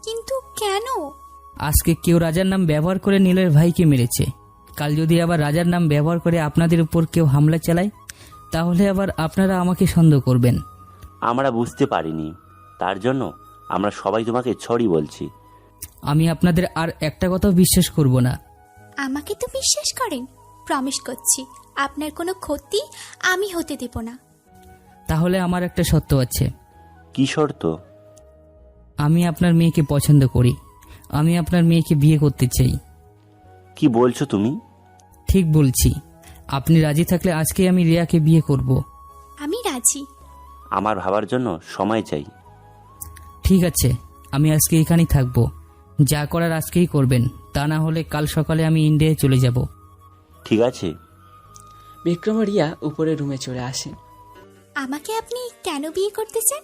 কিন্তু কেন? আজকে কেউ রাজার নাম ব্যবহার করে নিলয়ের ভাইকে মেরেছে, কাল যদি আবার রাজার নাম ব্যবহার করে আপনাদের উপর কেউ হামলা চালায়, তাহলে আবার আপনারা আমাকে সন্দেহ করবেন। আমরা বুঝতে পারিনি, তার জন্য আমরা সবাই তোমাকে ছড়ি বলছি। আমি আপনাদের আর একটা কথাও বিশ্বাস করব না। আমাকে তো বিশ্বাস করেন? প্রমিস করছি আপনার কোনো ক্ষতি আমি হতে দেব না। তাহলে আমার একটা শর্ত আছে। কি শর্ত? আমি আপনার মেয়েকে পছন্দ করি, আমি আপনার মেয়েকে বিয়ে করতে চাই। কি বলছো তুমি? ঠিক বলছি, আপনি রাজি থাকলে আজকে আমি রিয়াকে বিয়ে করব। আমি রাজি। আমার ভাবার জন্য সময় চাই। ঠিক আছে, আমি আজকে এখানেই থাকবো। যা করার আজকেই করবেন, তা না হলে কাল সকালে আমি ইন্ডিয়ায় চলে যাব। ঠিক আছে। বিক্রম রিয়া উপরে রুমে চলে আসে। আমাকে আপনি কেন বিয়ে করতে চান?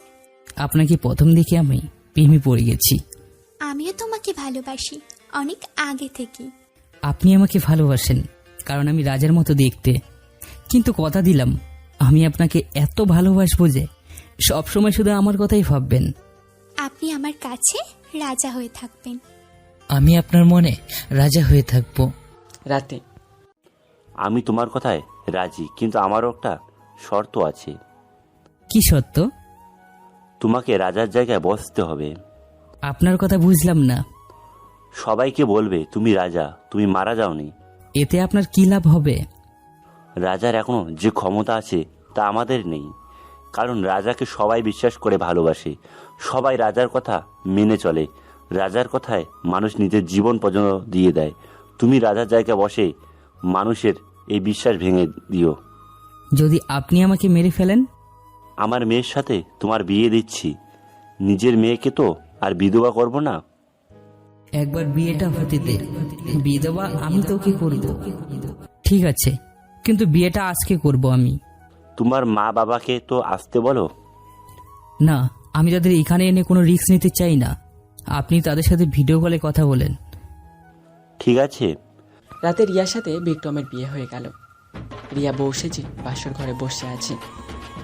আপনাকে প্রথম দেখে আমি প্রেমে পড়ে গেছি। আমিও তোমাকে ভালোবাসি, অনেক আগে থেকে। আপনি আমাকে ভালোবাসেন কারণ আমি রাজার মতো দেখতে, কিন্তু কথা দিলাম আমি আপনাকে এত ভালোবাসবো যে সবসময় শুধু আমার কথাই ভাববেন। আপনি আমার কাছে রাজা হয়ে থাকবেন। আমি আপনার মনে রাজা হয়ে থাকবো। রাতে আমি তোমার কথায় রাজি, কিন্তু আমারও একটা শর্ত আছে। কি শর্ত? তোমাকে রাজার জায়গায় বসতে হবে। আপনার কথা বুঝলাম না। সবাইকে বলবে তুমি রাজা, তুমি মারা যাওনি। এতে আপনার কি লাভ হবে? রাজার এখনো যে ক্ষমতা আছে তা আমাদের নেই, কারণ রাজাকে সবাই বিশ্বাস করে ভালোবাসে, সবাই রাজার কথা মেনে চলে, রাজার কথায় মানুষ নিজের জীবন পর্যন্ত দিয়ে দেয়। তুমি রাজার জায়গায় বসে মানুষের এই বিশ্বাস ভেঙে দিও। যদি আপনি আমাকে মেরে ফেলেন? আমার মেয়ের সাথে তোমার বিয়ে দিচ্ছি, নিজের মেয়েকে তো আর বিধবা করব না। একবার বিয়েটা হতে দে, বিধবা আমি তোকে করব। ঠিক আছে, কিন্তু বিয়েটা আজকে করব আমি। তোমার মা বাবাকে তো আসতে বলো। না, আমি তাদের এখানে এনে কোনো রিস্ক নিতে চাই না। আপনি তাদের সাথে ভিডিও কলে কথা বলেন। ঠিক আছে। রাতে রিয়ার সাথে বিক্রমের বিয়ে হয়ে গেল। রিয়া বউ সেজে বাসর ঘরে বসে আছে।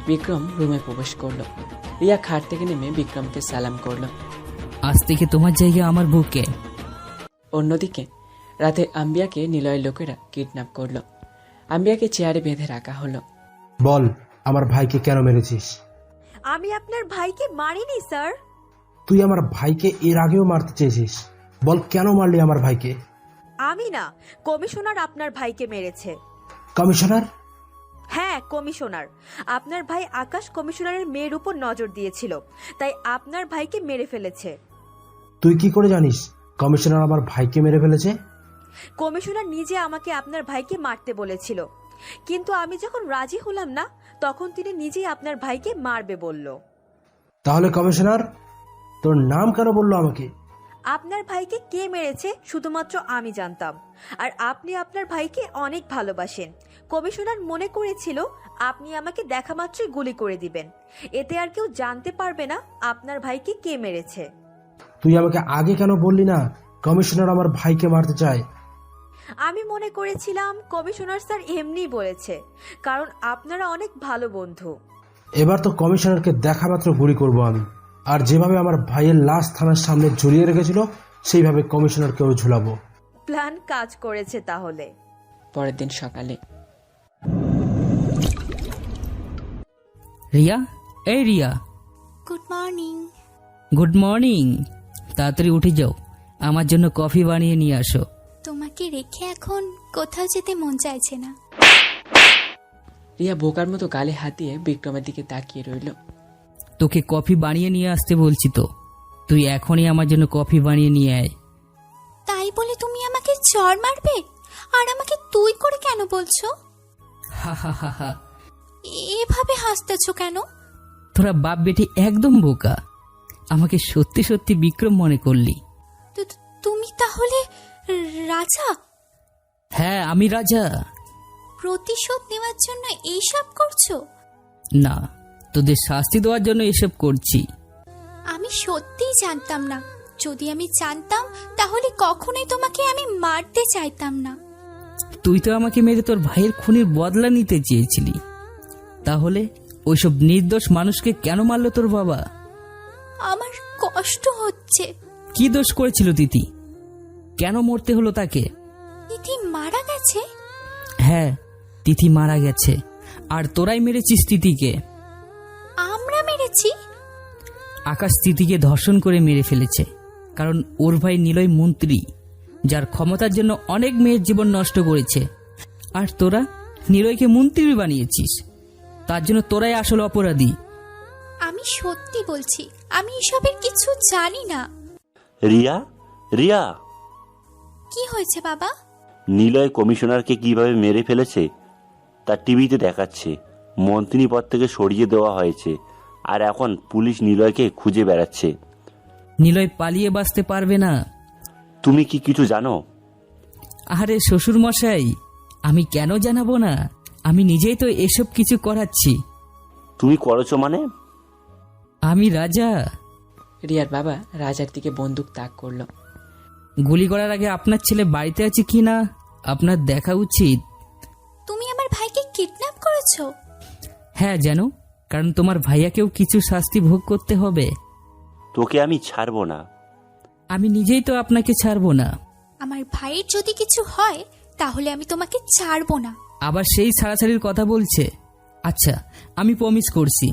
বিক্রম রুমে প্রবেশ করলো। রিয়া খাট থেকে নেমে বিক্রমকে সালাম করলো। আজ থেকে তোমার জায়গা আমার বুকে। অন্যদিকে রাতে আম্বিয়াকে নিলয়ের লোকেরা কিডন্যাপ করলো। আম্বিয়াকে চেয়ারে বেঁধে রাখা হলো। বল আমার ভাইকে কেন মেরেছিস? আমি আপনার ভাইকে মারিনি স্যার। তুই আমার ভাইকে এর আগেও মারতে চেয়েছিস। বল কেন মারলি আমার ভাইকে? আমি না, কমিশনার আপনার ভাইকে মেরেছে। কমিশনার? হ্যাঁ, কমিশনার। আপনার ভাই আকাশ কমিশনারের মেয়ের উপর নজর দিয়েছিল, তাই আপনার ভাইকে মেরে ফেলেছে। তুই কি করে জানিস কমিশনার আমার ভাইকে মেরে ফেলেছে? কমিশনার নিজে আমাকে আপনার ভাইকে মারতে বলেছিল, কিন্তু আমি যখন রাজি হলাম না তখন তিনি নিজেই আপনার ভাইকে মারবে বলল। তাহলে কমিশনার তোর নাম কেন বললো আমাকে? আপনার ভাইকে কে মেরেছে শুধুমাত্র আমি জানতাম, আর আপনি আপনার ভাইকে অনেক ভালোবাসেন। কমিশনার মনে করেছিল আপনি আমাকে দেখা মাত্রই গুলি করে দিবেন, এতে আর কেউ জানতে পারবে না আপনার ভাইকে কে মেরেছে। তুই আমাকে আগে কেন বললি না কমিশনার আমার ভাইকে মারতে চায়? আমি মনে করেছিলাম কমিশনার স্যার এমনি বলেছে, কারণ আপনারা অনেক ভালো বন্ধু। এবার তো কমিশনারকে দেখা মাত্র গুলি করবো আমি, আর যেভাবে আমার ভাইয়ের লাশ থানার সামনে ঝুলিয়ে রেখেছিল সেইভাবে কমিশনারকেও ঝুলাবো। প্ল্যান কাজ করেছে তাহলে। পরের দিন সকালে। রিয়া, এই Riya. Good morning. Good morning. তাড়াতাড়ি উঠে যাও, আমার জন্য কফি বানিয়ে নিয়ে আসো। তোমাকে রেখে এখন কোথাও যেতে মন চাইছে না। রিয়া বোকার মতো গালে হাত দিয়ে বিক্রমের দিকে তাকিয়ে রইল। তোকে কফি বানিয়ে নিয়ে আসতে বলছি তো, তুই এখনই আমার জন্য কফি বানিয়ে নিয়ে আয়। তাই বলে তুমি আমাকে চড় মারবে? আর আমাকে তুই করে কেন বলছো? হা হা হা হা। এভাবে হাসতেছো কেন? তোরা বাপ বেটি একদম বোকা, আমাকে সত্যি সত্যি বিক্রম মনে করলি। তুমি তাহলে রাজা? হ্যাঁ, আমি রাজা। প্রতিশোধ নেওয়ার জন্য এইসব করছো? না, তোদের শাস্তি দেওয়ার জন্য এসব করছি। আমি সত্যিই জানতাম না। যদি আমি জানতাম তাহলে কখনোই তোমাকে আমি মারতে চাইতাম না। তুই তো আমাকে মেরে তোর ভাইয়ের খুনের বদলা নিতে চেয়েছিলি, তাহলে ওইসব নির্দোষ মানুষকে কেন মারলো তোর বাবা? আমার কষ্ট হচ্ছে। কি দোষ করেছিল তিথি? কেন মরতে হলো তাকে? তিথি মারা গেছে? হ্যাঁ, তিথি মারা গেছে, আর তোরাই মেরেছিস তিথিকে। আমরা মেরেছি? আকাশ তিথিকে ধর্ষণ করে মেরে ফেলেছে, কারণ ওর ভাই নিলয় মন্ত্রী, যার ক্ষমতার জন্য অনেক মেয়ের জীবন নষ্ট করেছে। আর তোরা নিলয়কে মন্ত্রী বানিয়েছিস, তার জন্য তোরাই আসল অপরাধী। আমি সত্যি বলছি, আমি এসবের কিছু জানি না। রিয়া, রিয়া, কি হয়েছে বাবা? নিলয় কমিশনারকে কিভাবে মেরে ফেলেছে তা টিভিতে দেখাচ্ছে। মন্ত্রী পদ থেকে সরিয়ে দেওয়া হয়েছে, আর এখন পুলিশ নিলয়কে খুঁজে বেড়াচ্ছে। নিলয় পালিয়ে বাঁচতে পারবে না। তুমি কি কিছু জানো? আরে শ্বশুর মশাই, আমি কেন জানাবো না? আমি নিজেই তো এসব কিছু করাচ্ছি। তুমি করেছো মানে? আমি রাজা। রিয়ার বাবা রাজার দিকে বন্দুক তাক করলো। গুলি করার আগে আপনার ছেলে বাড়িতে আছে কিনা আপনার দেখা উচিত। তুমি আমার ভাইকে কিডন্যাপ করেছো? হ্যাঁ, জানো, কারণ তোমার ভাইয়াকেও কিছু শাস্তি ভোগ করতে হবে। তোকে আমি ছাড়বো না। আমি নিজেই তো আপনাকে ছাড়বো না। আমার ভাইয়ের যদি কিছু হয় তাহলে আমি তোমাকে ছাড়বো না। আবার সেই ছাড়াছাড়ির কথা বলছে। আচ্ছা, আমি প্রমিস করছি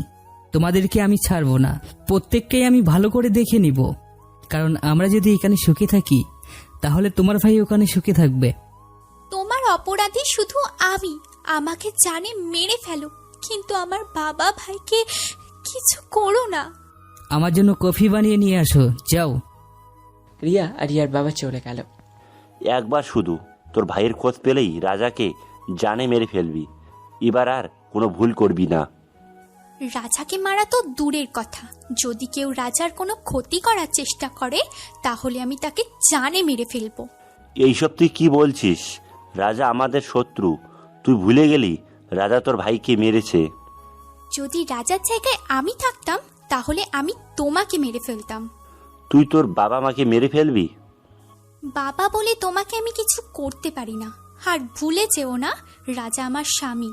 তোমাদেরকে আমি ছাড়বো না। প্রত্যেককেই আমি ভালো করে দেখে নিব, কারণ আমরা যদি এখানে সুখে থাকি তাহলে তোমার ভাই ওখানে সুখে থাকবে। তোমার অপরাধী শুধু আমি। আমাকে জানে মেরে ফেলো, কিন্তু আমার বাবা ভাইকে কিছু করো না। আমার জন্য কফি বানিয়ে নিয়ে আসো, যাও। রিয়া আর রিয়ার বাবা চলে গেল। একবার শুধু তোর ভাইয়ের খোঁজ পেলেই রাজাকে জানে মেরে ফেলবি। এবার আর কোনো ভুল করবি না। রাজাকে মারা তো দূরের কথা, যদি কেউ রাজার কোনো ক্ষতি করার চেষ্টা করে তাহলে আমি তাকে জানে মেরে ফেলবো। এইসব তুই কি বলছিস? রাজা আমাদের শত্রু। তুই ভুলে গেলি রাজা তোর ভাইকে মেরেছে। যদি রাজার জায়গায় আমি থাকতাম তাহলে আমি তোমাকে মেরে ফেলতাম। তুই তোর বাবা মাকে মেরে ফেলবি? বাবা বলে তোমাকে আমি কিছু করতে পারি না। আর ভুলে যেও না, রাজা আমার স্বামী।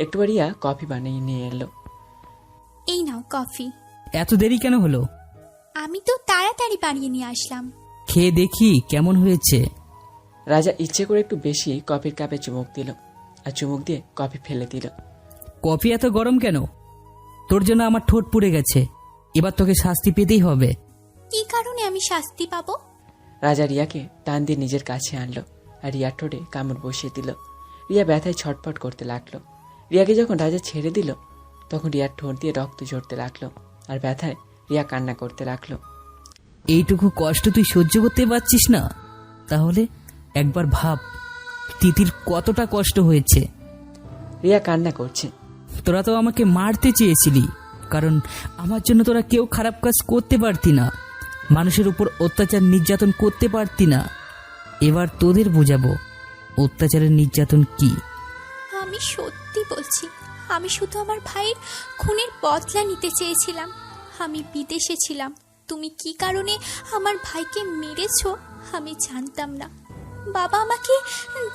একটু রিয়া কফি বানিয়ে নিয়ে এলো। এই নাও কফি। এত দেরি কেন হলো? আমি তো তাড়াতাড়ি বানিয়ে নিয়ে আসলাম। খেয়ে দেখি কেমন হয়েছে। রাজা ইচ্ছে করে একটু বেশি কফির কাপে চুমুক দিল। আর চুমুক দিয়ে কফি ফেলে দিল। কফি এত গরম কেন? তোর জন্য আমার ঠোঁট পুড়ে গেছে, এবার তোকে শাস্তি পেতেই হবে। কি কারণে আমি শাস্তি পাবো? রাজা রিয়াকে টান দিয়ে নিজের কাছে আনলো আর রিয়ার ঠোঁটে কামড় বসিয়ে দিল। রিয়া ব্যথায় ছটফট করতে লাগলো। রিয়াকে যখন রাজা ছেড়ে দিল তখন রিয়ার ঠোঁট দিয়ে রক্ত ঝরতে লাগলো আর ব্যথায় রিয়া কান্না করতে লাগলো। এইটুকু কষ্ট তুই সহ্য করতে পারছিস না? তাহলে একবার ভাব তিতির কতটা কষ্ট হয়েছে। রিয়া কান্না করছে। তোরা তো আমাকে মারতে চেয়েছিলি, কারণ আমার জন্য তোরা কেউ খারাপ কাজ করতে পারতি না, মানুষের উপর অত্যাচার নির্যাতন করতে পারতি না। এবার তোদের বোঝাবো অত্যাচারের নির্যাতন কি। আমি সত্যি বলছি, আমি শুধু আমার ভাইয়ের খুনের বদলা নিতে চেয়েছিলাম। আমি বিদেশে ছিলাম, তুমি কি কারণে আমার ভাইকে মেরেছো আমি জানতাম না। বাবা আমাকে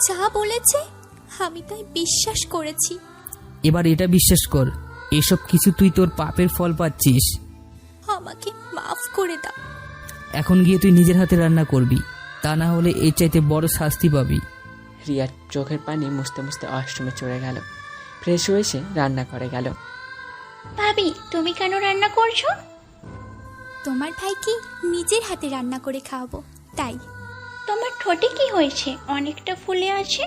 যা বলেছে আমি তাই বিশ্বাস করেছি। এবার এটা বিশ্বাস কর, এসব কিছু তুই তোর পাপের ফল পাচ্ছিস। আমাকে মাফ করে দাও। এখন গিয়ে তুই নিজের হাতে রান্না করবি, তা না হলে এর চাইতে বড় শাস্তি পাবি। রিয়ার চোখের পানি মুছতে মুছতে ওয়াশরুমে চলে গেল। ফ্রেশ হয়ে এসে রান্না করে গেল। ভাবি, তুমি কেন রান্না করছো? তোমার ভাইকে নিজের হাতে রান্না করে খাওয়াবো তাই। তোমার ঠোঁটে কি হয়েছে? অনেকটা ফুলে আছে।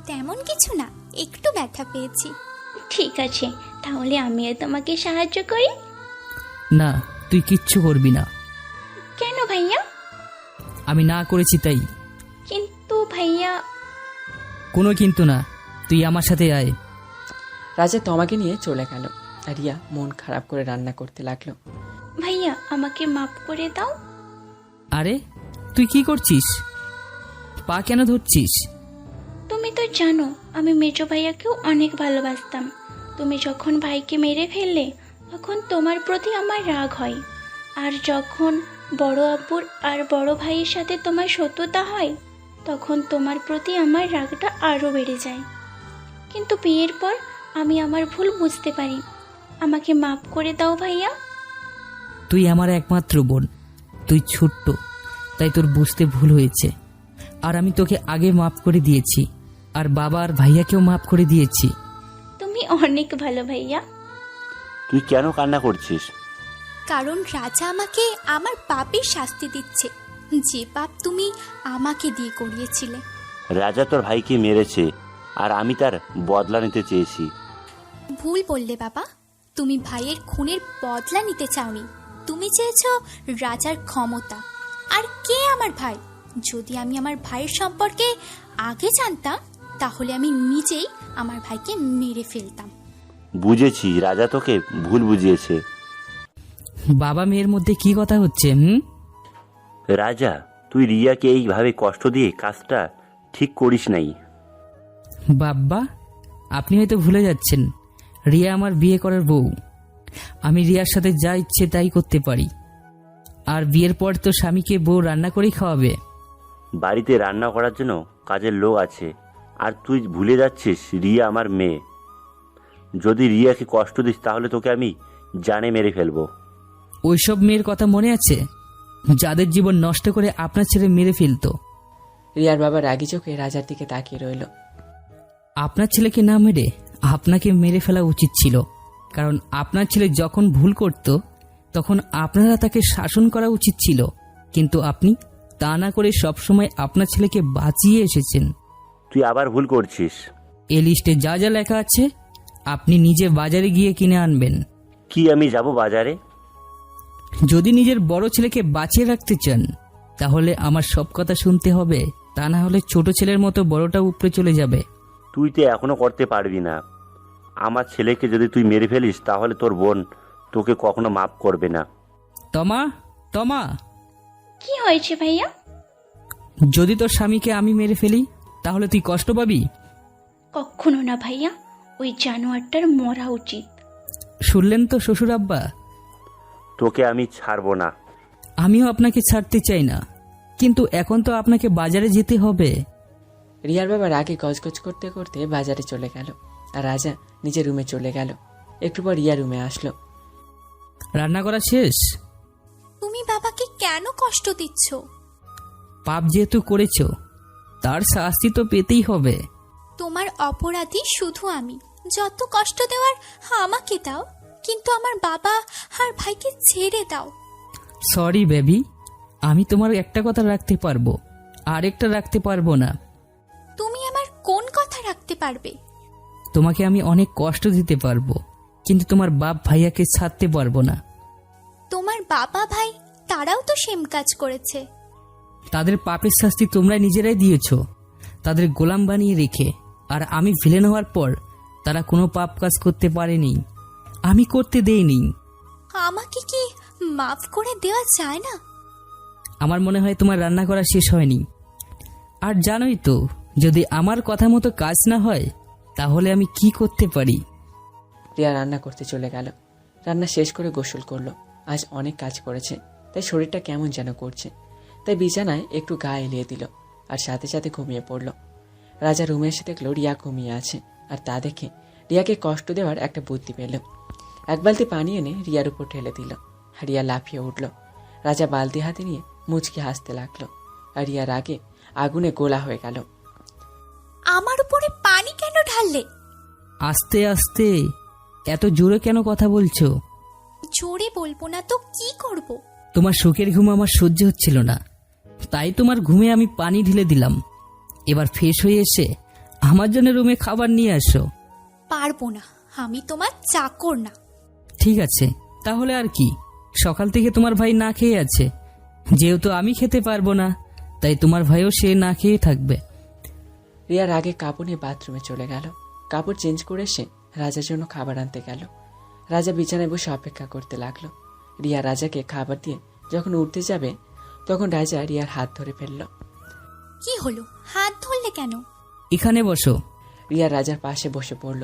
তেমন কিছু না, একটু ব্যথা পেয়েছি। ঠিক আছে, তাহলে আমিও তোমাকে সাহায্য করি। না, তুই কিচ্ছু করবি না। কেন ভাইয়া? আমি না করেছি তাই। কিন্তু ভাইয়া। কোনো কিন্তু না, তুই আমার সাথে আয়। রাজা তোমাকে নিয়ে চলে গেল আর রিয়া মন খারাপ করে রান্না করতে লাগলো। ভাইয়া, আমাকে মাফ করে দাও। আরে তুই কি করছিস? পা কেন ধরছিস? তুমি তো জানো আমি মেজো ভাইয়াকেও অনেক ভালোবাসতাম। তুমি যখন ভাইকে মেরে ফেললে তখন তোমার প্রতি আমার রাগ হয়, আর যখন বড় আব্বুর আর বড় ভাইয়ের সাথে তোমার শত্রুতা হয় তখন তোমার প্রতি আমার রাগটা আরও বেড়ে যায়। কিন্তু বিয়ের পর আমি আমার ভুল বুঝতে পারি। আমাকে মাফ করে দাও ভাইয়া। তুই আমার একমাত্র বোন, তুই ছোট্ট, তাই তোর বুঝতে ভুল হয়েছে। আর আমি তোকে আগে মাফ করে দিয়েছি, আর বাবা আর ভাইয়াকেও মাফ করে দিয়েছি। তুমি অনেক ভালো ভাইয়া। তুই কেন কান্না করছিস? কারণ রাজা আমাকে আমার পাপের শাস্তি দিচ্ছে, যে পাপ তুমি আমাকে দিয়ে করিয়েছিলে। রাজা তোর ভাইকে মেরেছে আর আমি তার বদলা নিতে চেয়েছি। ভুল বললে বাবা, তুমি ভাইয়ের খুনের বদলা নিতে চাওনি, তুমি চেয়েছো রাজার ক্ষমতা। আর কে আমার ভাই? যদি আমি আমার ভাইয়ের সম্পর্কে আগে জানতাম তাহলে আমি নিজেই আমার ভাইকে মেরে ফেলতাম। বুঝেছি, রাজা তোকে ভুল বুঝিয়েছে। বাবা মেয়ের মধ্যে কি কথা হচ্ছে? রাজা, তুই রিয়াকে এইভাবে কষ্ট দিয়ে কাজটা ঠিক করিস নাই। বাবা, আপনি হয়তো ভুলে যাচ্ছেন, রিয়া আমার বিয়ে করার বউ। আমি রিয়ার সাথে যা ইচ্ছে তাই করতে পারি। আর বিয়ের পর তো স্বামীকে বউ রান্না করেই খাওয়াবে। বাড়িতে রান্না করার জন্য কাজের লোক আছে, আর তুই ভুলে যাচ্ছিস রিয়া আমার মেয়ে। যদি রিয়াকে কষ্ট দিস তাহলে তোকে আমি জানে মেরে ফেলবো। ওইসব মেয়ের কথা মনে আছে যাদের জীবন নষ্ট করে আপনার ছেলে মেরে ফেলতো? রিয়ার বাবা রাগি চোখে রাজার দিকে তাকিয়ে রইল। আপনার ছেলেকে না মেরে আপনাকে মেরে ফেলা উচিত ছিল, কারণ আপনার ছেলে যখন ভুল করত তখন আপনারা তাকে শাসন করা উচিত ছিল, কিন্তু আপনি তা না করে সবসময় আপনার ছেলেকে বাঁচিয়ে এসেছেন। তুই আবার ভুল করছিস। এই লিস্টে যা যা লেখা আছে আপনি নিজে বাজারে গিয়ে কিনে আনবেন। কি আমি যাব বাজারে? যদি নিজের বড় ছেলেকে বাঁচিয়ে রাখতে চান তাহলে আমার সব কথা শুনতে হবে, তা না হলে ছোট ছেলের মতো বড়টা উপরে চলে যাবে। তুই তো এখনো করতে পারবি না। আমার ছেলেকে যদি তুই মেরে ফেলিস তাহলে তোর বোন তোকে কখনো মাফ করবে না। তমা, তমা, কি হয়েছে ভাইয়া? যদি তোর স্বামীকে আমি মেরে ফেলি তাহলে তুই কষ্ট পাবি? কখনো না ভাইয়া, ওই জানোয়ারটার মরা উচিত। শুনলেন তো শ্বশুর আব্বা? তোকে আমি ছাড়বো না। আমিও আপনাকে ছাড়তে চাই না, কিন্তু এখন তো আপনাকে বাজারে যেতে হবে। রিয়ার বাবা রাগে গজগজ করতে করতে বাজারে চলে গেল আর রাজা নিজের রুমে চলে গেল। একটু পর রিয়া রুমে আসলো। রান্না করা শেষ? তুমি বাবাকে কেন কষ্ট দিচ্ছ? পাপ যেহেতু করেছ তার শাস্তি তো পেতেই হবে। তোমার অপরাধী শুধু আমি। যত কষ্ট দেওয়ার আমাকে দাও, কিন্তু আমার বাবা আর ভাইকে ছেড়ে দাও। সরি বেবি, আমি তোমার একটা কথা রাখতে পারবো, আরেকটা রাখতে পারবো না। তুমি আমার কোন কথা রাখতে পারবে? তোমাকে আমি অনেক কষ্ট দিতে পারবো, কিন্তু তোমার বাপ ভাইয়াকে ছাড়তে পারবো না। তোমার বাবা ভাই তারাও তো সেম কাজ করেছে। তাদের পাপের শাস্তি তোমরা নিজেরাই দিয়েছো, তাদের গোলাম বানিয়ে রেখে। আর আমি ভিলেন হওয়ার পর তারা কোনো পাপ কাজ করতে পারেনি, আমি করতে দেইনি। আমাকে কি মাফ করে দেওয়া যায় না? আমার মনে হয় তোমার রান্না করা শেষ হয়নি। আর জানোই তো, যদি আমার কথা মতো কাজ না হয় তাহলে আমি কি করতে পারি। রিয়া রান্না করতে চলে গেল। রান্না শেষ করে গোসল করলো। আজ অনেক কাজ করেছে, তাই শরীরটা কেমন যেন করছে। তাই বিছানায় একটু গা এলিয়ে দিল আর সাথে সাথে ঘুমিয়ে পড়ল। রাজা রুমে এসে দেখলো রিয়া ঘুমিয়ে আছে, আর তা দেখে রিয়াকে কষ্ট দেওয়ার একটা বুদ্ধি পেল। এক বালতি পানি এনে রিয়ার উপর ঢেলে দিল। রিয়া লাফিয়ে উঠল। রাজা বালতি হাতে নিয়ে মুচকি হাসতে লাগলো, আর রিয়া রাগে আগুনে গোলা হয়ে গেল। আমার উপরে পানি কেন ঢাললে? আস্তে আস্তে, এত জোরে কেন কথা বলছো? জোরে বলবো না তো কি করব? তোমার সুখের ঘুম আমার সহ্য হচ্ছিল না, তাই তোমার ঘুমে আমি পানি ঢেলে দিলাম। এবার ফ্রেশ হয়ে এসে আমার জন্য রুমে খাবার নিয়ে আসো। পারবো না, আমি তোমার চাকর না। ঠিক আছে, তাহলে আর কি, সকাল থেকে তোমার ভাই না খেয়ে আছে। যেহেতু আমি খেতে পারবো না, তাই তোমার ভাইও সে না খেয়ে থাকবে। রিয়ার আগে কাপড় নিয়ে বাথরুমে চলে গেল। কাপড় চেঞ্জ করে এসে রাজার জন্য খাবার আনতে গেল। রাজা বিছানায় বসে অপেক্ষা করতে লাগলো। রিয়া রাজাকে খাবার দিয়ে যখন উঠতে যাবে, তখন রাজা রিয়ার হাত ধরে ফেলল। কি হলো, হাত ধরলে কেন? এখানে বসো। রিয়া রাজার পাশে বসে পড়ল।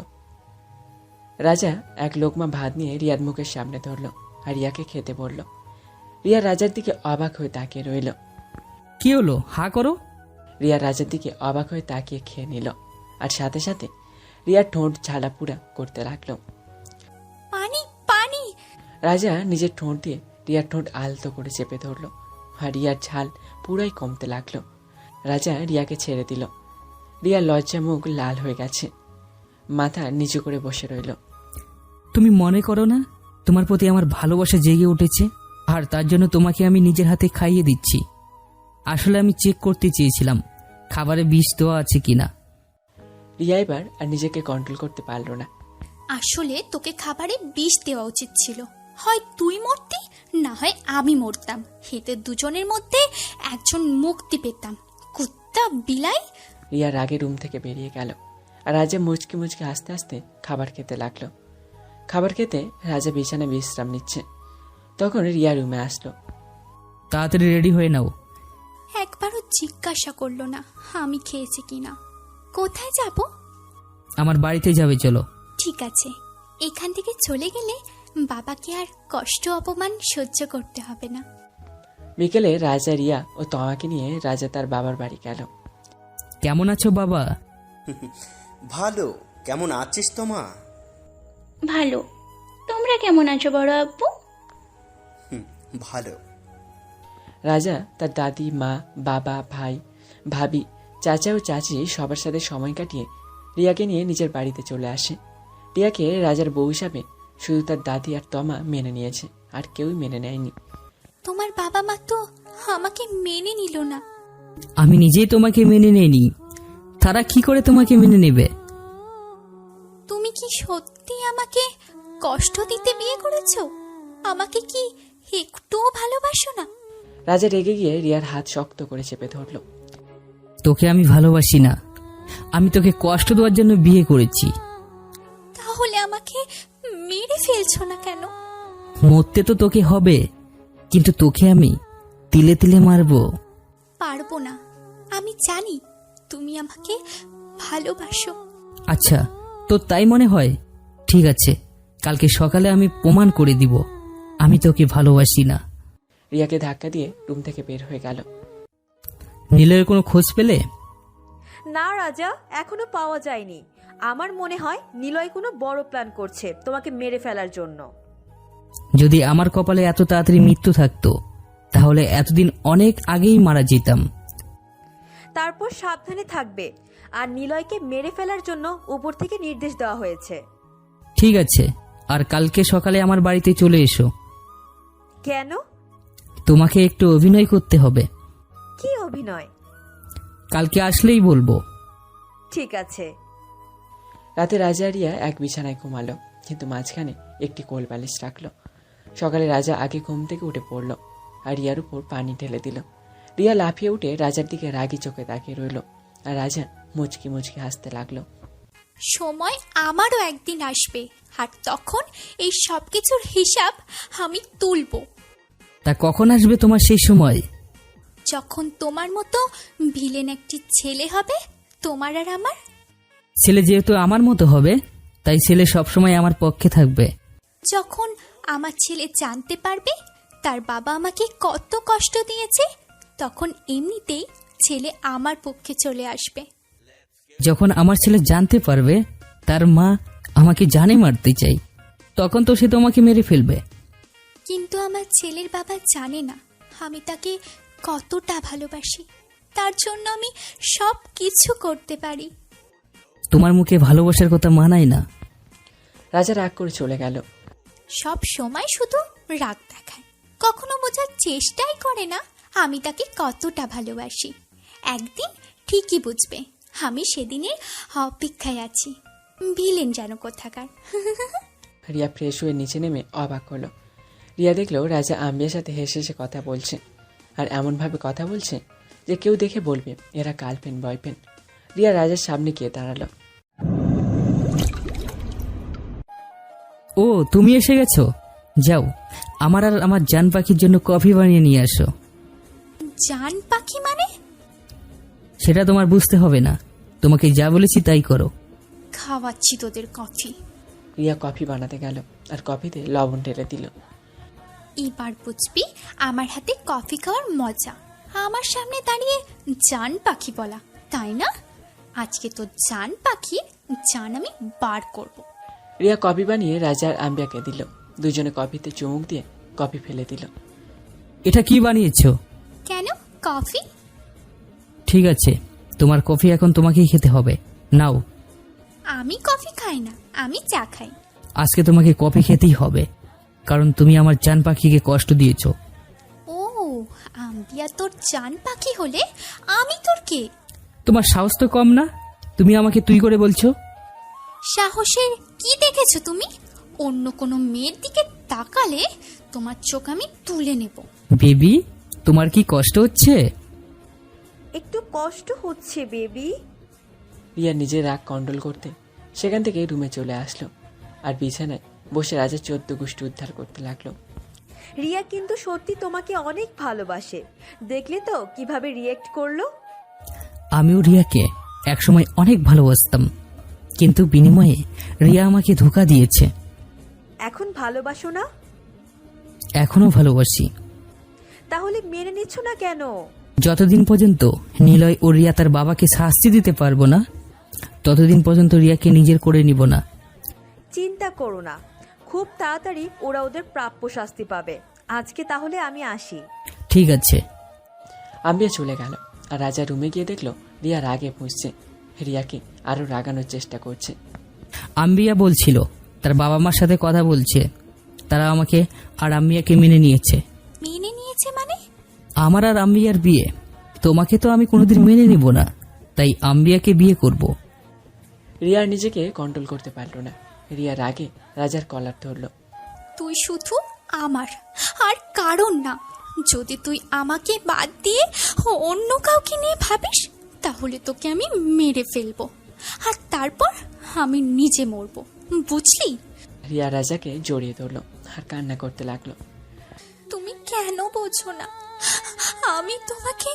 রাজা এক লোকমা ভাত নিয়ে রিয়ার মুখের সামনে ধরল আর রিয়াকে খেতে বলল। রিয়া রাজার দিকে অবাক হয়ে তাকিয়ে রইল। কি হলো, হা করো। রিয়া রাজার দিকে অবাক হয়ে তাকিয়ে খেয়ে নিল, আর সাথে সাথে রিয়ার ঠোঁট ঝালাপুড়া করতে লাগলো। পানি পানি। রাজা নিজের ঠোঁট দিয়ে রিয়ার ঠোঁট আলতো করে চেপে ধরল, আর রিয়ার ঝাল পুরাই কমতে লাগলো। রাজা রিয়াকে ছেড়ে দিল। রিয়ার লজ্জা মুখ লাল হয়ে গেছে, মাথা নিচু করে বসে রইল। তুমি মনে করো না তোমার প্রতি আমার ভালোবাসা জেগে উঠেছে, আর তার জন্য তোমাকে আমি নিজের হাতে খাইয়ে দিচ্ছি। আসলে আমি চেক করতে চেয়েছিলাম খাবারে বিষ দেওয়া আছে কিনা। রিয়া এবার আর নিজেকে কন্ট্রোল করতে পারল না। আসলে তোকে খাবারে বিষ দেওয়া উচিত ছিল। হয় তুই মরতি, না হয় আমি মরতাম। এতে দুজনের মধ্যে একজন মুক্তি পেতাম। কুত্তা বিলাই। রিয়া রাগে রুম থেকে বেরিয়ে গেল, আর রাজা মুচকি মুচকি আস্তে আস্তে খাবার খেতে লাগলো। খাবার খেতে রাজা বিছানায় বিশ্রাম নিচ্ছে। তখন রিয়া রুমে আসলো। তাড়াতাড়ি রেডি হয়ে নাও। একবারও জিজ্ঞাসা করলো না আমি খেয়েছি কিনা। কোথায় যাব? আমার বাড়িতে যাবে, চলো। ঠিক আছে, এখান থেকে চলে গেলে বাবাকে আর কষ্ট অপমান সহ্য করতে হবে না। বিকেলে রাজা রিয়া ও তমাকে নিয়ে রাজা তার বাবার বাড়ি গেল। কেমন আছো বাবা? ভালো। কেমন আছিস তোমা? ভালো। তোমরা কেমন আছো বড় আব্বু? ভালো। রাজা তার দাদি, মা, বাবা, ভাই, ভাবি, চাচা ও চাচি সবার সাথে সময় কাটিয়ে রিয়াকে নিয়ে নিজের বাড়িতে চলে আসে। রিয়াকে রাজার বউ হিসাবে শুধু তার দাদি আর তমা মেনে নিয়েছে, আর কেউই মেনে নেয়নি। তোমার বাবা মা তো আমাকে মেনে নিল না। আমি নিজেই তোমাকে মেনে নেইনি, তারা কি করে তোমাকে মেনে নেবে? তুমি কি সত্যি আমাকে কষ্ট দিতে বিয়ে করেছো? আমাকে কি একটুও ভালোবাসো না? রাজা রেগে গিয়ে রিয়ার হাত শক্ত করে চেপে ধরল। তোকে আমি ভালোবাসি না, আমি তোকে কষ্ট দেওয়ার জন্য বিয়ে করেছি। তাহলে আমাকে মেরে ফেলছো না কেন? মরতে তো তোকে হবে, কিন্তু তোকে আমি তিলে তিলে মারবো। পারবো না, আমি জানি তুমি আমাকে ভালোবাসো। আচ্ছা, তোর তাই মনে হয়? ঠিক আছে, কালকে সকালে আমি প্রমাণ করে দিব আমি তোকে ভালোবাসি না। রিয়াকে ধাক্কা দিয়ে রুম থেকে বের হয়ে গেল। নীলের কোনো খোঁজ পেলে? না রাজা, এখনো পাওয়া যায়নি। আমার মনে হয় নিলয় কোনো বড় প্ল্যান করছে তোমাকে মেরে ফেলার জন্য। যদি আমার কপালে এত তাড়াতাড়ি মৃত্যু থাকতো তাহলে এতদিন অনেক আগেই মারা যেতাম। তারপর সাবধানে থাকবে, আর নিলয়কে মেরে ফেলার জন্য উপর থেকে নির্দেশ দেওয়া হয়েছে। ঠিক আছে, আর কালকে সকালে আমার বাড়িতে চলে এসো। কেন? তোমাকে একটু অভিনয় করতে হবে। কি অভিনয়? কালকে আসলেই বলবো। ঠিক আছে। রাতে রাজা আর রিয়া এক বিছানায় ঘুমালো, কিন্তু মাঝখানে একটি কোল বালিশ রাখলো। সকালে রাজা আগে ঘুম থেকে উঠে পড়ল আর রিয়ার উপর পানি ঢেলে দিল। রিয়া লাফিয়ে উঠে রাজার দিকে রাগি চোখে তাকিয়ে রইল, আর রাজা মুচকি মুচকি হাসতে লাগলো। সময় আমারও একদিন আসবে, আর তখন এই সব কিছুর হিসাব আমি তুলব। তা কখন আসবে তোমার সেই সময়? যখন তোমার মতো ভিলেন একটি ছেলে হবে, তোমার আর আমার। ছেলে যেহেতু আমার মতো হবে, তাই ছেলে সবসময় আমার পক্ষে থাকবে। যখন আমার ছেলে জানতে পারবে তার বাবা আমাকে কত কষ্ট দিয়েছে, তখন এমনিতেই ছেলে আমার পক্ষে চলে আসবে। যখন আমার ছেলে জানতে পারবে তার মা আমাকে জানে মারতে চাই, তখন তো সে তোমাকে মেরে ফেলবে। কিন্তু আমার ছেলের বাবা জানে না আমি তাকে কতটা ভালোবাসি, তার জন্য আমি সব কিছু করতে পারি। তোমার মুখে ভালোবাসার কথা মানায় না। রাজা রাগ করে চলে গেল। সব সময় শুধু রাগ দেখায়, কখনো বোঝার চেষ্টাই করে না আমি তাকে কতটা ভালোবাসি। একদিন ঠিকই বুঝবে, আমি সেদিনের অপেক্ষায় আছি। ভিলেন যেন কোথাকার। রিয়া ফ্রেশ হয়ে নিচে নেমে অবাক হলো। রিয়া দেখলো রাজা আম্বিয়ার সাথে হেসে হেসে কথা বলছে, আর এমনভাবে কথা বলছে যে কেউ দেখে বলবে এরা গার্লফ্রেন্ড বয়ফ্রেন্ড। রিয়া রাজার সামনে গিয়ে দাঁড়ালো। ও, তুমি এসে গেছো? যাও, আমার আর আমার জান পাখির জন্য কফি বানিয়ে নিয়ে আসো। জান পাখি মানে? সেটা তোমার বুঝতে হবে না, তোমাকে যা বলেছি তাই করো। খাওয়াচ্ছি তোদের কফি। রিয়া কফি বানাতে গেল আর কফিতে লবণ ঢেলে দিল। এবার বুঝবি আমার হাতে কফি খাওয়ার মজা। আমার সামনে দাঁড়িয়ে জান পাখি বলা, তাই না? আজকে তো জান পাখি জান আমি বার করব। রিয়া কফি বানিয়ে রাজার আম্বিয়াকে দিল। দুজনে কফিতে চুমুক দিয়ে কফি ফেলে দিল। এটা কি বানিয়েছো? কেন কফি? ঠিক আছে, তোমার কফি এখন তোমাকেই খেতে হবে, নাও। আমি কফি খাই না, আমি চা খাই। আজকে তোমাকে কফি খেতেই হবে, কারণ তুমি আমার জান পাখিকে কষ্ট দিয়েছো। ও, আম্বিয়া তোর জান পাখি হলে আমি তোর কে? তোমার সাহস তো কম না, তুমি আমাকে তুই করে বলছো। সাহসের কি দেখেছো তুমি? অন্য কোনো মেয়ের দিকে তাকালে তোমার চোখ আমি তুলে নেব। বেবি, তোমার কি কষ্ট হচ্ছে? একটু কষ্ট হচ্ছে বেবি। রিয়া নিজের রাগ কন্ট্রোল করতে সেখান থেকে রুমে চলে আসলো, আর বিছানায় বসে রাজার 14 গোষ্ঠী উদ্ধার করতে লাগলো। রিয়া কিন্তু সত্যি তোমাকে অনেক ভালোবাসে, দেখলে তো কিভাবে রিয়েক্ট করলো। আমিও রিয়াকে একসময় অনেক ভালোবাসতাম, কিন্তু বিনিময়ে রিয়া আমাকে ধোঁকা দিয়েছে। এখন ভালোবাসো না? এখনো ভালোবাসি। তাহলে মেনে নিচ্ছ না কেন? যতদিন পর্যন্ত নিলয় ও রিয়া তার বাবাকে শাস্তি দিতে পারবো না, ততদিন পর্যন্ত রিয়াকে নিজের করে নিব না। চিন্তা করো না, খুব তাড়াতাড়ি ওরা ওদের প্রাপ্য শাস্তি পাবে। আজকে তাহলে আমি আসি। ঠিক আছে। আম্বিয়া চলে গেল, আর রাজা রুমে গিয়ে দেখলো রিয়া রাগে ফুঁসছে, রিয়াকে আরো রাগানোর চেষ্টা করছে। আম্বিয়া বলছিল তার বাবা মার সাথে কথা বলছে, তারা আমাকে আর আম্বিয়াকে মেনে নিয়েছে। মেনে নিয়েছে মানে? আমার আর আম্বিয়ার বিয়ে, তোমাকে তো আমি কোনোদিন মেনে নিব না, তাই আম্বিয়াকে বিয়ে করব। রিয়ার নিজেকে কন্ট্রোল করতে পারল না, রিয়া রাগে রাজার কলার ধরল। তুই শুধু আমার আর কারণ না। যদি তুই আমাকে বাদ দিয়ে অন্য কাউকে নিয়ে ভাবিস, তাহলে তোকে আমি মেরে ফেলবো, আর তারপর আমি নিজে মরবো, বুঝলি? রিয়া রাজাকে জড়িয়ে ধরল আর কান্না করতে লাগলো। তুমি কেন বোঝো না? আমি তোমাকে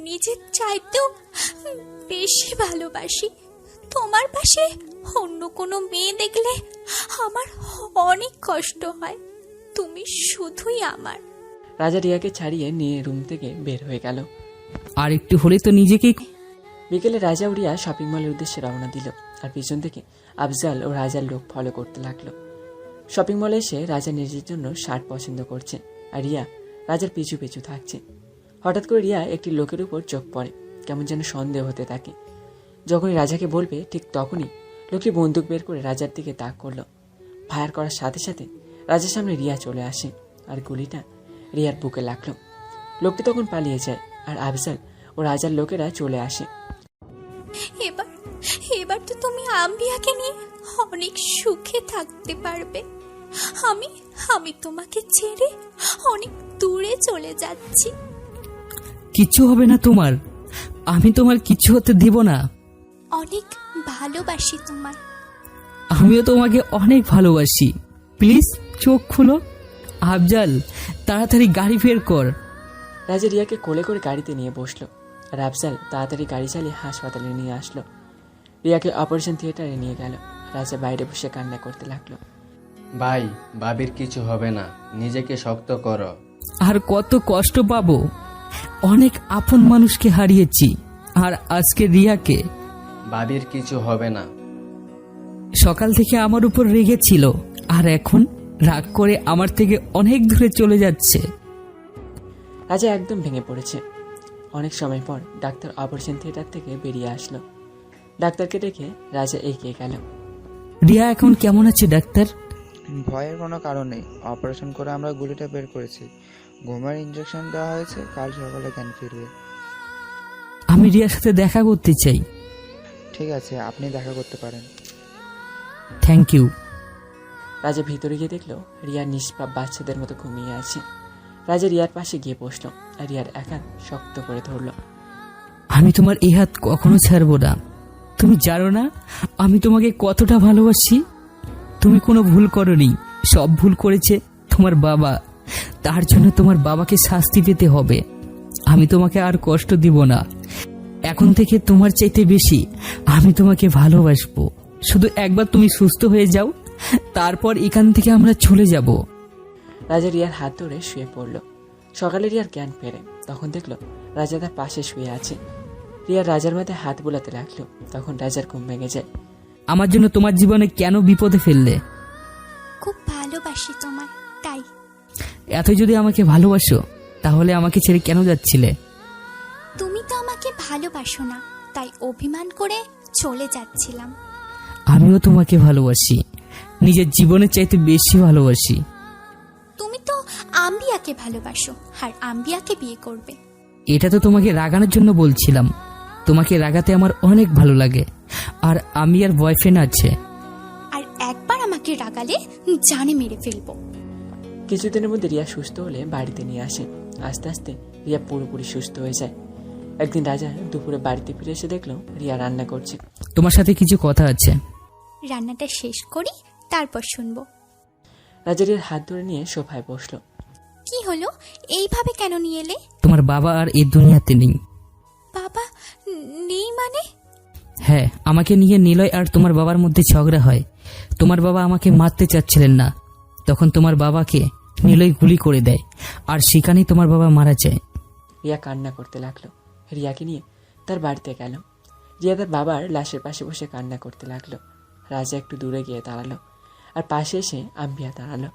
নিজের চাইতেও বেশি ভালোবাসি। তোমার পাশে অন্য কোনো মেয়ে দেখলে আমার অনেক কষ্ট হয়। তুমি শুধুই আমার। রাজা রিয়াকে ছাড়িয়ে নিয়ে রুম থেকে বের হয়ে গেল। আর একটু হলে তো নিজেকেই। বিকেলে রাজা ও রিয়া শপিং মলের উদ্দেশ্যে রওনা দিল, আর পিছন থেকে আফজাল ও রাজার লোক ফলো করতে লাগলো। শপিং মলে এসে রাজা নিজের জন্য শার্ট পছন্দ করছে, আর রিয়া রাজার পিছু পিছু থাকছে। হঠাৎ করে রিয়া একটি লোকের উপর চোখ পড়ে, কেমন যেন সন্দেহ হতে থাকে। যখনই রাজাকে বলবে ঠিক তখনই লোকটি বন্দুক বের করে রাজার দিকে তাক করলো। ফায়ার করার সাথে সাথে রাজার সামনে রিয়া চলে আসে আর গুলিটা রিয়ার বুকে লাগলো। লোকটি তখন পালিয়ে যায় আর আফজাল ও রাজার লোকেরা চলে আসে। এবার এবার তো তুমি আম্বিয়াকে নিয়ে অনেক সুখে থাকতে পারবে। আমি আমি তোমাকে ছেড়ে অনেক দূরে চলে যাচ্ছি। কিচ্ছু হবে না তোমার, আমি তোমার কিচ্ছু হতে দিব না। অনেক ভালোবাসি তোমায়। আমিও তোমাকে অনেক ভালোবাসি। প্লিজ চোখ খুলো। আফজাল, তাড়াতাড়ি গাড়ি বের কর। রাজা রিয়াকে কোলে করে গাড়িতে নিয়ে বসলো আর আফজাল তাড়াতাড়ি গাড়ি চালিয়ে হাসপাতালে নিয়ে আসলো। রিয়াকে অপারেশন থিয়েটারে নিয়ে গেল। রাজা বাইরে বসে কান্না করতে লাগলো। ভাই, ভাবির কিছু হবে না, নিজেকে শক্ত করো। আর কত কষ্ট পাবো, অনেক আপন মানুষকে হারিয়েছি, আর আজকে রিয়াকে। ভাবির কিছু হবে না। সকাল থেকে আমার উপর রেগেছিল আর এখন রাগ করে আমার থেকে অনেক দূরে চলে যাচ্ছে। রাজা একদম ভেঙে পড়েছে। অনেক সময় পর ডাক্তার অপারেশন থিয়েটার থেকে বেরিয়ে আসলো। ডাক্তারকে দেখে রাজা এগিয়ে গেল। রিয়া এখন কেমন আছে ডাক্তার? ভয়ের কোনো কারণ নেই, অপারেশন করে আমরা গুলিটা বের করেছি, ঘুমের ইঞ্জেকশন দেওয়া হয়েছে, কাল সকালে জ্ঞান ফিরবে। আমি রিয়ার সাথে দেখা করতে চাই। ঠিক আছে, আপনি দেখা করতে পারেন। Thank you. রাজা ভিতরে গিয়ে দেখলো রিয়ার নিষ্পাপ বাচ্চাদের মতো ঘুমিয়ে আছে। রাজা রিয়ার পাশে গিয়ে বসলো আর রিয়ার একান শক্ত করে ধরলো। আমি তোমার এই হাত কখনো ছাড়বো না। তুমি জানো না আমি তোমাকে কতটা ভালোবাসি। তুমি কোনো ভুল করোনি, সব ভুল করেছে তোমার বাবা। তার জন্য তোমার বাবাকে শাস্তি পেতে হবে। আমি তোমাকে আর কষ্ট দিব না। এখন থেকে তোমার চাইতে বেশি আমি তোমাকে ভালোবাসবো। শুধু একবার তুমি সুস্থ হয়ে যাও, তারপর এখান থেকে আমরা চলে যাব। রাজা রিয়ার হাত ধরে শুয়ে পড়ল। সকালে রিয়ার জ্ঞান ফেরে, তখন দেখলো রাজা তার পাশে শুয়ে আছে। রিয়া রাজার মাথায় হাত বোলাতে লাগলো, তখন রাজার ঘুম ভেঙে যায়। আমার জন্য তোমার জীবনে কেন বিপদে ফেললে? খুব ভালোবাসি তোমায়, তাই। এত যদি আমাকে ভালোবাসো তাহলে আমাকে ছেড়ে কেন যাচ্ছিলে? তুমি তো আমাকে ভালোবাসো না, তাই অভিমান করে চলে যাচ্ছিলাম। আমিও তোমাকে ভালোবাসি, নিজের জীবনের চাইতে বেশি ভালোবাসি। তুমি তো আম্বিয়াকে ভালোবাসো আর আম্বিয়াকে বিয়ে করবে। এটা তো তোমাকে রাগানোর জন্য বলছিলাম। তোমাকে রাগাতে আমার অনেক ভালো লাগে, আর আমি আর বয়ফ্রেন্ড আছে। আর একবার আমাকে রাগালে জানে মেরে ফেলবো। কিছুদিনের মধ্যে রিয়া সুস্থ হলে বাড়িতে নিয়ে আসে। আস্তে আস্তে রিয়া পুরোপুরি সুস্থ হয়ে যায়। একদিন রাজা দুপুরে বাড়িতে ফিরে এসে দেখলো রিয়া রান্না করছে। তোমার সাথে কিছু কথা আছে। রান্নাটা শেষ করি, তারপর শুনবো। রাজা রিয়ার হাত ধরে নিয়ে সোফায় বসলো। কি হলো, এইভাবে কেন নিয়ে এলে? তোমার বাবা আর এই দুনিয়াতে নেই। বাবা নেই মানে? হ্যাঁ, আমাকে নিয়ে নিলয় আর তোমার বাবার মধ্যে ঝগড়া হয়। তোমার বাবা আমাকে মারতে চাচ্ছিলেন না, তখন তোমার বাবাকে নিলয় গুলি করে দেয়, আর সেখানেই তোমার বাবা মারা যায়। রিয়া কান্না করতে লাগলো। রিয়াকে নিয়ে তার বাড়িতে গেল। রিয়া তার বাবার লাশের পাশে বসে কান্না করতে লাগলো। রাজা একটু দূরে গিয়ে দাঁড়ালো আর পাশে এসে আম্বিয়া দাঁড়ালো।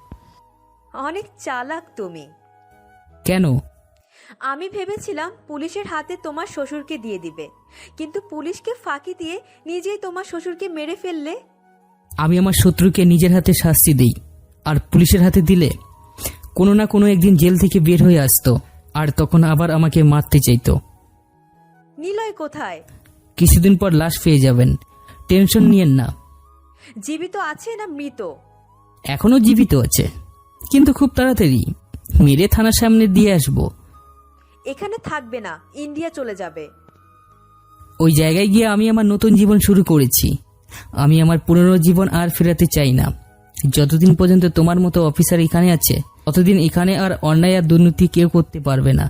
অনেক চালাক তুমি। কেন? আমি ভেবেছিলাম পুলিশের হাতে তোমার শ্বশুরকে দিয়ে দিবে, কিন্তু পুলিশকে ফাঁকি দিয়ে নিজেই তোমার শ্বশুরকে মেরে ফেললে। আমি আমার শত্রুকে নিজের হাতে শাস্তি দিই, আর পুলিশের হাতে দিলে কোনো না কোনো একদিন জেল থেকে বের হয়ে আসতো, আর তখন আবার আমাকে মারতে চাইতো। নিলয় কোথায়? কিছুদিন পর লাশ পেয়ে যাবেন, টেনশন নিয়েন না। জীবিত আছে না মৃত? এখনো জীবিত আছে, কিন্তু খুব তাড়াতাড়ি মেরে থানার সামনে দিয়ে আসবো। এখানে থাকবে না, ইন্ডিয়া চলে যাবে। ওই জায়গায় গিয়ে আমি আমার নতুন জীবন শুরু করেছি। আমি আমার পুরনো জীবন আর ফেরাতে চাই না। যতদিন পর্যন্ত তোমার মতো অফিসার এখানে আছে, ততদিন এখানে আর অন্যায় আর দুর্নীতি কেউ করতে পারবে না।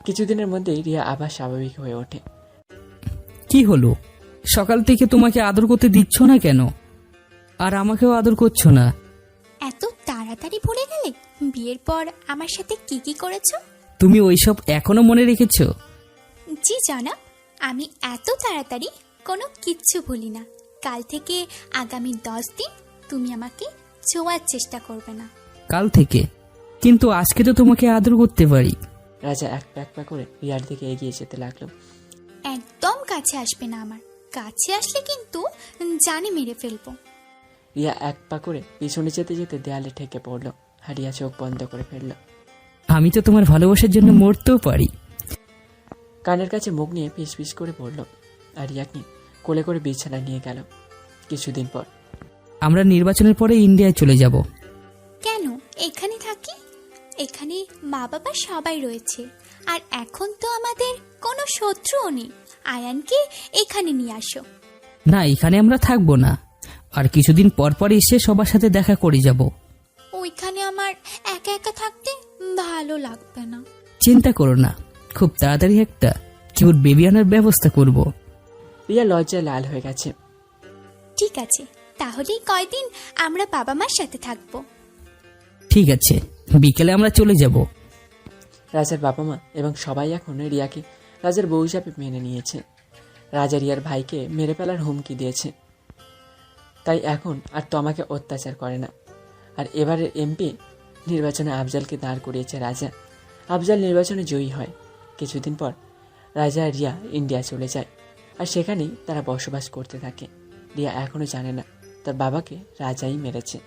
কিছুদিনের মধ্যেই রিয়া আবার স্বাভাবিক হয়ে ওঠে। কি হলো, সকাল থেকে তোমাকে আদর করতে দিচ্ছ না কেন? আর আমাকেও আদর করছো না? এত তাড়াতাড়ি ভুলে গেলে বিয়ের পর আমার সাথে কি কি করেছো? তুমি ওইসব এখনো মনে রেখেছো? জি জানাব, আমি এত তাড়াতাড়ি কোনো কিচ্ছু ভুলি না। কাল থেকে আগামী 10 দিন তুমি আমাকে ছোঁয়ার চেষ্টা করবে না। কাল থেকে? কিন্তু আজকে তো তোমাকে আদর করতে পারি। রাজা এক পা করে রিয়ার দিকে এগিয়ে যেতে লাগলো। একদম কাছে আসবে না আমার, কাছে আসলে কিন্তু জানে মেরে ফেলবো। রিয়া এক পা করে পিছনে যেতে যেতে দেয়ালে ঠেকে পড়ল, আর রিয়া চোখ বন্ধ করে ফেলল। আমি তো তোমার ভালোবাসার জন্য মরতেও পারি। কানের কাছে মুখ নিয়ে পিস পিস করে পড়ল, আর রিয়াকে কোলে করে বিছানায় নিয়ে গেল। কিছুদিন পর আমরা নির্বাচনের পরে ইন্ডিয়ায় চলে যাব। কেন এখানে থাকি? এখানে মা বাবা সবাই রয়েছে, আর এখন তো আমাদের কোনো শত্রুও নেই। আয়ানকে এখানে নিয়ে আসো। না, এখানে আমরা থাকবো না, আর কিছুদিন পর পর এসে সবার সাথে দেখা করে যাব। ওইখানে আমার একা একা থাকতে ভালো লাগবে না। চিন্তা করো না, খুব তাড়াতাড়ি একটা কিউট বেবি আনার ব্যবস্থা করব। রিয়া লজ্জায় লাল হয়ে গেছে। ঠিক আছে, তাহলে কয়দিন আমরা বাবা মার সাথে থাকবো। ঠিক আছে, বিকেলে আমরা চলে যাব। রাজার বাবা মা এবং সবাই এখন রিয়াকে রাজার বউ হিসাবে মেনে নিয়েছে। রাজা রিয়ার ভাইকে মেরে ফেলার হুমকি দিয়েছে, তাই এখন আর তমাকে অত্যাচার করে না। আর এবারের এমপি নির্বাচনে আফজালকে দাঁড় করিয়েছে রাজা। আফজাল নির্বাচনে জয়ী হয়। কিছুদিন পর রাজা আর রিয়া ইন্ডিয়া চলে যায়, আর সেখানেই তারা বসবাস করতে থাকে। রিয়া এখনো জানে না তার বাবাকে রাজাই মেরেছে।